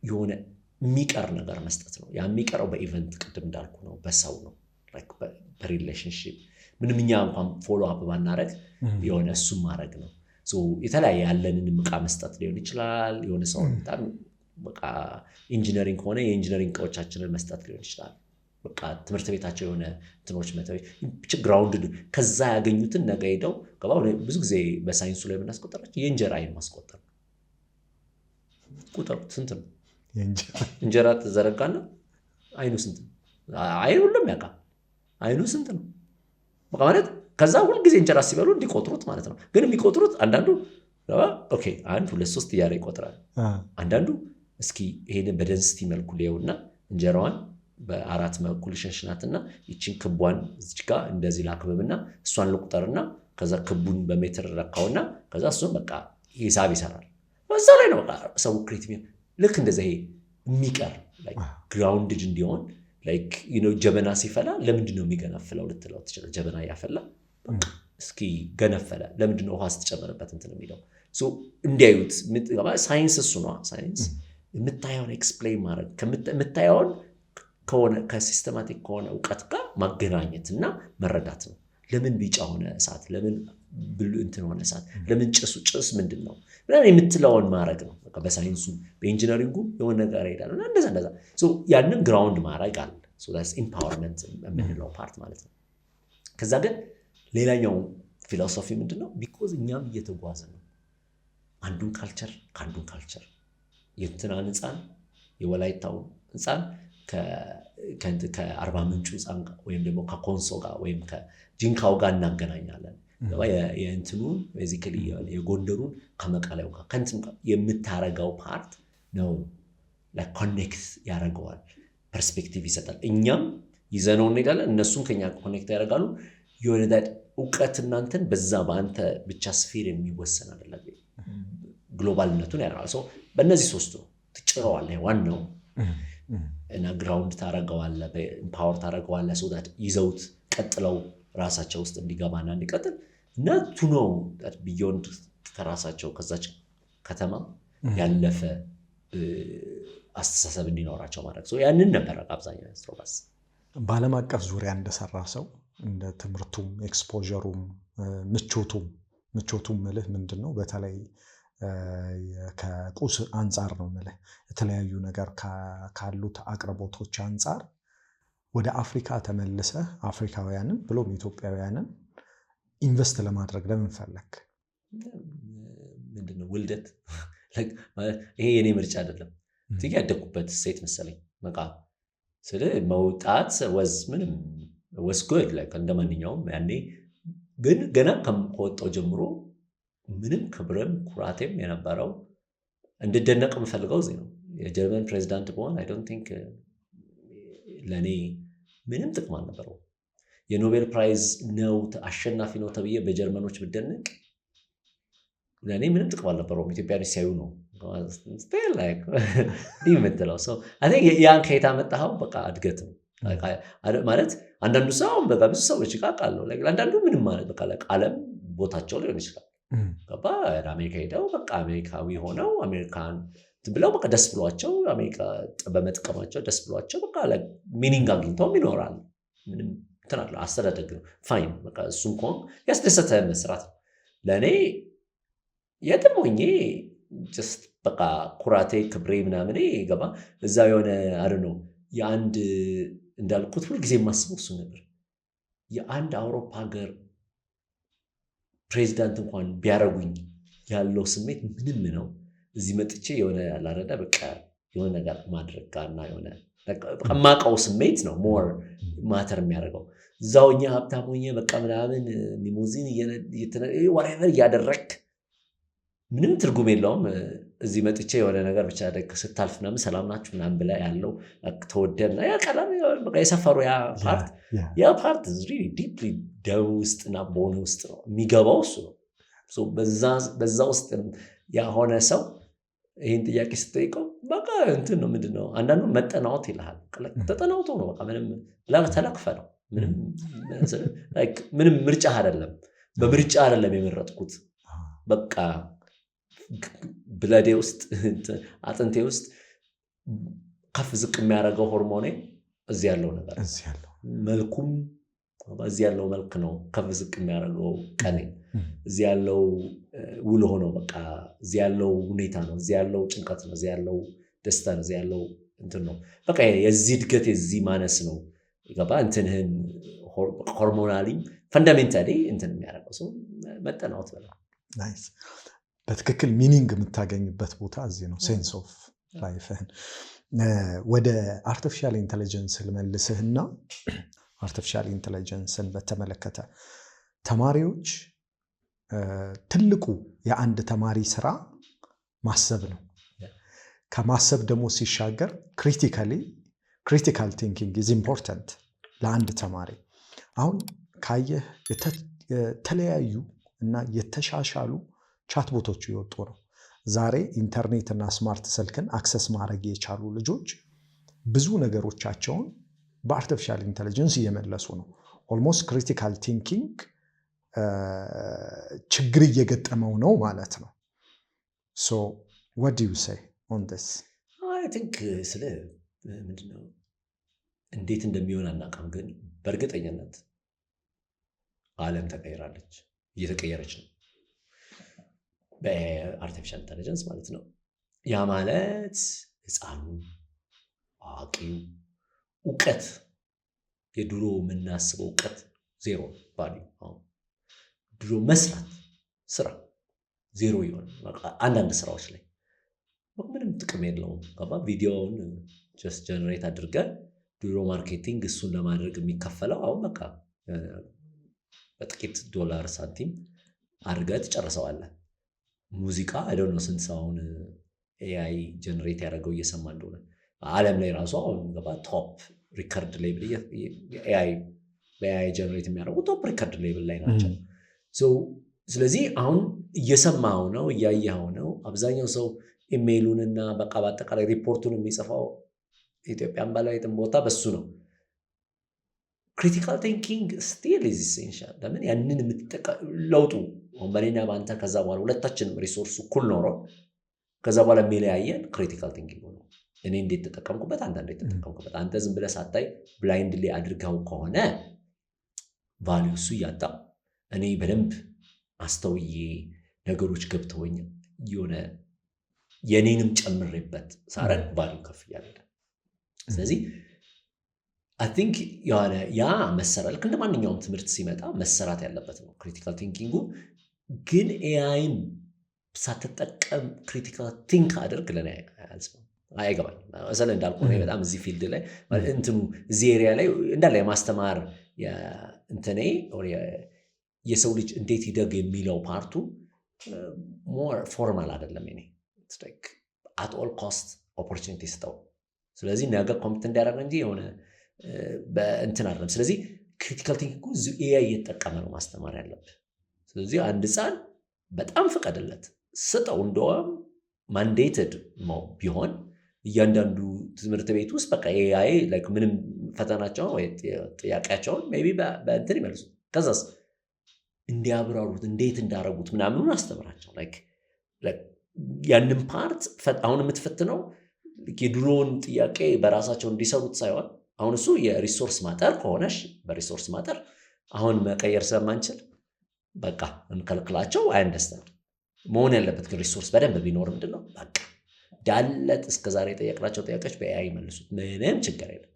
Speaker 1: የሆነ የሚቀር ነገር መስጠት ነው። ያ የሚቀረው በኢቨንት ቅድም እንዳልኩ ነው፣ በሰው ነው። በሪሌሽንሺፕ ምንም እኛ እንኳን ፎሎ አፕ ባናረግ የሆነ እሱም ማድረግ ነው። የተለያየ ያለንን ዕቃ መስጠት ሊሆን ይችላል። የሆነ ሰው በጣም በቃ ኢንጂነሪንግ ከሆነ የኢንጂነሪንግ ዕቃዎቻችንን መስጠት ሊሆን ይችላል። በቃ ትምህርት ቤታቸው የሆነ እንትኖች መተው ግራውንድ ከዛ ያገኙትን ነገ ሄደው ብዙ ጊዜ በሳይንሱ ላይ የምናስቆጠራቸው የእንጀራ አይን ማስቆጠር ቁጥር ስንት ነው? እንጀራ ተዘረጋና አይኑ ስንት ነው? አይኑ ሁሉም ያውቃል። አይኑ ስንት ነው በቃ ማለት ከዛ ሁልጊዜ እንጀራ ሲበሉ እንዲቆጥሩት ማለት ነው። ግን የሚቆጥሩት አንዳንዱ ኦኬ 1 2 3 እያለ ይቆጥራል። አንዳንዱ እስኪ ይሄንን በደንስቲ መልኩ ሊየውና እንጀራዋን በ4 መልኩ ልሸንሽናትና ይችን ክቧን እዚች ጋር እንደዚህ ላክብብና እሷን ልቁጠርና ከዛ ክቡን በሜትር ረካውና ከዛ እሱን በቃ ሂሳብ ይሰራል። በዛ ላይ ነው በቃ ሰው ክሬቲቭ ልክ እንደዛ ይሄ የሚቀር ላይክ ግራውንድድ እንዲሆን ላይክ ጀበና ሲፈላ ለምንድን ነው የሚገነፍለው ልትለው ትችላለህ። ጀበና ያፈላ እስኪ ገነፈለ ለምንድን ነው ውሃ ስትጨምርበት እንትን የሚለው እንዲያዩት ሳይንስ እሱ ነው። ሳይንስ የምታየውን ኤክስፕሌን ማድረግ የምታየውን ከሆነ ከሲስተማቲክ ከሆነ እውቀት ጋር ማገናኘትና መረዳት ነው። ለምን ቢጫ ሆነ እሳት፣ ለምን እንትን ሆነ እሳት፣ ለምን ጭስ ምንድን ነው ምናምን የምትለውን ማድረግ ነው። በቃ በሳይንሱ በኢንጂነሪንጉ የሆነ ነገር ይሄዳልና እንደዛ ያንን ግራውንድ ማድረግ አለ። ኢምፓወርመንት የምንለው ፓርት ማለት ነው። ከዛ ግን ሌላኛው ፊሎሶፊ ምንድን ነው? ቢኮዝ እኛም እየተጓዘ ነው አንዱን ካልቸር ከአንዱን ካልቸር የእንትናን ህፃን የወላይታው ህፃን ከአርባ ምንጩ ህፃን ወይም ደግሞ ከኮንሶ ጋር ወይም ከጂንካው ጋር እናገናኛለን። የእንትኑን ቤዚካሊ የጎንደሩን ከመቀሌው ጋር ከእንትን ጋር የምታረገው ፓርት ነው ኮኔክት ያደርገዋል፣ ፐርስፔክቲቭ ይሰጣል። እኛም ይዘነው እንሄዳለን፣ እነሱም ከኛ ኮኔክት ያደርጋሉ። የሆነ እውቀት እናንተን በዛ በአንተ ብቻ ስፌር የሚወሰን አይደለም፣ ግሎባልነቱን ያደርጋል። በእነዚህ ሶስቱ ትጭረዋለህ ዋናው እና ግራውንድ ታረገዋለህ፣ በኢምፓወር ታረገዋለህ ሶዳት ይዘውት ቀጥለው ራሳቸው ውስጥ እንዲገባና እንዲቀጥል እና ቱ ነው ቢዮንድ ከራሳቸው ከዛች ከተማ ያለፈ አስተሳሰብ እንዲኖራቸው ማድረግ ያንን ነበር አብዛኛው ስትሮባስ
Speaker 2: በዓለም አቀፍ ዙሪያ እንደሰራ ሰው እንደ ትምህርቱም ኤክስፖዠሩም ምቾቱም ምልህ ምንድን ነው በተለይ ከቁስ አንጻር ነው ምልህ የተለያዩ ነገር ካሉት አቅርቦቶች አንጻር ወደ አፍሪካ ተመልሰህ አፍሪካውያንን ብሎም ኢትዮጵያውያንን ኢንቨስት ለማድረግ ለምን ፈለክ?
Speaker 1: ምንድነው ውልደት ይሄ የኔ ምርጫ አይደለም። ትግ ያደኩበት ሴት መሰለኝ በቃ ስለ መውጣት ምንም was good like እንደማንኛውም ያኔ ግን ገና ከወጣው ጀምሮ ምንም ክብርም ኩራቴም የነበረው እንድደነቅ የምፈልገው እዚህ ነው። የጀርመን ፕሬዚዳንት በሆን I don't think ለኔ ምንም ጥቅም አልነበረው። የኖቤል ፕራይዝ ነው አሸናፊ ነው ተብዬ በጀርመኖች ብደነቅ ለኔ ምንም ጥቅም አልነበረው። ኢትዮጵያኖች ሲያዩ ነው still like የምትለው I think ያን ከየት አመጣኸው በቃ እድገት ነው ማለት አንዳንዱ ሰው በቃ ብዙ ሰዎች ይቃቃሉ አንዳንዱ ምንም ማለት በቃ ዓለም ቦታቸው ሊሆን ይችላል ገባ አሜሪካ ሄደው በቃ አሜሪካዊ ሆነው አሜሪካን ብለው በቃ ደስ ብሏቸው አሜሪካ በመጥቀማቸው ደስ ብሏቸው በቃ ሚኒንግ አግኝተው ይኖራሉ። ምንም ተናለ አስተዳደግ ነው ፋይን በቃ እሱን ኮን ያስደሰተ መስራት ለኔ የትም ሆኜ just በቃ ኩራቴ ክብሬ ምናምን ገባ እዛ የሆነ አይደል የአንድ እንዳልኩት ሁሉ ጊዜ ማስበው እሱ ነበር። የአንድ አውሮፓ ሀገር ፕሬዚዳንት እንኳን ቢያረጉኝ ያለው ስሜት ምንም ነው። እዚህ መጥቼ የሆነ ያላረዳ በቃ የሆነ ነገር ማድረግ ጋርና የሆነ በቃ ማቃው ስሜት ነው ሞር ማተር የሚያደርገው። እዛውኛ ሀብታሞኝ በቃ ምናምን ሊሙዚን whatever ያደረክ ምንም ትርጉም የለውም። እዚህ መጥቼ የሆነ ነገር ብቻ ደግ ስታልፍ ምናምን ሰላም ናችሁ ምናምን ብላ ያለው ተወደና ያ ቀላም በቃ የሰፈሩ ያ ፓርት is really deeply ደው ውስጥና ቦን ውስጥ ነው የሚገባው እሱ ነው። በዛ ውስጥ ያሆነ ሰው ይሄን ጥያቄ ስትጠይቀው በቃ እንትን ነው ምንድነው አንዳንዱ መጠናወት ይልሃል። ተጠናውቶ ነው በቃ ምንም ተለክፈ ነው ምንም ምርጫ አይደለም። በምርጫ አይደለም የመረጥኩት በቃ ብለዴ ውስጥ አጥንቴ ውስጥ ከፍ ዝቅ የሚያደርገው ሆርሞኔ እዚህ ያለው ነገር መልኩም እዚህ ያለው መልክ ነው ከፍ ዝቅ የሚያደርገው ቀኔ፣ እዚህ ያለው ውሎ ነው በቃ እዚህ ያለው ሁኔታ ነው፣ እዚህ ያለው ጭንቀት ነው፣ እዚህ ያለው ደስታ ነው፣ እዚህ ያለው እንትን ነው በቃ የዚህ እድገት የዚህ ማነስ ነው ገባ እንትንህን ሆርሞናሊ ፈንዳሜንታሊ እንትን የሚያደርገው ሰው መጠናወት በላ
Speaker 2: ናይስ። በትክክል ሚኒንግ የምታገኝበት ቦታ እዚህ ነው። ሴንስ ኦፍ ላይፍህን ወደ አርቲፊሻል ኢንቴሊጀንስ ልመልስህና አርቲፊሻል ኢንቴሊጀንስን በተመለከተ ተማሪዎች ትልቁ የአንድ ተማሪ ስራ ማሰብ ነው። ከማሰብ ደግሞ ሲሻገር ክሪቲካል ቲንኪንግ ኢዝ ኢምፖርታንት ለአንድ ተማሪ። አሁን ካየህ የተለያዩ እና የተሻሻሉ ቻትቦቶች ይወጡ ነው። ዛሬ ኢንተርኔት እና ስማርት ስልክን አክሰስ ማድረግ የቻሉ ልጆች ብዙ ነገሮቻቸውን በአርቲፊሻል ኢንቴሊጀንስ እየመለሱ ነው። ኦልሞስት ክሪቲካል ቲንኪንግ ችግር እየገጠመው ነው ማለት ነው። ሶ what do you say on this?
Speaker 1: I think ስለ ምንድነው እንዴት እንደሚሆን አናውቅም፣ ግን በእርግጠኝነት ዓለም ተቀይራለች፣ እየተቀየረች ነው በአርቲፊሻል ኢንተለጀንስ ማለት ነው። ያ ማለት ህፃኑ አዋቂው እውቀት የድሮ የምናስበው እውቀት ዜሮ ቫልዩ፣ ድሮ መስራት ስራ ዜሮ ይሆን አንዳንድ ስራዎች ላይ ምንም ጥቅም የለውም። ቪዲዮውን ጀስት ጀነሬት አድርገን ድሮ ማርኬቲንግ እሱን ለማድረግ የሚከፈለው አሁን በቃ በጥቂት ዶላር ሳንቲም አድርገህ ትጨርሰዋለህ። ሙዚቃ አይዶን ነው ስንት ሰው አሁን ኤአይ ጀነሬት ያደረገው እየሰማ እንደሆነ ዓለም ላይ ራሱ አሁን ገባ ቶፕ ሪከርድ ሌብል በኤአይ ጀነሬት የሚያደርጉ ቶፕ ሪከርድ ሌብል ላይ ናቸው። ስለዚህ አሁን እየሰማው ነው እያየኸው ነው። አብዛኛው ሰው ኢሜይሉንና በቃ በአጠቃላይ ሪፖርቱን የሚጽፋው ኢትዮጵያን ባለቤትም ቦታ በሱ ነው። ክሪቲካል ቲንኪንግ ስቲል ኢዝ ኢሴንሻል። ለምን ያንን ለውጡ በኔና በአንተ ከዛ በኋላ ሁለታችንም ሪሶርሱ እኩል ኖሮ ከዛ በኋላ የሚለያየን ክሪቲካል ቲንኪንግ ነው። እኔ እንዴት ተጠቀምኩበት፣ አንተ እንዴት ተጠቀምኩበት። አንተ ዝም ብለህ ሳታይ ብላይንድሊ አድርገው ከሆነ ቫልዩ እሱ እያጣ፣ እኔ በደንብ አስተውዬ ነገሮች ገብተውኝ የሆነ የኔንም ጨምሬበት ሳረግ ቫልዩ ከፍ እያለ። ስለዚህ አይ ቲንክ የሆነ ያ መሰራ ልክ እንደ ማንኛውም ትምህርት ሲመጣ መሰራት ያለበት ነው ክሪቲካል ቲንኪንጉ። ግን ኤአይን ሳትጠቀም ክሪቲካል ቲንክ አድርግ ለኔ አይገባኝ። መሰለ እንዳልኩ በጣም እዚህ ፊልድ ላይ እንትኑ እዚህ ኤሪያ ላይ እንዳለ የማስተማር እንትኔ የሰው ልጅ እንዴት ይደግ የሚለው ፓርቱ ሞር ፎርማል አይደለም። እኔ አት ኦል ኮስት ኦፖርቹኒቲ ስጠው። ስለዚህ ነገ ኮምፒት እንዲያደርግ እንጂ የሆነ በእንትን አይደለም። ስለዚህ ክሪቲካል ቲንኪንግ ኤአይ እየተጠቀመ ነው ማስተማር ያለብህ። ስለዚህ አንድ ህፃን በጣም ፍቀድለት፣ ስጠው። እንደውም ማንዴትድ ቢሆን እያንዳንዱ ትምህርት ቤት ውስጥ በቃ ኤአይ ምንም ፈተናቸውን ወይ ጥያቄያቸውን ሜይ ቢ በእንትን ይመልሱ። ከዛስ እንዲያብራሩት እንዴት እንዳረጉት ምናምኑን አስተምራቸው። ያንን ፓርት አሁን የምትፈትነው የድሮውን ጥያቄ በራሳቸው እንዲሰሩት ሳይሆን አሁን እሱ የሪሶርስ ማጠር ከሆነሽ በሪሶርስ ማጠር አሁን መቀየር ስለማንችል በቃ እንከልክላቸው። አይንደርስታንድ መሆን ያለበት ግን ሪሶርስ በደንብ ቢኖር ምንድነው በቃ ዳለት እስከዛሬ የጠየቅናቸው ጥያቄዎች በኤአይ መልሱት፣ ምንም ችግር የለም።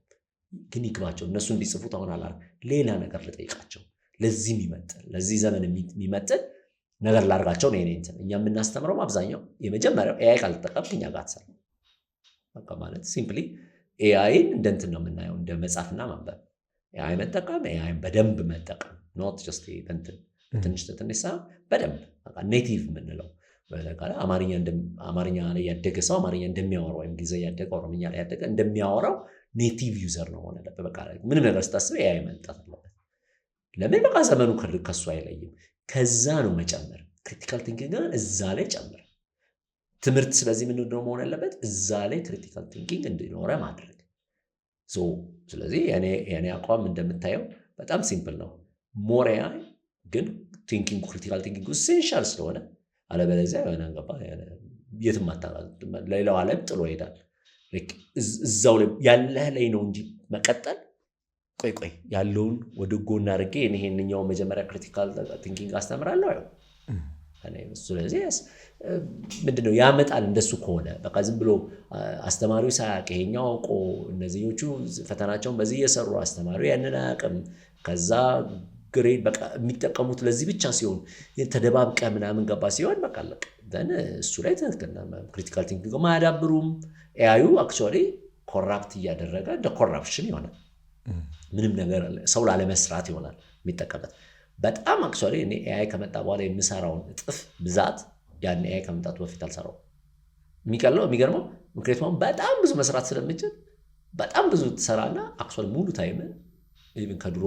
Speaker 1: ግን ይግባቸው። እነሱ እንዲጽፉት አሁን ሌላ ነገር ልጠይቃቸው፣ ለዚህ የሚመጥን ለዚህ ዘመን የሚመጥን ነገር ላርጋቸው ነው። እኛ የምናስተምረው አብዛኛው የመጀመሪያው ኤአይ ካልተጠቀምክ እኛ ጋር አትሰራም። በቃ ማለት ሲምፕሊ ኤአይን እንደ እንትን ነው የምናየው፣ እንደ መጻፍና ማንበብ። ኤአይ መጠቀም ኤአይን በደንብ መጠቀም ኖት ጀስት ትንሽ ሳይሆን በደንብ ኔቲቭ የምንለው አማርኛ ላይ ያደገ ሰው አማርኛ እንደሚያወራው ወይም ጊዜ ያደገ ኦሮምኛ ላይ ያደገ እንደሚያወራው ኔቲቭ ዩዘር ነው ሆነ ለበ በቃ ምንም ነገር ስታስብ ኤአይ መምጣት አለበት። ለምን በቃ ዘመኑ ከሱ አይለይም። ከዛ ነው መጨመር። ክሪቲካል ቲንኪንግ ግን እዛ ላይ ጨምር ትምህርት። ስለዚህ ምን ነው መሆን ያለበት እዛ ላይ ክሪቲካል ቲንኪንግ እንዲኖረ ማድረግ። ስለዚህ የኔ አቋም እንደምታየው በጣም ሲምፕል ነው። ሞር ኤአይ ግን ቲንኪንግ ክሪቲካል ቲንኪንግ ኢሴንሻል ስለሆነ አለበለዚያ የሆነ ገባ የትም ሌላው ዓለም ጥሎ ይሄዳል። እዛው ላይ ያለህ ላይ ነው እንጂ መቀጠል ቆይ ያለውን ወደ ጎን አድርጌ ይሄንኛው መጀመሪያ ክሪቲካል ቲንኪንግ አስተምራለሁ አይው ስለዚህ ምንድነው ያመጣል እንደሱ ከሆነ በቃ ዝም ብሎ አስተማሪው ሳያውቅ ይሄኛው አውቆ እነዚህኞቹ ፈተናቸውን በዚህ እየሰሩ አስተማሪው ያንን አያውቅም ከዛ ግሬድ በቃ የሚጠቀሙት ለዚህ ብቻ ሲሆን ተደባብቀ ምናምን ገባ ሲሆን በቃ ለቅ ደን እሱ ላይ ክሪቲካል ቲንኪንግ ማያዳብሩም ኤአዩ አክቹዋሊ ኮራፕት እያደረገ እንደ ኮራፕሽን ይሆናል ምንም ነገር ሰው ላለመስራት ይሆናል የሚጠቀመት በጣም አክቹዋሊ እኔ ኤአይ ከመጣ በኋላ የምሰራውን እጥፍ ብዛት ያን ኤአይ ከመጣቱ በፊት አልሰራው የሚገርመው ምክንያቱም በጣም ብዙ መስራት ስለምችል በጣም ብዙ ትሰራና አክቹዋሊ ሙሉ ታይም ኢቭን ከድሮ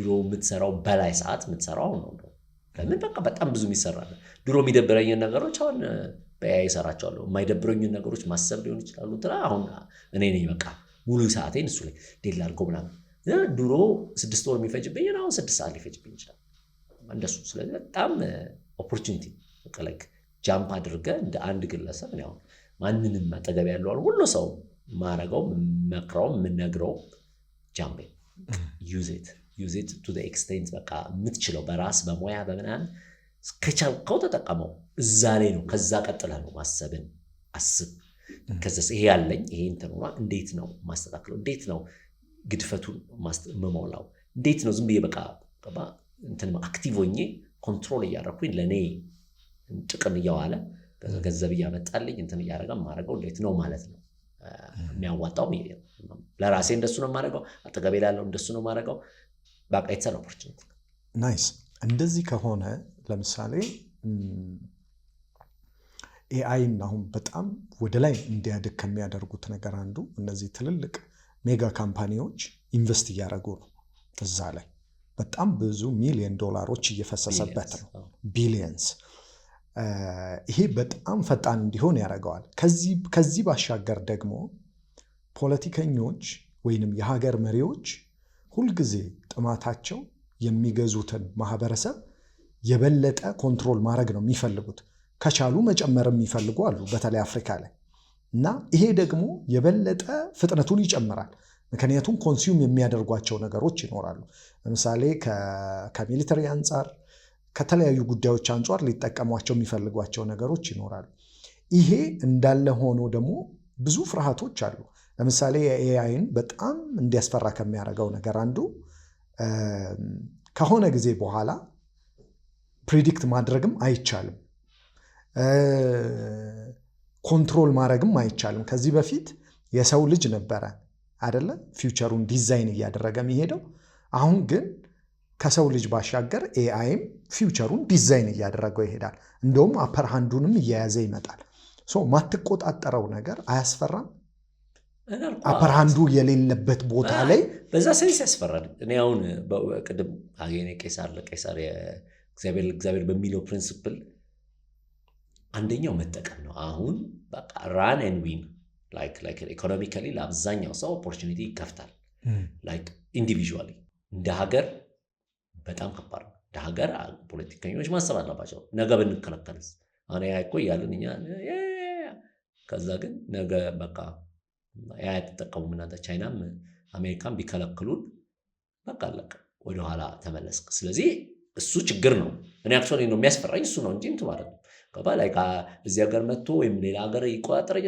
Speaker 1: የምትሰራው በላይ ሰዓት የምትሰራው ነው ለምን በቃ በጣም ብዙ የሚሰራል ድሮ የሚደብረኝ ነገሮች አሁን በኤአይ እሰራቸዋለሁ የማይደብረኝ ነገሮች ማሰብ ሊሆን ይችላል አሁን እኔ ነኝ በቃ ሙሉ ሰዓቴን እሱ ላይ ዴል አድርጎ ምናምን ድሮ 6 ወር የሚፈጅብኝ አሁን 6 ሰዓት ሊፈጅብኝ ይችላል እንደሱ ስለዚህ በጣም ኦፖርቹኒቲ በቃ ላይክ ጃምፕ አድርገ እንደ አንድ ግለሰብ ነው ማንንም አጠገብ ያለው ሁሉ ሰው ማረጋው መክራው ምንነግረው ጃምፕ use it to the extent በቃ የምትችለው በራስ በሞያ በመናን ከቻልከው ተጠቀመው እዛ ላይ ነው ከዛ ቀጥላ ነው ማሰብን አስብ ከዛስ ይሄ ያለኝ ይሄ እንተውና እንዴት ነው ማስተካከለው እንዴት ነው ግድፈቱን መሞላው እንዴት ነው ዝም ብዬ በቃ እንትን አክቲቭ ሆኜ ኮንትሮል እያደረኩኝ ለኔ ጥቅም እያዋለ ገንዘብ እያመጣልኝ እንትን እያደረገ ማረጋው እንዴት ነው ማለት ነው የሚያዋጣው ለራሴ እንደሱ ነው ማረጋው አጠገቤ ላለው እንደሱ ነው ማረጋው በቃ የተሰራ ኦፖርቹኒቲ
Speaker 2: ናይስ እንደዚህ ከሆነ ለምሳሌ ኤአይ አሁን በጣም ወደ ላይ እንዲያድግ ከሚያደርጉት ነገር አንዱ እነዚህ ትልልቅ ሜጋ ካምፓኒዎች ኢንቨስት እያደረጉ ነው እዛ ላይ በጣም ብዙ ሚሊዮን ዶላሮች እየፈሰሰበት ነው ቢሊየንስ ይሄ በጣም ፈጣን እንዲሆን ያደርገዋል ከዚህ ባሻገር ደግሞ ፖለቲከኞች ወይንም የሀገር መሪዎች ሁልጊዜ ጥማታቸው የሚገዙትን ማህበረሰብ የበለጠ ኮንትሮል ማድረግ ነው የሚፈልጉት ከቻሉ መጨመር የሚፈልጉ አሉ በተለይ አፍሪካ ላይ እና ይሄ ደግሞ የበለጠ ፍጥነቱን ይጨምራል ምክንያቱም ኮንሱም የሚያደርጓቸው ነገሮች ይኖራሉ ለምሳሌ ከሚሊተሪ አንፃር ከተለያዩ ጉዳዮች አንፃር ሊጠቀሟቸው የሚፈልጓቸው ነገሮች ይኖራሉ ይሄ እንዳለ ሆኖ ደግሞ ብዙ ፍርሃቶች አሉ ለምሳሌ የኤአይን በጣም እንዲያስፈራ ከሚያደርገው ነገር አንዱ ከሆነ ጊዜ በኋላ ፕሪዲክት ማድረግም አይቻልም ኮንትሮል ማድረግም አይቻልም ከዚህ በፊት የሰው ልጅ ነበረ አይደለ ፊውቸሩን ዲዛይን እያደረገ የሚሄደው አሁን ግን ከሰው ልጅ ባሻገር ኤአይም ፊውቸሩን ዲዛይን እያደረገው ይሄዳል እንደውም አፐር ሃንዱንም እየያዘ ይመጣል ማትቆጣጠረው ነገር አያስፈራም አፐር ሃንዱ የሌለበት ቦታ ላይ
Speaker 1: በዛ ሴንስ ያስፈራል እኔ አሁን ቅድም አገኘ ቄሳር እግዚአብሔር በሚለው ፕሪንሲፕል አንደኛው መጠቀም ነው አሁን በቃ ራን ኤንድ ዊን ላይክ ኢኮኖሚካሊ ለአብዛኛው ሰው ኦፖርቹኒቲ ይከፍታል ላይክ ኢንዲቪጁዋሊ እንደ ሀገር በጣም ከባድ ነው እንደ ሀገር ፖለቲከኞች ማሰብ አለባቸው ነገ ብንከለከልስ አሁን ያይቆ ያለን እኛ ከዛ ግን ነገ በቃ ያ ተጠቀሙ እናንተ ቻይናም አሜሪካም ቢከለክሉን በቃ ለቀ ወደ ኋላ ተመለስክ ስለዚህ እሱ ችግር ነው እኔ አክቹዋሊ ነው የሚያስፈራኝ እሱ ነው እንጂ እንት ማለት ነው ገባ ላይክ እዚህ ሀገር መጥቶ ወይም ሌላ ሀገር ይቆጣጠረኝ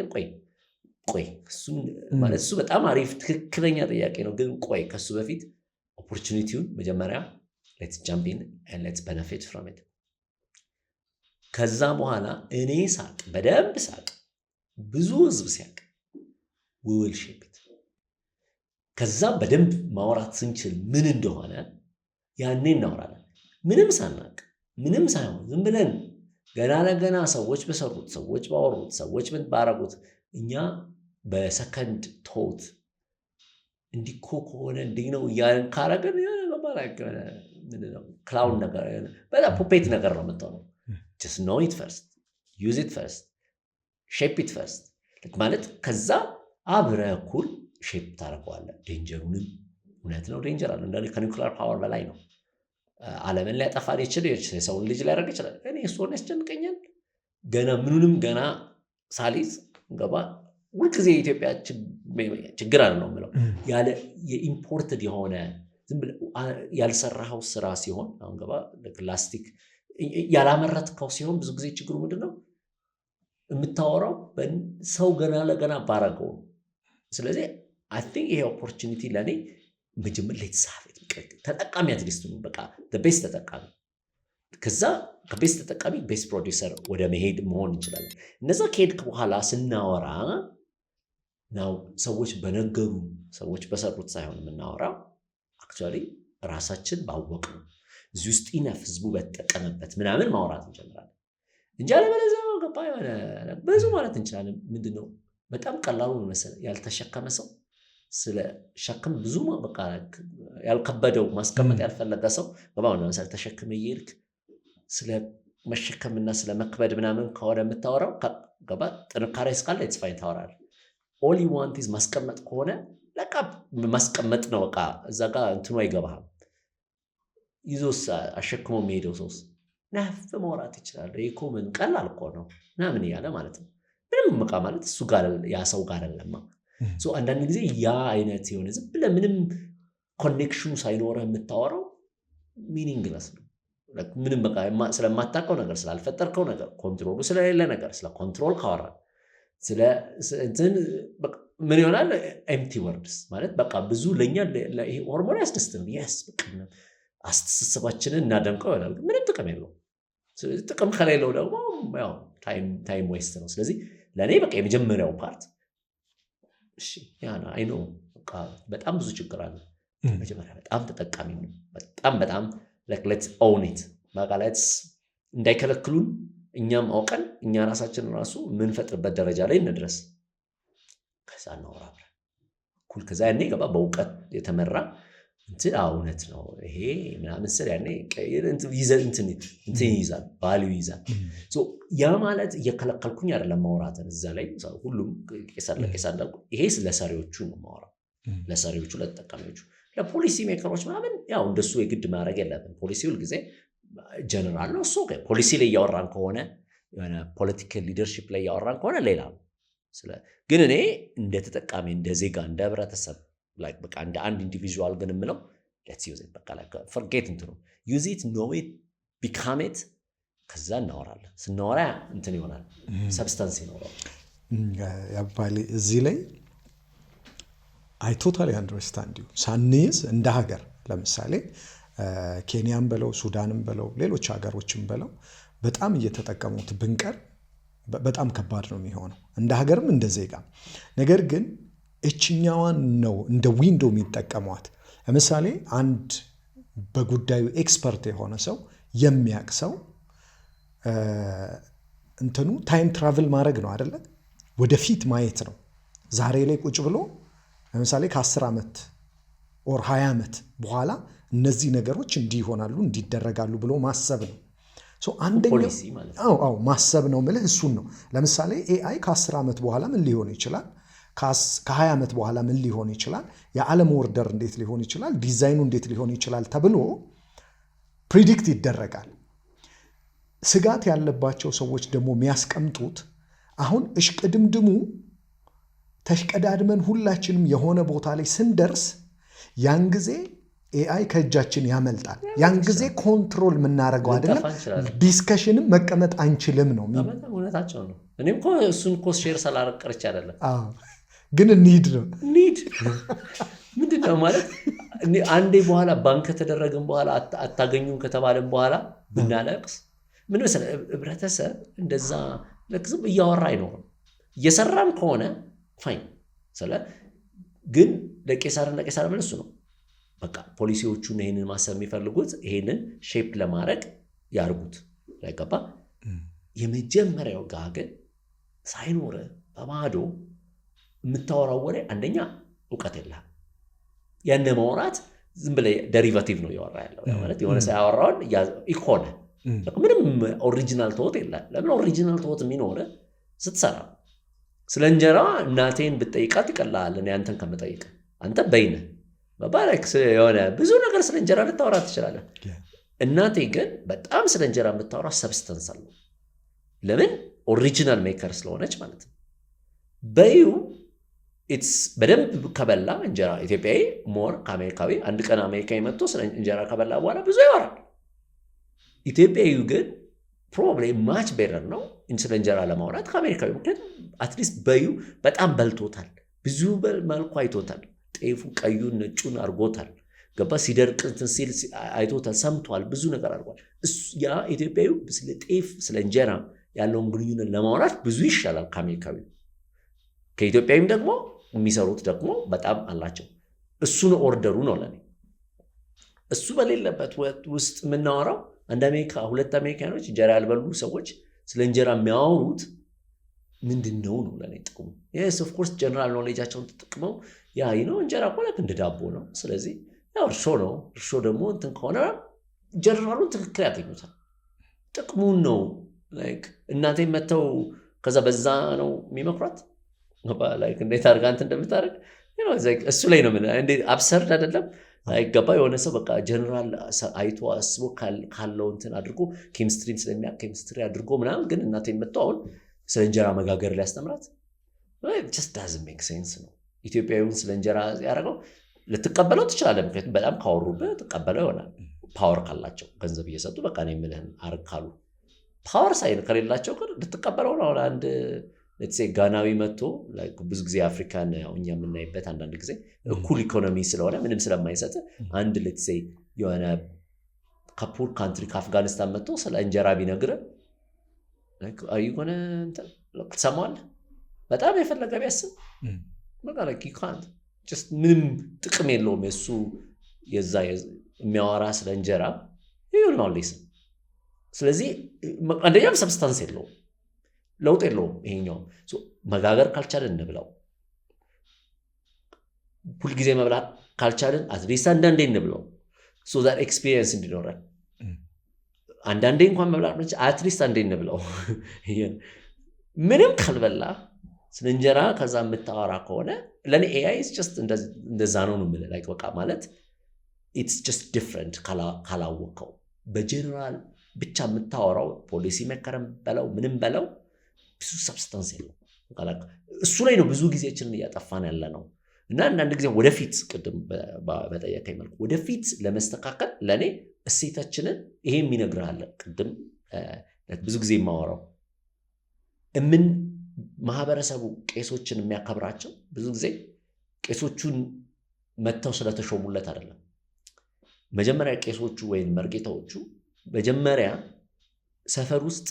Speaker 1: ቆይ እሱ ማለት እሱ በጣም አሪፍ ትክክለኛ ጥያቄ ነው ግን ቆይ ከሱ በፊት ኦፖርቹኒቲውን መጀመሪያ let's jump in and let's benefit from it ከዛ በኋላ እኔ ሳቅ በደንብ ሳቅ ብዙ ህዝብ ሲያቅ we will shape it ከዛ በደንብ ማውራት ስንችል ምን እንደሆነ ያኔ እናወራለን ምንም ሳናቅ ምንም ሳይሆን ዝም ብለን ገና ለገና ሰዎች በሰሩት ሰዎች ባወሩት ሰዎች ምን ባረጉት እኛ በሰከንድ ቶት እንዲኮ ከሆነ እንዲህ ነው ያንን ካረገን ለማላክ ምንድነው ክላውን ነገር በጣም ፑፔት ነገር ነው የምትሆነው just know it first use it first shape it first ማለት ከዛ አብረህ እኩል ሼፕ ታደርገዋለህ ዴንጀሩንም እውነት ነው ዴንጀር አለ እንደ ከኒውክሊየር ፓወር በላይ ነው ዓለምን ሊያጠፋ ይችላል የሰውን ልጅ ሊያደርግ ይችላል እኔ እሱን ያስጨንቀኛል ገና ምኑንም ገና ሳሊዝ ገባ ሁልጊዜ የኢትዮጵያ ችግር አለ ነው የምለው ያለ የኢምፖርትድ የሆነ ዝም ብለህ ያልሰራኸው ስራ ሲሆን አሁን ገባ ላስቲክ ያላመረትከው ሲሆን ብዙ ጊዜ ችግሩ ምንድነው የምታወራው ሰው ገና ለገና ባረገው። ስለዚህ I think ይሄ ኦፖርቹኒቲ ለኔ መጀመር ለተሳፈት ተጠቃሚ አትሊስት ነው በቃ the best ተጠቃሚ ከዛ ከቤስት ተጠቃሚ ቤስት ፕሮዲውሰር ወደ መሄድ መሆን እንችላለን። እነዛ ከሄድክ በኋላ ስናወራ ነው ሰዎች በነገሩ ሰዎች በሰሩት ሳይሆን የምናወራው አክቹዋሊ ራሳችን ባወቅነው እዚህ ውስጥ ኢነፍ ህዝቡ በተጠቀመበት ምናምን ማውራት እንጀምራለን እንጂ አለበለዚያ ገባ የሆነ ብዙ ማለት እንችላለን። ምንድነው በጣም ቀላሉ ነው መሰለህ ያልተሸከመ ሰው ስለ ሸክም ብዙ በቃ ያልከበደው ማስቀመጥ ያልፈለገ ሰው ገባው ነው መሰለህ ተሸክመ ይልክ ስለ መሸከምና ስለ መክበድ ምናምን ከሆነ የምታወራው ገባ ጥንካሬ እስካለ it's fine ታወራለህ። all you want is ማስቀመጥ ከሆነ ለቃ ማስቀመጥ ነው በቃ እዛ ጋር እንትኑ አይገባህም። ይዞስ አሸክሞ የሚሄደው ሰውስ ናፍ ማውራት ይችላል። ይሄ ምን ቀላል እኮ ነው ምናምን እያለ ማለት ነው። ምንም በቃ ማለት እሱ ጋር ያ ሰው ጋር አይደለም። አንዳንድ ጊዜ ያ አይነት የሆነ ዝም ብለህ ምንም ኮኔክሽኑ ሳይኖርህ የምታወራው ሚኒንግለስ ነው። ምንም በቃ ስለማታውቀው ነገር ስላልፈጠርከው ነገር ኮንትሮሉ ስለሌለ ነገር ስለ ኮንትሮል ካወራ ስለ እንትን ምን ይሆናል ኤምፕቲ ወርድስ ማለት በቃ ብዙ ለኛ ይሄ ሆርሞን ያስደስትም yes በቃ አስተሳሰባችንን እናደምቀው ይላል ምንም ጥቅም የለውም። ስለዚህ ጥቅም ከሌለው ደግሞ ያው ታይም ዌስት ነው። ስለዚህ ለኔ በቃ የመጀመሪያው ፓርት እሺ ያና አይ ኖ በቃ በጣም ብዙ ችግር አለ። መጀመሪያ በጣም ተጠቃሚ ነው በጣም like let's own it በቃ let's እንዳይከለክሉን እኛም አውቀን እኛ ራሳችን ራሱ ምን ፈጥርበት ደረጃ ላይ እንድረስ ከዛ ነው አብራ ኩል ከዛ ያኔ ገባ በእውቀት የተመራ እንትን እውነት ነው ይሄ ምናምን ስለ ያኔ እንትን ይይዛል ቫልዩ ይይዛል። ሶ ያ ማለት እየከለከልኩኝ አይደለም ማውራትን እዛ ላይ ሁሉም ከሰለከሳለ ይሄ ለሰሪዎቹ ነው ማውራት ለሰሪዎቹ ለተጠቃሚዎቹ ለፖሊሲ ሜከሮች ምናምን ያው እንደሱ የግድ ማድረግ የለብን። ፖሊሲው ሁልጊዜ ጀነራል ነው እሱ ፖሊሲ ላይ ያወራን ከሆነ የሆነ ፖለቲካል ሊደርሺፕ ላይ ያወራን ከሆነ ሌላ ነው። ግን እኔ እንደ ተጠቃሚ እንደ ዜጋ እንደ ህብረተሰብ like በቃ እንደ አንድ ኢንዲቪጁዋል ግን ምለው let's use it በቃ like forget እንትኑ use it know it become it ከዛ እናወራለን። ስናወራ እንትን ይሆናል ሰብስታንስ ይኖራል።
Speaker 2: ያባሊ እዚህ ላይ I totally understand you ሳንይዝ እንደ ሀገር ለምሳሌ ኬንያም በለው ሱዳንም በለው ሌሎች ሀገሮችም በለው በጣም እየተጠቀሙት ብንቀር በጣም ከባድ ነው የሚሆነው እንደ ሀገርም እንደ ዜጋ። ነገር ግን እችኛዋን ነው እንደ ዊንዶው የሚጠቀሟት። ለምሳሌ አንድ በጉዳዩ ኤክስፐርት የሆነ ሰው የሚያቅ ሰው እንትኑ ታይም ትራቨል ማድረግ ነው አይደለ? ወደፊት ማየት ነው። ዛሬ ላይ ቁጭ ብሎ ለምሳሌ ከ10 ዓመት ኦር 20 ዓመት በኋላ እነዚህ ነገሮች እንዲህ ይሆናሉ እንዲደረጋሉ ብሎ ማሰብ ነው። አንደኛው ማሰብ ነው ምልህ እሱን ነው። ለምሳሌ ኤአይ ከ10 ዓመት በኋላ ምን ሊሆን ይችላል? ከ20 ዓመት በኋላ ምን ሊሆን ይችላል? የዓለም ኦርደር እንዴት ሊሆን ይችላል? ዲዛይኑ እንዴት ሊሆን ይችላል ተብሎ ፕሪዲክት ይደረጋል። ስጋት ያለባቸው ሰዎች ደግሞ የሚያስቀምጡት አሁን እሽቅድምድሙ ተሽቀዳድመን ሁላችንም የሆነ ቦታ ላይ ስንደርስ ያን ጊዜ ኤአይ ከእጃችን ያመልጣል። ያን ጊዜ ኮንትሮል የምናደርገው አይደለም፣ ዲስከሽንም መቀመጥ አንችልም ነው።
Speaker 1: እውነታቸው ነው። እኔም እኮ እሱን እኮ ሼር ሳላረቀርች አይደለም
Speaker 2: ግን እንሂድ ነው
Speaker 1: ምንድነው ማለት አንዴ በኋላ ባንክ ከተደረገን በኋላ አታገኙም ከተባለን በኋላ ብናለቅስ ምን መሰለህ ህብረተሰብ እንደዛ ለክዝም እያወራ አይኖርም። እየሰራም ከሆነ ፋይን ግን ለቄሳርና ቄሳር መልሱ ነው። በቃ ፖሊሲዎቹን ይሄንን ማሰብ የሚፈልጉት ይሄንን ሼፕ ለማድረግ ያርጉት ላይገባ የመጀመሪያው ጋር ግን ሳይኖር በማዶ የምታወራው ወሬ አንደኛ እውቀት የለህም። ያን ማውራት ዝም ብለህ ዴሪቫቲቭ ነው ያወራ ያለው ማለት የሆነ ሳያወራውን ኢኮነ ምንም ኦሪጂናል ቶት የለም። ለምን ኦሪጂናል ቶት የሚኖር ስትሰራ ስለ እንጀራ እናቴን ብትጠይቃት ይቀላል እኔ አንተን ከመጠይቅ አንተ በይነ ባባለክ የሆነ ብዙ ነገር ስለ እንጀራ ልታወራ ትችላለህ። እናቴ ግን በጣም ስለ እንጀራ የምታወራ ሰብስታንስ አለው። ለምን ኦሪጂናል ሜከር ስለሆነች ማለት ነው። በዩ በደንብ ከበላ እንጀራ ኢትዮጵያዊ ሞር ከአሜሪካዊ አንድ ቀን አሜሪካዊ መጥቶ ስለ እንጀራ ከበላ በኋላ ብዙ ያወራል። ኢትዮጵያዊ ግን ፕሮባብሊ ማች ቤተር ነው ስለ እንጀራ ለማውራት ከአሜሪካዊ። ምክንያቱም አትሊስት በዩ በጣም በልቶታል፣ ብዙ መልኩ አይቶታል፣ ጤፉ ቀዩን ነጩን አድርጎታል፣ ገባ ሲደርቅ እንትን ሲል አይቶታል፣ ሰምቷል፣ ብዙ ነገር አድርጓል። ያ ኢትዮጵያዊ ስለ ጤፍ ስለ እንጀራ ያለውን ግንኙነት ለማውራት ብዙ ይሻላል ከአሜሪካዊ። ከኢትዮጵያዊም ደግሞ የሚሰሩት ደግሞ በጣም አላቸው። እሱን ኦርደሩ ነው ለኔ። እሱ በሌለበት ውስጥ የምናወራው ሁለት አሜሪካኖች እንጀራ ያልበሉ ሰዎች ስለ እንጀራ የሚያወሩት ምንድን ነው ለኔ ጥቅሙ? ይህስ ኦፍኮርስ ጀነራል ኖሌጃቸውን ተጠቅመው እንጀራ እኮ እንደ ዳቦ ነው፣ ስለዚህ እርሾ ነው፣ እርሾ ደግሞ እንትን ከሆነ ጀነራሉን ትክክል ያገኙታል። ጥቅሙን ነው እናቴ መተው ከዛ በዛ ነው የሚመክሯት እንዴት አድርጋ እንትን እንደምታደርግ እሱ ላይ ነው። እንዴት አብሰርድ አይደለም? አይገባ የሆነ ሰው በቃ ጀነራል አይቶ አስቦ ካለው እንትን አድርጎ ኬሚስትሪን ስለሚያውቅ ኬሚስትሪ አድርጎ ምናምን፣ ግን እናቴ መተው አሁን ስለ እንጀራ መጋገር ሊያስተምራት just doesn't make sense ነው። ኢትዮጵያዊውን ስለ እንጀራ ያደረገው ልትቀበለው ትችላለህ፣ ምክንያቱም በጣም ካወሩብህ ትቀበለው ይሆናል። ፓወር ካላቸው ገንዘብ እየሰጡ በቃ ነው የምልህን አርግ ካሉ፣ ፓወር ሳይን ከሌላቸው ግን ልትቀበለው ነው። አንድ ጋናዊ መጥቶ ብዙ ጊዜ አፍሪካን እኛ የምናይበት አንዳንድ ጊዜ እኩል ኢኮኖሚ ስለሆነ ምንም ስለማይሰጥ አንድ የሆነ ከፑር ካንትሪ ከአፍጋኒስታን መጥቶ ስለ እንጀራ ቢነግርህ ሆነ ትሰማዋለህ። በጣም የፈለገ ቢያስብ ምንም ጥቅም የለውም የሱ የዛ የሚያወራ ስለ እንጀራ ነው ሌስን። ስለዚህ አንደኛም ሰብስታንስ የለውም፣ ለውጥ የለውም። ይሄኛው መጋገር ካልቻለን እንብላው፣ ሁልጊዜ መብላት ካልቻለን አትሊስት አንዳንዴ እንብላው፣ ሶ ዛት ኤክስፒሪየንስ እንዲኖረን። አንዳንዴ እንኳን መብላት አትሊስት አንዴ እንብላው። ምንም ካልበላ ስለ እንጀራ ከዛ የምታወራ ከሆነ ለእኔ ኤአይ እንደዛ ነው የምልህ። በቃ ማለት ኢትስ ጀስት ዲፍረንት ካላወቀው። በጀነራል ብቻ የምታወራው ፖሊሲ መከረም በለው ምንም በለው ብዙ ሰብስታንስ የለው። እሱ ላይ ነው ብዙ ጊዜያችንን እያጠፋን ያለ ነው። እና አንዳንድ ጊዜ ወደፊት ቅድም በጠየቀኝ መልኩ ወደፊት ለመስተካከል ለእኔ እሴታችንን ይሄ የሚነግርሃለ። ቅድም ብዙ ጊዜ የማወራው ማህበረሰቡ ቄሶችን የሚያከብራቸው ብዙ ጊዜ ቄሶቹን መጥተው ስለተሾሙለት አይደለም። መጀመሪያ ቄሶቹ ወይም መርጌታዎቹ መጀመሪያ ሰፈር ውስጥ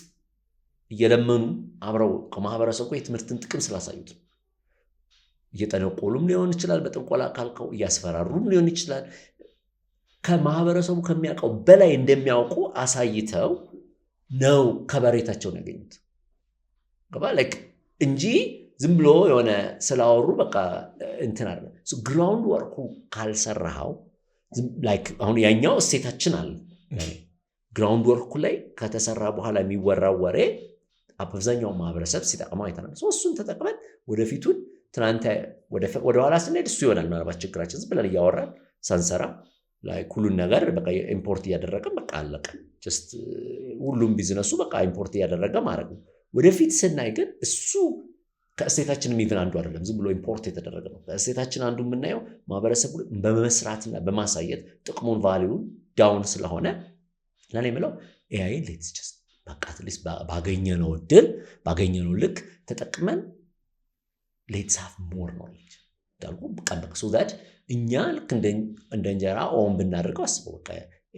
Speaker 1: እየለመኑ አብረው ከማህበረሰቡ የትምህርትን ጥቅም ስላሳዩት፣ እየጠነቆሉም ሊሆን ይችላል፣ በጥንቆላ ካልከው እያስፈራሩም ሊሆን ይችላል። ከማህበረሰቡ ከሚያውቀው በላይ እንደሚያውቁ አሳይተው ነው ከበሬታቸውን ያገኙት እንጂ ዝም ብሎ የሆነ ስላወሩ በቃ እንትን አለ። ግራውንድ ወርኩ ካልሰራኸው አሁን ያኛው እሴታችን አለ። ግራውንድ ወርኩ ላይ ከተሰራ በኋላ የሚወራው ወሬ አብዛኛው ማህበረሰብ ሲጠቅመው አይተናል። እሱን ተጠቅመን ወደፊቱን ትናንት ወደኋላ ስንሄድ እሱ ይሆናል ምናልባት ችግራችን። ዝም ብለን እያወራን ሳንሰራ ሁሉን ነገር በቃ ኢምፖርት እያደረገን በቃ አለቀ። ሁሉም ቢዝነሱ በቃ ኢምፖርት እያደረገ ማድረግ ነው። ወደፊት ስናይ ግን እሱ ከእሴታችን የሚብን አንዱ አይደለም፣ ዝም ብሎ ኢምፖርት የተደረገ ነው። ከእሴታችን አንዱ የምናየው ማህበረሰቡ በመስራትና በማሳየት ጥቅሙን ቫሊዩን ዳውን ስለሆነ ለኔ የምለው ኤአይ በቃ አትሊስት ባገኘነው እድል ባገኘነው ልክ ተጠቅመን ሌትስ ሃቭ ሞር ኖሌጅ እንዳልኩ በቃ ሶ ዛት እኛ ልክ እንደ እንጀራ ኦን ብናደርገው አስበው። በቃ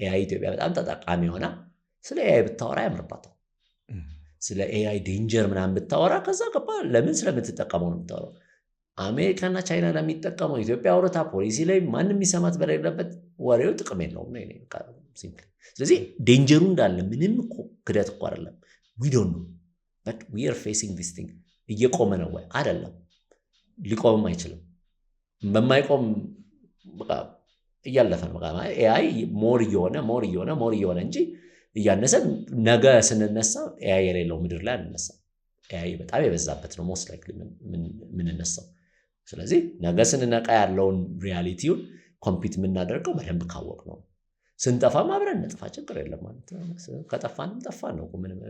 Speaker 1: ኤአይ ኢትዮጵያ በጣም ተጠቃሚ ሆና ስለ ኤአይ ብታወራ ያምርባታል። ስለ ኤአይ ዴንጀር ምናምን ብታወራ ከዛ ገባ ለምን ስለምትጠቀመው ነው የምታወራው። አሜሪካና ቻይና ለሚጠቀመው ኢትዮጵያ አውሮታ ፖሊሲ ላይ ማንም የሚሰማት በሌለበት ወሬው ጥቅም የለውም ነው ሲምፕሊ። ስለዚህ ዴንጀሩ እንዳለ ምንም እኮ ክደት እኮ አይደለም። we don't know but we are facing this thing። እየቆመ ነው ወይ አይደለም፣ ሊቆምም አይችልም። በማይቆም በቃ እያለፈ ነው። በቃ ኤአይ ሞር እየሆነ እንጂ እያነሰ ነገ ስንነሳ ኤአይ የሌለው ምድር ላይ አንነሳ። ኤአይ በጣም የበዛበት ነው ሞስት ላይክሊ የምንነሳው። ስለዚህ ነገ ስንነቃ ያለውን ሪያሊቲውን ኮምፒት የምናደርገው በደንብ ካወቅ ነው። ስንጠፋም አብረን እንጥፋ፣ ችግር የለም ማለት ነው። ከጠፋንም ጠፋን ነው፣ ምንም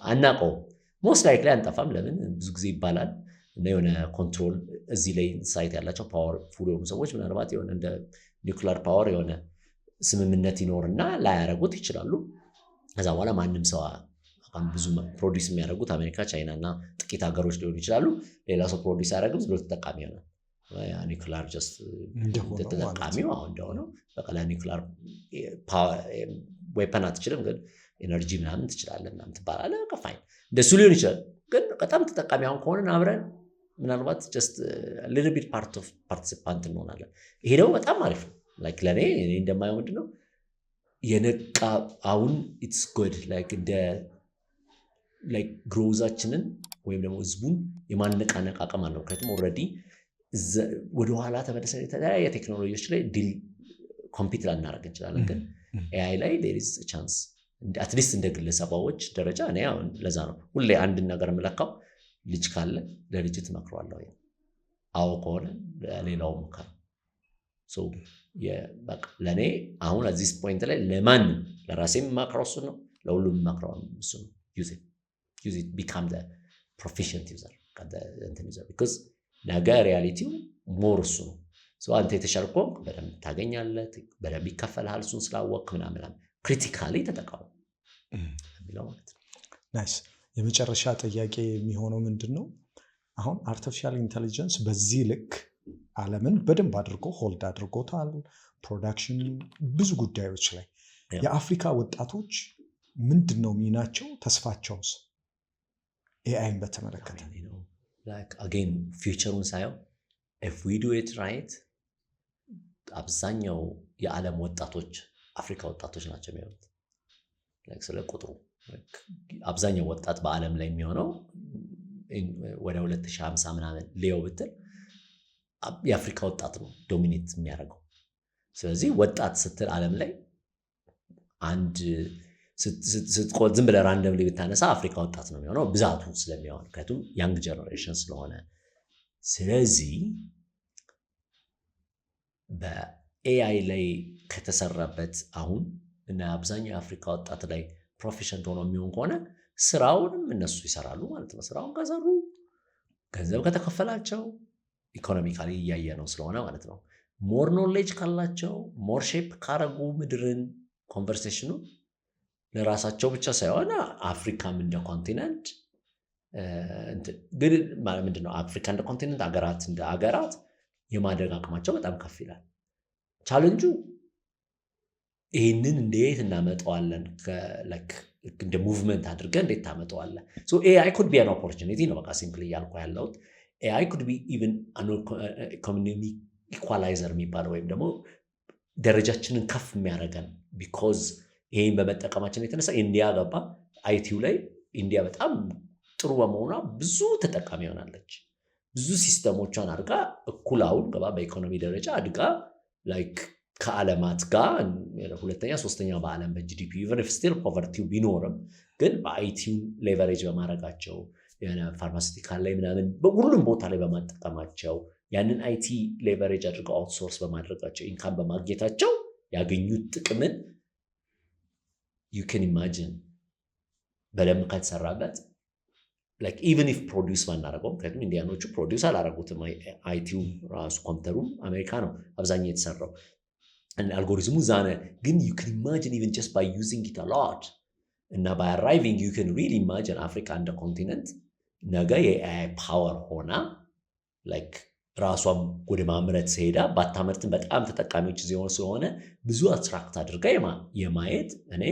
Speaker 1: አናውቀውም። ሞስት ላይክሊ አንጠፋም። ለምን ብዙ ጊዜ ይባላል እና የሆነ ኮንትሮል እዚህ ላይ ሳይት ያላቸው ፓወር ፉል የሆኑ ሰዎች ምናልባት የሆነ እንደ ኒውክሊየር ፓወር የሆነ ስምምነት ይኖርና ላያረጉት ይችላሉ። ከዛ በኋላ ማንም ሰው ብዙ ፕሮዲስ የሚያደርጉት አሜሪካ፣ ቻይና እና ጥቂት ሀገሮች ሊሆኑ ይችላሉ። ሌላ ሰው ፕሮዲስ አያደርግም፣ ብሎ ተጠቃሚ ይሆናል። ኒውክሊየር ጀስት ተጠቃሚው አሁን እንደሆነው በቃ ለኒውክሊየር ዌፐን አትችልም፣ ግን ኤነርጂ ምናምን ትችላለህ ምናምን ትባላለህ። በቃ ፋይን እንደሱ ሊሆን ይችላል። ግን በጣም ተጠቃሚ አሁን ከሆነን አብረን ምናልባት ጀስት ሊትል ቢት ፓርት ኦፍ ፓርቲሲፓንት እንሆናለን። ይሄ ደግሞ በጣም አሪፍ ነው። ላይክ ለእኔ እንደማየው ምንድን ነው የነቃ አሁን ኢትስ ጉድ ላይክ እንደ ላይክ ግሮዛችንን ወይም ደግሞ ህዝቡን የማነቃነቅ አቅም አለው። ምክንያቱም ኦልሬዲ ወደኋላ ተመለሰን የተለያየ ቴክኖሎጂዎች ላይ ዲል ኮምፒት ላናደርግ እንችላለን። ግን ኤአይ ላይ ዴር ኢዝ ቻንስ አትሊስት እንደ ግለሰባዎች ደረጃ እኔ አሁን ለዛ ነው ሁሌ አንድን ነገር የምለካው ልጅ ካለ ለልጅ ትመክረዋለሁ፣ አዎ ከሆነ ሌላው ምከር። ለእኔ አሁን እዚህ ፖይንት ላይ ለማንም ለራሴ የምመክረው እሱ ነው፣ ለሁሉም የምመክረው እሱ ነው። use it become the proficient user because ነገ ሪያሊቲው ሞር እሱ ነው። አንተ የተሻልከው በደንብ ታገኛለህ፣ በደንብ ይከፈልሃል እሱን ስላወቅ ምናምን ክሪቲካሊ ተጠቃሙ የሚለው ማለት ነው።
Speaker 2: ናይስ። የመጨረሻ ጥያቄ የሚሆነው ምንድን ነው አሁን አርቲፊሻል ኢንቴሊጀንስ በዚህ ልክ ዓለምን በደንብ አድርጎ ሆልድ አድርጎታል፣ ፕሮዳክሽን ብዙ ጉዳዮች ላይ የአፍሪካ ወጣቶች ምንድን ነው ሚናቸው? ተስፋቸውስ ኤአይን በተመለከተ
Speaker 1: አጌን ፊውቸሩን ሳየው if we do it right አብዛኛው የዓለም ወጣቶች አፍሪካ ወጣቶች ናቸው የሚሆኑት። ስለ ቁጥሩ አብዛኛው ወጣት በዓለም ላይ የሚሆነው ወደ 2050 ምናምን ሊዮ ብትል የአፍሪካ ወጣት ነው ዶሚኔት የሚያደርገው። ስለዚህ ወጣት ስትል ዓለም ላይ አንድ ዝም ብለህ ራንደም ላይ ብታነሳ አፍሪካ ወጣት ነው የሚሆነው ብዛቱ ስለሚሆን፣ ምክንያቱም ያንግ ጀነሬሽን ስለሆነ። ስለዚህ በኤአይ ላይ ከተሰራበት አሁን እና አብዛኛው የአፍሪካ ወጣት ላይ ፕሮፌሽንት ሆኖ የሚሆን ከሆነ ስራውንም እነሱ ይሰራሉ ማለት ነው። ስራውን ከሰሩ ገንዘብ ከተከፈላቸው ኢኮኖሚካሊ እያየ ነው ስለሆነ ማለት ነው። ሞር ኖሌጅ ካላቸው ሞር ሼፕ ካረጉ ምድርን ኮንቨርሴሽኑ ለራሳቸው ብቻ ሳይሆን አፍሪካም እንደ ኮንቲነንት ግን ምንድነው አፍሪካ እንደ ኮንቲነንት አገራት እንደ አገራት የማደግ አቅማቸው በጣም ከፍ ይላል። ቻሌንጁ ይህንን እንዴት እናመጣዋለን? እንደ ሙቭመንት አድርገን እንዴት ታመጣዋለን? ኤአይ ኩድ ቢ አን ኦፖርቹኒቲ ነው። በቃ ሲምፕሊ እያልኩ ያለሁት ኤአይ ኩድ ቢ ኢቨን ኢኮኖሚ ኢኳላይዘር የሚባለው ወይም ደግሞ ደረጃችንን ከፍ የሚያደርገን ቢኮዝ ይህን በመጠቀማችን የተነሳ ኢንዲያ ገባ አይቲው ላይ ኢንዲያ በጣም ጥሩ በመሆኗ ብዙ ተጠቃሚ ሆናለች። ብዙ ሲስተሞቿን አድርጋ እኩል አሁን ገባ በኢኮኖሚ ደረጃ አድጋ ላይክ ከዓለማት ጋር ሁለተኛ ሶስተኛ በዓለም በጂዲፒ ኢቨን ኢፍ ስቲል ፖቨርቲው ቢኖርም ግን በአይቲው ሌቨሬጅ በማድረጋቸው ፋርማሲቲካል ላይ ምናምን በሁሉም ቦታ ላይ በማጠቀማቸው ያንን አይቲ ሌቨሬጅ አድርገው አውትሶርስ በማድረጋቸው ኢንካም በማግኘታቸው ያገኙት ጥቅምን you can imagine በደንብ ከተሰራበት like even if ፕሮዲውስ ባናደርገው ምክንያቱም ኢንዲያኖቹ ፕሮዲውስ አላደረጉትም። አይቲው ራሱ ኮምፒውተሩም አሜሪካ ነው አብዛኛው የተሰራው አልጎሪዝሙ ዛነ ግን you can imagine even just by using it a lot እና by arriving you can really imagine አፍሪካ እንደ ኮንቲነንት ነገ የኤአይ ፓወር ሆና like ራሷም ወደ ማምረት ሲሄዳ ባታመርትን በጣም ተጠቃሚዎች ዚሆን ስለሆነ ብዙ አትራክት አድርጋ የማየት እኔ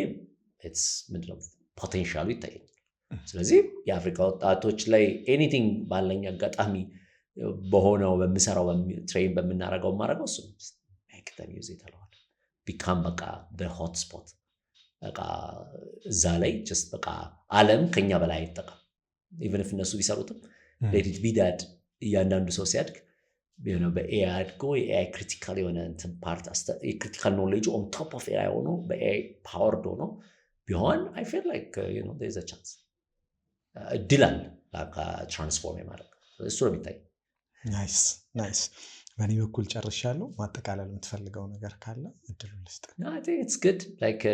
Speaker 1: ምንድነው ፖቴንሻሉ ይታየኛል። ስለዚህ የአፍሪካ ወጣቶች ላይ ኤኒቲንግ ባለኝ አጋጣሚ በሆነው በምሰራው ትሬን በምናረገው ማረገው እሱ ማይክተም ዩዝ ይተላል ቢካም በቃ በሆት ስፖት በቃ እዛ ላይ ጀስት በቃ ዓለም ከኛ በላይ አይጠቀም ኢቨን if እነሱ ቢሰሩትም let it be that እያንዳንዱ ሰው ሲያድግ በኤአይ አድጎ የኤአይ ክሪቲካል የሆነ እንትን ፓርት ክሪቲካል ኖሌጅ ኦን ቶፕ ኦፍ ኤአይ ሆኖ በኤአይ ፓወርድ ሆኖ ቢሆን I feel like there is a chance እድል አለ ትራንስፎርም የማድረግ እሱ ነው የሚታይ።
Speaker 2: ናይስ። በእኔ በኩል ጨርሻለሁ። ማጠቃለል የምትፈልገው ነገር ካለ እድሉ ልስጥ።
Speaker 1: I think it's good like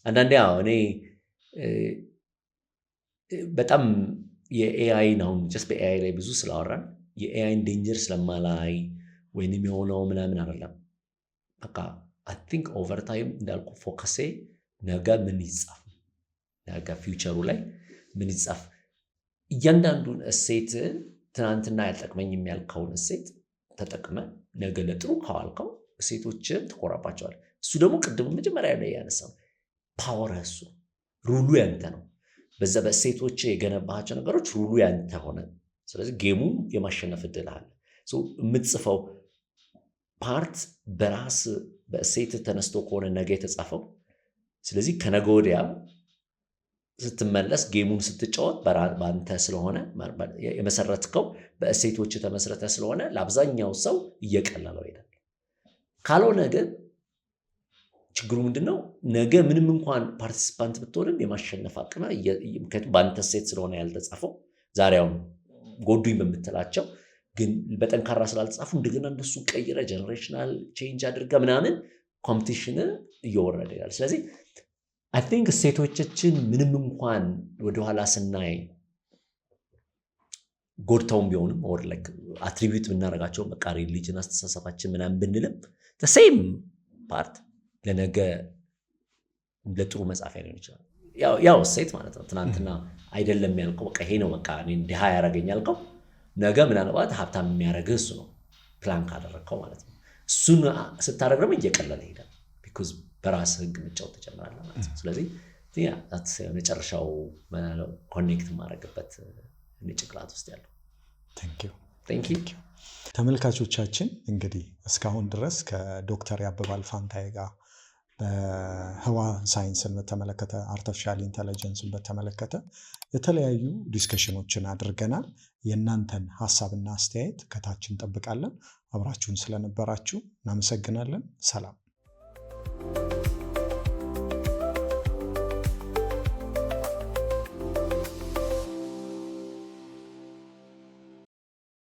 Speaker 1: አንዳንዴ እኔ በጣም የኤአይን አሁን ጀስት በኤአይ ላይ ብዙ ስላወራን የኤአይን ዴንጀር ስለማላይ ወይንም የሆነው ምናምን አይደለም። በቃ አይ ቲንክ ኦቨር ታይም እንዳልኩ ፎከሴ ነገ ምን ይጻፍ፣ ነገ ፊውቸሩ ላይ ምን ይጻፍ። እያንዳንዱን እሴት ትናንትና ያልጠቅመኝ ያልከውን እሴት ተጠቅመ ነገ ለጥሩ ካዋልከው እሴቶችን ትኮራባቸዋል። እሱ ደግሞ ቅድም መጀመሪያ ላይ ያነሳው ፓወር፣ እሱ ሩሉ ያንተ ነው። በዛ በእሴቶች የገነባቸው ነገሮች ሩሉ ያንተ ሆነ። ስለዚህ ጌሙ የማሸነፍ እድል አለ። የምትጽፈው ፓርት በራስ በእሴት ተነስቶ ከሆነ ነገ የተጻፈው፣ ስለዚህ ከነገ ወዲያ ስትመለስ ጌሙን ስትጫወት በአንተ ስለሆነ የመሰረትከው በእሴቶች ተመስረተ ስለሆነ ለአብዛኛው ሰው እየቀለለው ይላል። ካልሆነ ግን ችግሩ ምንድነው? ነገ ምንም እንኳን ፓርቲሲፓንት ብትሆንም የማሸነፍ አቅም ምክንያቱም በአንተ እሴት ስለሆነ ያልተጻፈው ዛሬውን ጎዱኝ በምትላቸው ግን በጠንካራ ስላልተጻፉ እንደገና እነሱ ቀይረ ጀነሬሽናል ቼንጅ አድርገ ምናምን ኮምፒቲሽን እየወረደ ይላል። ስለዚህ አይ ቲንክ እሴቶቻችን ምንም እንኳን ወደኋላ ስናይ ጎድተውም ቢሆንም ወር ላይክ አትሪቢዩት ብናደርጋቸው በቃ ሪሊጅን አስተሳሰባችን ምናምን ብንልም ሴም ፓርት ለነገ ለጥሩ መጻፊያ ሊሆን ይችላል። ያው እሴት ማለት ነው። ትናንትና አይደለም ያልከው በቃ ይሄ ነው በቃ እኔን ድሃ ያደርገኝ ያልከው ነገ ምናልባት ሀብታም የሚያደርግህ እሱ ነው፣ ፕላን ካደረግከው ማለት ነው። እሱን ስታደርግ ደግሞ እየቀለለ ይሄዳል። ቢኮዝ በራስ ህግ መጫወት ትጀምራለህ ማለት ነው። ስለዚህ መጨረሻው ኮኔክት ማድረግበት ጭንቅላት ውስጥ ያለው።
Speaker 2: ቴንክ ዩ ተመልካቾቻችን፣ እንግዲህ እስካሁን ድረስ ከዶክተር ያበባል ፋንታዬ ጋር በህዋ ሳይንስን በተመለከተ አርቲፊሻል ኢንተለጀንስን በተመለከተ የተለያዩ ዲስከሽኖችን አድርገናል። የእናንተን ሀሳብና አስተያየት ከታች እንጠብቃለን። አብራችሁን ስለነበራችሁ እናመሰግናለን። ሰላም።